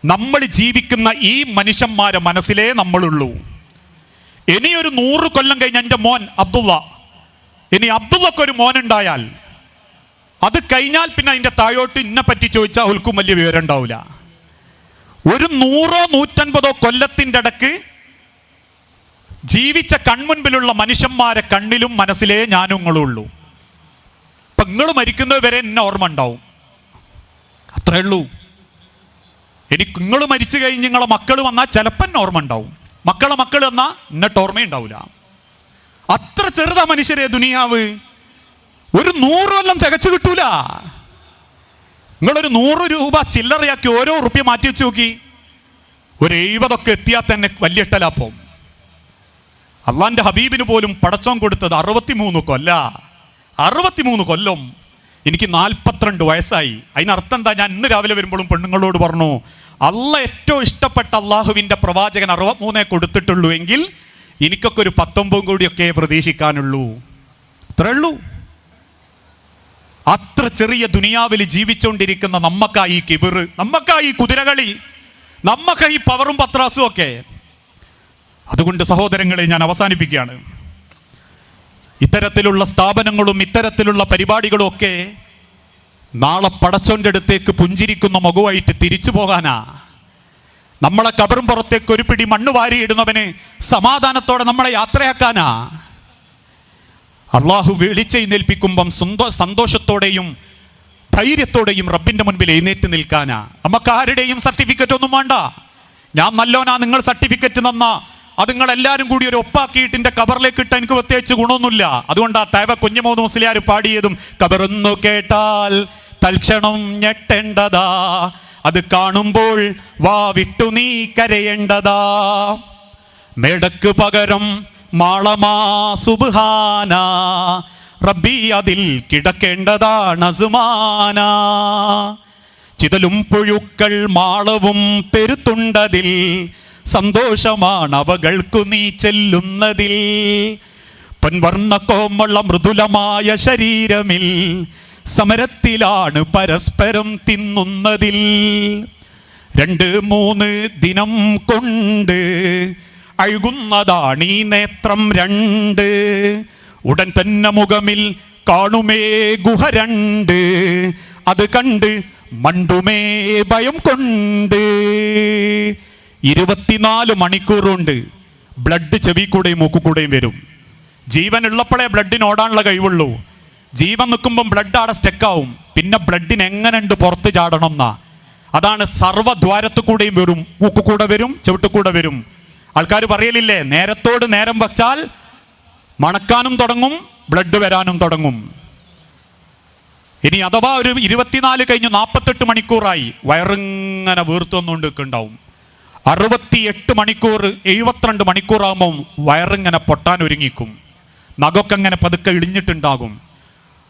നമ്മൾ ജീവിക്കുന്ന ഈ മനുഷ്യന്മാരെ മനസ്സിലേ നമ്മളുള്ളൂ. ഇനിയൊരു 100 കൊല്ലം കഴിഞ്ഞ എൻ്റെ മോൻ അബ്ദുള്ള, ഇനി അബ്ദുള്ളക്കൊരു മോനുണ്ടായാൽ അത് കഴിഞ്ഞാൽ പിന്നെ അതിൻ്റെ താഴോട്ട് ഇന്നെ പറ്റി ചോദിച്ചാൽ അവൾക്കും വലിയ വിവരം ഉണ്ടാവില്ല. ഒരു 100-150 കൊല്ലത്തിൻ്റെ ഇടക്ക് ജീവിച്ച കൺമുൻപിലുള്ള മനുഷ്യന്മാരെ കണ്ണിലും മനസ്സിലേ ഞാനും നിങ്ങളും ഉള്ളൂ. ഇപ്പം നിങ്ങൾ മരിക്കുന്നത് വരെ എന്നെ ഓർമ്മ ഉണ്ടാവും, അത്രേ ഉള്ളൂ. എനിക്ക് നിങ്ങൾ മരിച്ചു കഴിഞ്ഞ് നിങ്ങളെ മക്കൾ വന്നാൽ ചിലപ്പോൾ എന്നെ ഓർമ്മ ഉണ്ടാവും, മക്കൾ വന്നാൽ എന്നിട്ട് ഓർമ്മയുണ്ടാവില്ല. അത്ര ചെറുതാ മനുഷ്യരെ ദുനിയാവ്. ഒരു 100 കൊല്ലം തികച്ചു കിട്ടൂല. നിങ്ങളൊരു 100 രൂപ ചില്ലറയാക്കി ഓരോ റുപ്യ മാറ്റി വെച്ച് നോക്കി, ഒരു 70 എത്തിയാൽ തന്നെ വലിയ ഇട്ടലാപ്പം. അള്ളാന്റെ ഹബീബിന് പോലും പടച്ചോൻ കൊടുത്തത് 63 കൊല്ലം. എനിക്ക് 42 വയസ്സായി. അതിനർത്ഥം എന്താ? ഞാൻ ഇന്ന് രാവിലെ വരുമ്പോഴും പെണ്ണുങ്ങളോട് പറഞ്ഞു, അള്ള ഏറ്റവും ഇഷ്ടപ്പെട്ട അള്ളാഹുവിൻ്റെ പ്രവാചകൻ 63 കൊടുത്തിട്ടുള്ളൂ എങ്കിൽ എനിക്കൊക്കെ ഒരു 19 കൂടിയൊക്കെ പ്രതീക്ഷിക്കാനുള്ളൂ. അത്രേ ഉള്ളൂ. അത്ര ചെറിയ ദുനിയാവിൽ ജീവിച്ചുകൊണ്ടിരിക്കുന്ന നമ്മക്കായി കിബിറ്, നമ്മക്കായി കുതിരകളി, നമ്മക്കായി പവറും പത്രാസും ഒക്കെ. അതുകൊണ്ട് സഹോദരങ്ങളെ, ഞാൻ അവസാനിപ്പിക്കുകയാണ്. ഇത്തരത്തിലുള്ള സ്ഥാപനങ്ങളും ഇത്തരത്തിലുള്ള പരിപാടികളും ഒക്കെ നാളെ പടച്ചോന്റെ അടുത്തേക്ക് പുഞ്ചിരിക്കുന്ന മുഖമായിട്ട് തിരിച്ചു പോകാനാ. നമ്മളെ കബറും പുറത്തേക്ക് ഒരു പിടി മണ്ണ് വാരിയിടുന്നവന് സമാധാനത്തോടെ നമ്മളെ യാത്രയാക്കാനാ. അള്ളാഹു വിളിച്ചെഴുന്നേൽപ്പിക്കുമ്പം സന്തോഷത്തോടെയും ധൈര്യത്തോടെയും റബ്ബിന്റെ മുൻപിൽ എഴുന്നേറ്റ് നിൽക്കാനാ. നമുക്ക് ആരുടെയും സർട്ടിഫിക്കറ്റ് ഒന്നും വേണ്ട. ഞാൻ നല്ലോനാ, നിങ്ങൾ സർട്ടിഫിക്കറ്റ് തന്നാ അത് നിങ്ങൾ എല്ലാവരും കൂടി ഒരു ഒപ്പാക്കിയിട്ട് എൻ്റെ കബറിലേക്ക് ഇട്ട എനിക്ക് പ്രത്യേകിച്ച് ഗുണമൊന്നുമില്ല. അതുകൊണ്ട് ആ തേവ കുഞ്ഞുമോന്ന് മുസ്ലിയാർ പാടിയതും, കബറൊന്നു കേട്ടാൽ തൽക്ഷണം ഞെട്ടേണ്ടതാ, അത് കാണുമ്പോൾ വാ വിട്ടു നീ കരയേണ്ടതാ, മേടക്ക് പകരം മാളമാ സുബ്ഹാന, റബ്ബി അതിൽ കിടക്കേണ്ടതാണ് അസ്മാന, ചിതലും പുഴുക്കൾ മാളവും പെരുത്തുണ്ടതിൽ, സന്തോഷമാണ് അവകൾക്കു നീ ചെല്ലുന്നതിൽ, പൊൻവർണ്ണ കോമള മൃദുലമായ ശരീരമിൽ സമരത്തിലാണ് പരസ്പരം തിന്നുന്നതിൽ, 2-3 ദിനം കൊണ്ട് അഴുകുന്നതാണീ നേത്രം 2, ഉടൻ തന്നെ മുഖമിൽ കാണുമേ ഗുഹ 2, അത് കണ്ട് മണ്ടുമേ ഭയം കൊണ്ട്. 24 മണിക്കൂർ കൊണ്ട് ബ്ലഡ് ചെവി കൂടെയും മൂക്കുകൂടെയും വരും. ജീവൻ ഉള്ളപ്പോഴേ ബ്ലഡിന് ഓടാനുള്ള കഴിവുള്ളൂ. ജീവൻ നിൽക്കുമ്പം ബ്ലഡ് അവിടെ സ്റ്റെക്കാവും. പിന്നെ ബ്ലഡിന് എങ്ങനെയുണ്ട് പുറത്ത് ചാടണം എന്നാ. അതാണ് സർവ്വദ്വാരത്തു കൂടെയും വരും, മൂക്കുകൂടെ വരും, ചവിട്ടുകൂടെ വരും. ആൾക്കാർ പറയലില്ലേ, നേരത്തോട് നേരം വച്ചാൽ മണക്കാനും തുടങ്ങും, ബ്ലഡ് വരാനും തുടങ്ങും. ഇനി അഥവാ ഒരു 24 കഴിഞ്ഞ് 48 മണിക്കൂറായി വയറിങ്ങനെ വീർത്തുവന്നുകൊണ്ട് നിൽക്കുന്നുണ്ടാവും. 68 മണിക്കൂർ 72 മണിക്കൂറാകുമ്പം വയറിങ്ങനെ പൊട്ടാൻ ഒരുങ്ങിക്കും, നഖമൊക്കെ അങ്ങനെ പതുക്കെ ഇളിഞ്ഞിട്ടുണ്ടാകും.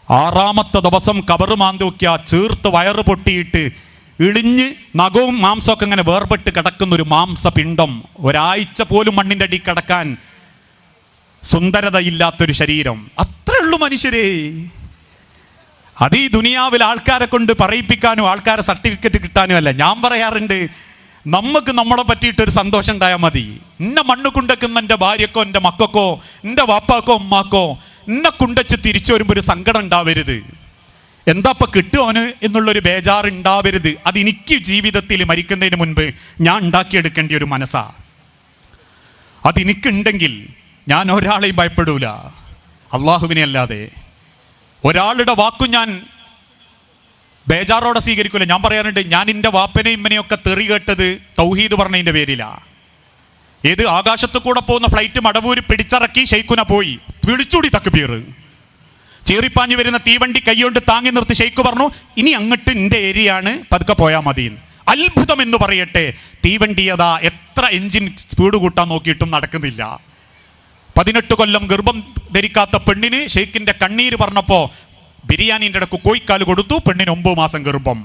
6-ാമത്തെ ദിവസം കബറ് മാന്തി നോക്കിയാ ചീർത്ത് വയറ് പൊട്ടിയിട്ട് ഇളിഞ്ഞ് നഖവും മാംസമൊക്കെ ഇങ്ങനെ വേർപെട്ട് കിടക്കുന്ന ഒരു മാംസപിണ്ഡം, ഒരാഴ്ച പോലും മണ്ണിൻ്റെ അടി കിടക്കാൻ സുന്ദരതയില്ലാത്തൊരു ശരീരം. അത്രേ ഉള്ളൂ മനുഷ്യരെ. അത് ഈ ദുനിയാവിൽ ആൾക്കാരെ കൊണ്ട് പറയിപ്പിക്കാനും ആൾക്കാരെ സർട്ടിഫിക്കറ്റ് കിട്ടാനും അല്ല. ഞാൻ പറയാറുണ്ട്, നമുക്ക് നമ്മളെ പറ്റിയിട്ടൊരു സന്തോഷം ഉണ്ടായാൽ മതി. എന്നെ മണ്ണ് കുണ്ടക്കുന്ന എൻ്റെ ഭാര്യക്കോ എൻ്റെ മക്കൾക്കോ എൻ്റെ വാപ്പാക്കോ ഉമ്മാക്കോ എന്നെ കുണ്ടച്ച് തിരിച്ചു വരുമ്പോൾ ഒരു സങ്കടം ഉണ്ടാവരുത്. എന്താ ഇപ്പം കിട്ടുമോന് എന്നുള്ളൊരു ബേജാറുണ്ടാവരുത്. അതെനിക്ക് ജീവിതത്തിൽ മരിക്കുന്നതിന് മുൻപ് ഞാൻ ഉണ്ടാക്കിയെടുക്കേണ്ട ഒരു മനസ്സാ. അതെനിക്കുണ്ടെങ്കിൽ ഞാൻ ഒരാളെയും ഭയപ്പെടൂല, അള്ളാഹുവിനെ അല്ലാതെ. ഒരാളുടെ വാക്കും ഞാൻ ബേജാറോടെ സ്വീകരിക്കൂല. ഞാൻ പറയാറുണ്ട്, ഞാൻ എൻ്റെ വാപ്പനെയും ഇമ്മനെയൊക്കെ തെറി കേട്ടത് തൗഹീദ് പറഞ്ഞതിൻ്റെ പേരിലാ. ഏത് ആകാശത്ത് കൂടെ പോകുന്ന ഫ്ലൈറ്റ് മടവൂര് പിടിച്ചിറക്കി ഷെയ്ഖുന പോയി വിളിച്ചൂടി തക്ബീർ. ചീറിപ്പാഞ്ഞു വരുന്ന തീവണ്ടി കൈകൊണ്ട് താങ്ങി നിർത്തി ഷെയ്ഖ് പറഞ്ഞു, ഇനി അങ്ങോട്ട് എൻ്റെ ഏരിയയാണ്, പതുക്കെ പോയാൽ മതി. അത്ഭുതം എന്ന് പറയട്ടെ, തീവണ്ടി അതാ എത്ര എഞ്ചിൻ സ്പീഡ് കൂട്ടാൻ നോക്കിയിട്ടും നടക്കുന്നില്ല. 18 കൊല്ലം ഗർഭം ധരിക്കാത്ത പെണ്ണിന് ഷെയ്ഖിന്റെ കണ്ണീര് പറഞ്ഞപ്പോൾ ബിരിയാണിൻ്റെ ഇടക്ക് കോഴിക്കാല് കൊടുത്തു. പെണ്ണിന് 9 മാസം ഗർഭം.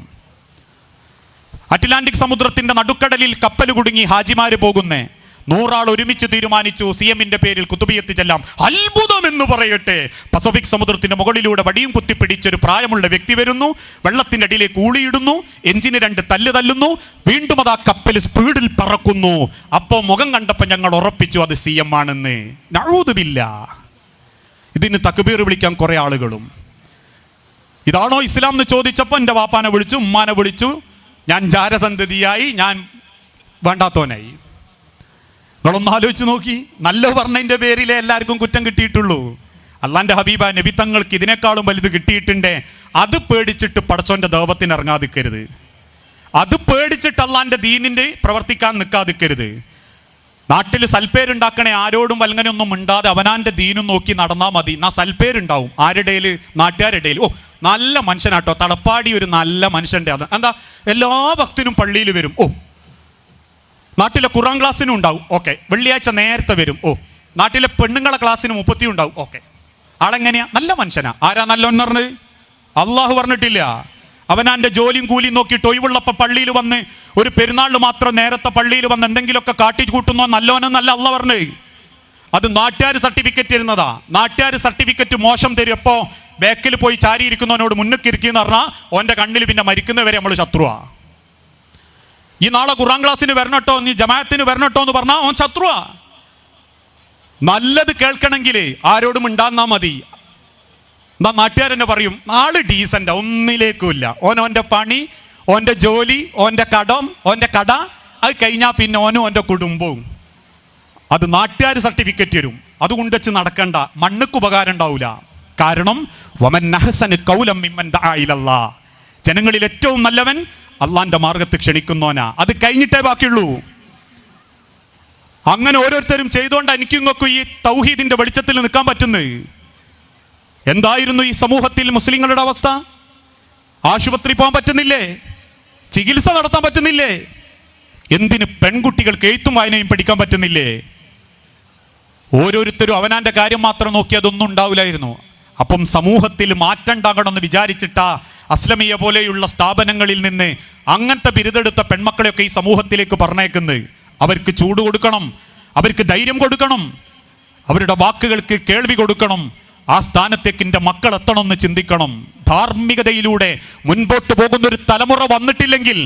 അറ്റ്ലാന്റിക് സമുദ്രത്തിന്റെ നടുക്കടലിൽ കപ്പൽ കുടുങ്ങി ഹാജിമാര് പോകുന്നേ. 100 ആൾ ഒരുമിച്ച് തീരുമാനിച്ചു CM-ന്റെ പേരിൽ കുത്തുബിയത്ത് ചെല്ലാം. അത്ഭുതം എന്ന് പറയട്ടെ, പസഫിക് സമുദ്രത്തിന്റെ മുകളിലൂടെ വടിയും കുത്തിപ്പിടിച്ചൊരു പ്രായമുള്ള വ്യക്തി വരുന്നു, വെള്ളത്തിന്റെ അടിയിലേക്ക് ഊളിയിടുന്നു, എഞ്ചിന് 2 തല്ല് തല്ലുന്നു, വീണ്ടും അത് ആ കപ്പൽ സ്പീഡിൽ പറക്കുന്നു. അപ്പോൾ മുഖം കണ്ടപ്പോൾ ഞങ്ങൾ ഉറപ്പിച്ചു അത് CM ആണെന്ന്. നഊദുബില്ല. ഇതിന് തക്ബീർ വിളിക്കാൻ കുറെ ആളുകളും. ഇതാണോ ഇസ്ലാം എന്ന് ചോദിച്ചപ്പോൾ എൻ്റെ വാപ്പാനെ വിളിച്ചു, ഉമ്മാനെ വിളിച്ചു, ഞാൻ ജാരസന്തതിയായി, ഞാൻ വേണ്ടാത്തോനായി. നിങ്ങളൊന്ന് ആലോചിച്ച് നോക്കി. നല്ല പറഞ്ഞതിൻ്റെ പേരിലേ എല്ലാവർക്കും കുറ്റം കിട്ടിയിട്ടുള്ളൂ. അള്ളാൻ്റെ ഹബീബ നബി തങ്ങൾക്ക് ഇതിനേക്കാളും വലുത് കിട്ടിയിട്ടുണ്ട്. അത് പേടിച്ചിട്ട് പടച്ചോൻ്റെ ദൈവത്തിന് ഇറങ്ങാതിക്കരുത്. അത് പേടിച്ചിട്ട് അള്ളാൻ്റെ ദീനിൻ്റെ പ്രവർത്തിക്കാൻ നിൽക്കാതിക്കരുത്. നാട്ടിൽ സൽപ്പേരുണ്ടാക്കണേ, ആരോടും വൽങ്ങനെയൊന്നും മിണ്ടാതെ അവനാൻ്റെ ദീനും നോക്കി നടന്നാൽ മതി. എന്നാ സൽപ്പേരുണ്ടാവും. ആരുടെ ഇടയിൽ? നാട്ടുകാരുടെ ഇടയിൽ. ഓ, നല്ല മനുഷ്യനാട്ടോ, തളപ്പാടി ഒരു നല്ല മനുഷ്യൻ്റെ. അത് എന്താ, എല്ലാ ഭക്തനും പള്ളിയിൽ വരും. ഓ, നാട്ടിലെ ഖുർആൻ ക്ലാസ്സിനും ഉണ്ടാവും. ഓക്കെ. വെള്ളിയാഴ്ച നേരത്തെ വരും. ഓ, നാട്ടിലെ പെണ്ണുങ്ങളെ ക്ലാസ്സിന് 30 ഉണ്ടാവും. ഓക്കെ. ആളെങ്ങനെയാ? നല്ല മനുഷ്യനാ. ആരാ നല്ലോന്ന് പറഞ്ഞ്? അള്ളാഹു പറഞ്ഞിട്ടില്ല. അവനാൻ്റെ ജോലിയും കൂലിയും നോക്കിയിട്ട് ഒഴിവുള്ളപ്പോൾ പള്ളിയിൽ വന്ന് ഒരു പെരുന്നാളിന് മാത്രം നേരത്തെ പള്ളിയിൽ വന്ന് എന്തെങ്കിലുമൊക്കെ കാട്ടി കൂട്ടുന്നോ നല്ലോനെന്നല്ല അള്ളാഹ് പറഞ്ഞ്. അത് നാട്ടുകാർ സർട്ടിഫിക്കറ്റ് തരുന്നതാ. നാട്ടുകാർ സർട്ടിഫിക്കറ്റ് മോശം തരും. അപ്പോൾ ബാക്കിൽ പോയി ചാരിയിരിക്കുന്നവനോട് മുന്നിക്കിരിക്കുന്ന പറഞ്ഞാൽ ഓൻ്റെ കണ്ണിൽ പിന്നെ മരിക്കുന്നവരെ നമ്മൾ ശത്രുവാ. ഈ നാളെ ഖുർആൻ ക്ലാസ്സിന് വരണട്ടോ, നീ ജമാഅത്തിന് വരണട്ടോ എന്ന് പറഞ്ഞാൽ ഓൻ ശത്രുവാ. നല്ലത് കേൾക്കണമെങ്കിൽ ആരോടും ഉണ്ടാന്നാ മതി. എന്താ നാട്ടുകാരെന്നെ പറയും, ആള് ഡീസൻ്റാ, ഒന്നിലേക്കും ഇല്ല. ഓൻ്റെ പണി, ഓൻ്റെ ജോലി, ഓൻ്റെ കട, അത് കഴിഞ്ഞാൽ പിന്നെ ഓനും ഓൻ്റെ കുടുംബവും. അത് നാട്ടുകാർ സർട്ടിഫിക്കറ്റ് തരും. അതുകൊണ്ട് വെച്ച് നടക്കണ്ട, മണ്ണുക്ക് ഉപകാരം ഉണ്ടാവില്ല. കാരണം വമൻ അഹ്സനു ഖൗലൻ മിമ്മൻ ദഅ ഇലല്ലാഹ്, ജനങ്ങളിൽ ഏറ്റവും നല്ലവൻ അള്ളാന്റെ മാർഗത്ത് ക്ഷണിക്കുന്നോനാ. അത് കഴിഞ്ഞിട്ടേ ബാക്കിയുള്ളൂ. അങ്ങനെ ഓരോരുത്തരും ചെയ്തുകൊണ്ട് എനിക്കും ഇങ്ങൊക്കെ ഈ തൗഹീദിന്റെ വെളിച്ചത്തിൽ നിൽക്കാൻ പറ്റുന്നത്. എന്തായിരുന്നു ഈ സമൂഹത്തിൽ മുസ്ലിങ്ങളുടെ അവസ്ഥ? ആശുപത്രി പോകാൻ പറ്റുന്നില്ലേ? ചികിത്സ നടത്താൻ പറ്റുന്നില്ലേ? എന്തിന് പെൺകുട്ടികൾക്ക് എഴുത്തും വായനയും പഠിക്കാൻ പറ്റുന്നില്ലേ? ഓരോരുത്തരും അവനാന്റെ കാര്യം മാത്രം നോക്കി അതൊന്നും ഉണ്ടാവില്ലായിരുന്നു. അപ്പം സമൂഹത്തിൽ മാറ്റം ഉണ്ടാകണമെന്ന് വിചാരിച്ചിട്ടാ അസ്ലമിയ പോലെയുള്ള സ്ഥാപനങ്ങളിൽ നിന്ന് അങ്ങനത്തെ ബിരുദെടുത്ത പെൺമക്കളെയൊക്കെ ഈ സമൂഹത്തിലേക്ക് പറഞ്ഞേക്കുന്നത്. അവർക്ക് ചൂട് കൊടുക്കണം, അവർക്ക് ധൈര്യം കൊടുക്കണം, അവരുടെ വാക്കുകൾക്ക് കേൾവി കൊടുക്കണം. ആ സ്ഥാനത്തേക്ക് എൻ്റെ മക്കൾ എത്തണമെന്ന് ചിന്തിക്കണം. ധാർമ്മികതയിലൂടെ മുൻപോട്ട് പോകുന്നൊരു തലമുറ വന്നിട്ടില്ലെങ്കിൽ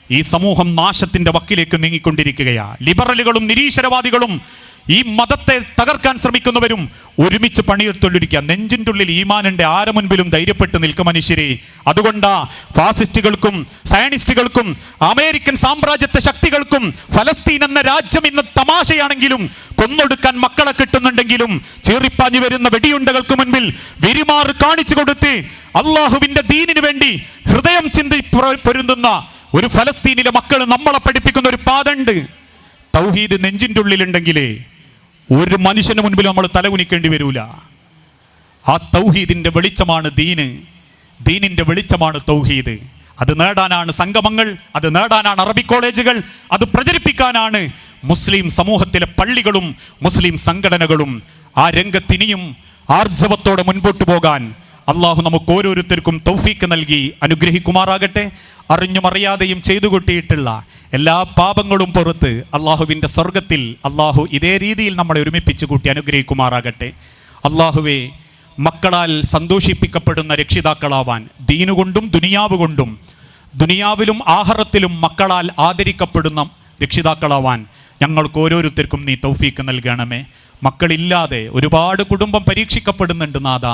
ഈ സമൂഹം നാശത്തിൻ്റെ വക്കിലേക്ക് നീങ്ങിക്കൊണ്ടിരിക്കുകയാണ്. ലിബറലുകളും നിരീശ്വരവാദികളും ഈ മതത്തെ തകർക്കാൻ ശ്രമിക്കുന്നവരും ഒരുമിച്ച് പണിയെടുത്തുകൊണ്ടിരിക്കുക. നെഞ്ചിൻ്റെ ഉള്ളിൽ ഈമാനുണ്ട്, ആരെ മുൻപിലും ധൈര്യപ്പെട്ട് നിൽക്കും മനുഷ്യരെ. അതുകൊണ്ടാ ഫാസിസ്റ്റുകൾക്കും സയനിസ്റ്റുകൾക്കും അമേരിക്കൻ സാമ്രാജ്യത്വ ശക്തികൾക്കും ഫലസ്തീൻ എന്ന രാജ്യം ഇന്ന് തമാശയാണെങ്കിലും കൊന്നൊടുക്കാൻ മക്കളെ കിട്ടുന്നുണ്ടെങ്കിലും ചീറിപ്പാഞ്ഞു വരുന്ന വെടിയുണ്ടകൾക്ക് മുൻപിൽ വിരിമാറ് കാണിച്ചു കൊടുത്ത് അള്ളാഹുവിന്റെ ദീനിനു വേണ്ടി ഹൃദയം ചിന്തി പൊരുതുന്ന ഒരു ഫലസ്തീനിലെ മക്കൾ നമ്മളെ പഠിപ്പിക്കുന്ന ഒരു പാതണ്ട്. തൗഹീദ് നെഞ്ചിൻ്റെ ഉള്ളിലുണ്ടെങ്കിലേ ഒരു മനുഷ്യന് മുൻപിൽ നമ്മൾ തലകുനിക്കേണ്ടി വരൂല. ആ തൗഹീദിന്റെ വെളിച്ചമാണ് ദീന്, ദീനിന്റെ വെളിച്ചമാണ് തൗഹീദ്. അത് നേടാനാണ് സംഗമങ്ങൾ, അത് നേടാനാണ് അറബി കോളേജുകൾ, അത് പ്രചരിപ്പിക്കാനാണ് മുസ്ലിം സമൂഹത്തിലെ പള്ളികളും മുസ്ലിം സംഘടനകളും. ആ രംഗത്തിനിയും ആർജവത്തോടെ മുൻപോട്ട് പോകാൻ അള്ളാഹു നമുക്ക് ഓരോരുത്തർക്കും തൗഫീക്ക് നൽകി അനുഗ്രഹിക്കുമാറാകട്ടെ. അറിഞ്ഞും അറിയാതെയും ചെയ്തു കൂട്ടിയിട്ടുള്ള എല്ലാ പാപങ്ങളും പുറത്ത് അള്ളാഹുവിൻ്റെ സ്വർഗത്തിൽ അള്ളാഹു ഇതേ രീതിയിൽ നമ്മളെ ഒരുമിപ്പിച്ച് കൂട്ടി അനുഗ്രഹിക്കുമാറാകട്ടെ. അള്ളാഹുവേ, മക്കളാൽ സന്തോഷിപ്പിക്കപ്പെടുന്ന രക്ഷിതാക്കളാവാൻ, ദീനുകൊണ്ടും ദുനിയാവ് കൊണ്ടും, ദുനിയാവിലും ആഖിറത്തിലും മക്കളാൽ ആദരിക്കപ്പെടുന്ന രക്ഷിതാക്കളാവാൻ ഞങ്ങൾക്ക് ഓരോരുത്തർക്കും നീ തൗഫീക്ക് നൽകണമേ. മക്കളില്ലാതെ ഒരുപാട് കുടുംബം പരീക്ഷിക്കപ്പെടുന്നുണ്ട് നാഥ.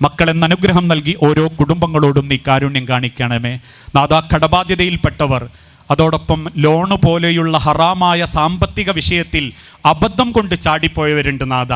മക്കളെന്ന അനുഗ്രഹം നൽകി ഓരോ കുടുംബങ്ങളോടും നീ കാരുണ്യം കാണിക്കണമേ നാഥ. കടബാധ്യതയിൽപ്പെട്ടവർ, അതോടൊപ്പം ലോണ് പോലെയുള്ള ഹറാമായ സാമ്പത്തിക വിഷയത്തിൽ അബദ്ധം കൊണ്ട് ചാടിപ്പോയവരുണ്ട് നാഥ.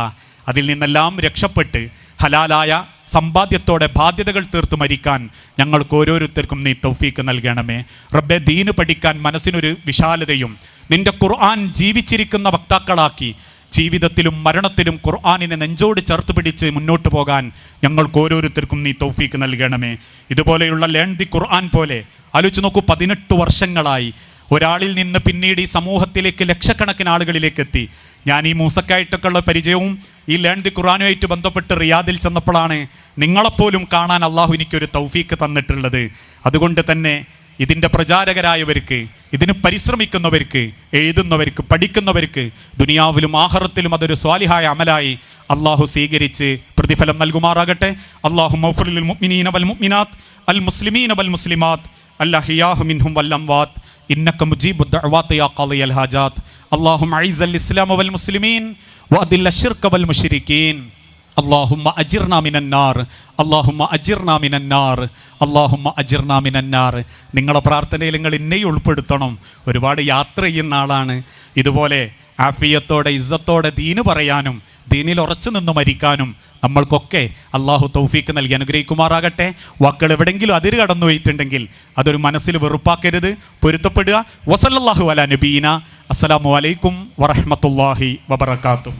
അതിൽ നിന്നെല്ലാം രക്ഷപ്പെട്ട് ഹലാലായ സമ്പാദ്യത്തോടെ ബാധ്യതകൾ തീർത്ത് മരിക്കാൻ ഞങ്ങൾക്ക് ഓരോരുത്തർക്കും നീ തൗഫീക്ക് നൽകണമേ റബ്ബെ. ദീന് പഠിക്കാൻ മനസ്സിനൊരു വിശാലതയും നിന്റെ ഖുർആൻ ജീവിച്ചിരിക്കുന്ന വക്താക്കളാക്കി ജീവിതത്തിലും മരണത്തിലും ഖുർആനിനെ നെഞ്ചോട് ചേർത്ത് പിടിച്ച് മുന്നോട്ട് പോകാൻ ഞങ്ങൾക്ക് ഓരോരുത്തർക്കും നീ തൗഫീക്ക് നൽകണമേ. ഇതുപോലെയുള്ള ലേൺ ദി ഖുർആൻ പോലെ ആലോചിച്ച് നോക്കൂ, 18 വർഷങ്ങളായി ഒരാളിൽ നിന്ന് പിന്നീട് ഈ സമൂഹത്തിലേക്ക് ലക്ഷക്കണക്കിന് ആളുകളിലേക്ക് എത്തി. ഞാൻ ഈ മൂസക്കായിട്ടൊക്കെ ഉള്ള പരിചയവും ഈ ലേൺ ദി ഖുർആനുമായിട്ട് ബന്ധപ്പെട്ട് റിയാദിൽ ചെന്നപ്പോഴാണ് നിങ്ങളെപ്പോലും കാണാൻ അള്ളാഹു എനിക്കൊരു തൗഫീക്ക് തന്നിട്ടുള്ളത്. അതുകൊണ്ട് തന്നെ ഇതിൻ്റെ പ്രചാരകരായവർക്ക്, ഇതിന് പരിശ്രമിക്കുന്നവർക്ക്, എഴുതുന്നവർക്ക്, പഠിക്കുന്നവർക്ക് ദുനിയാവിലും ആഖിറത്തിലും അതൊരു സ്വാലിഹായ അമലായി അള്ളാഹു സ്വീകരിച്ച് പ്രതിഫലം നൽകുമാറാകട്ടെ. അല്ലാഹുമ്മ ഗ്ഫിർ ലിൽ മുഅ്മിനീന വൽ മുഅ്മിനാത്ത് അൽ മുസ്ലിമീന വൽ മുസ്ലിമാത്ത് അൽഅഹ്യാഉ മിൻഹും വൽ അംവാത്ത് ഇന്നക മുജീബുദ് ദഅവാത്ത് യാ ഖാദിയൽ ഹാജാത്ത്. അല്ലാഹുമ്മ അഇസ്സൽ ഇസ്ലാമ വൽ മുസ്ലിമീൻ വഅദില്ല ശിർക വൽ മുശ്രിക്കീൻ. അല്ലാഹുമ്മ അജിർനാ മിനന്നാർ, അല്ലാഹുമ്മ അജിർനാ മിനന്നാർ, അല്ലാഹുമ്മ അജിർനാ മിനന്നാർ. നിങ്ങളുടെ പ്രാർത്ഥനയിൽ നിങ്ങൾ എന്നെയും ഉൾപ്പെടുത്തണം. ഒരുപാട് യാത്ര ചെയ്യുന്ന ആളാണ്. ഇതുപോലെ ആഫിയത്തോടെ ഇസ്സത്തോടെ ദീന് പറയാനും ദീനിൽ ഉറച്ചു നിന്ന് മരിക്കാനും നമ്മൾക്കൊക്കെ അള്ളാഹു തൗഫീക്ക് നൽകി അനുഗ്രഹിക്കുമാറാകട്ടെ. വാക്കുകൾ എവിടെയെങ്കിലും അതിര് കടന്നു പോയിട്ടുണ്ടെങ്കിൽ അതൊരു മനസ്സിൽ വെറുപ്പാക്കരുത്, പൊരുത്തപ്പെടുക. വസല്ലല്ലാഹു അലാ നബീന. അസ്സലാമു അലൈക്കും വറഹ്മത്തുള്ളാഹി വബറകാതുഹു.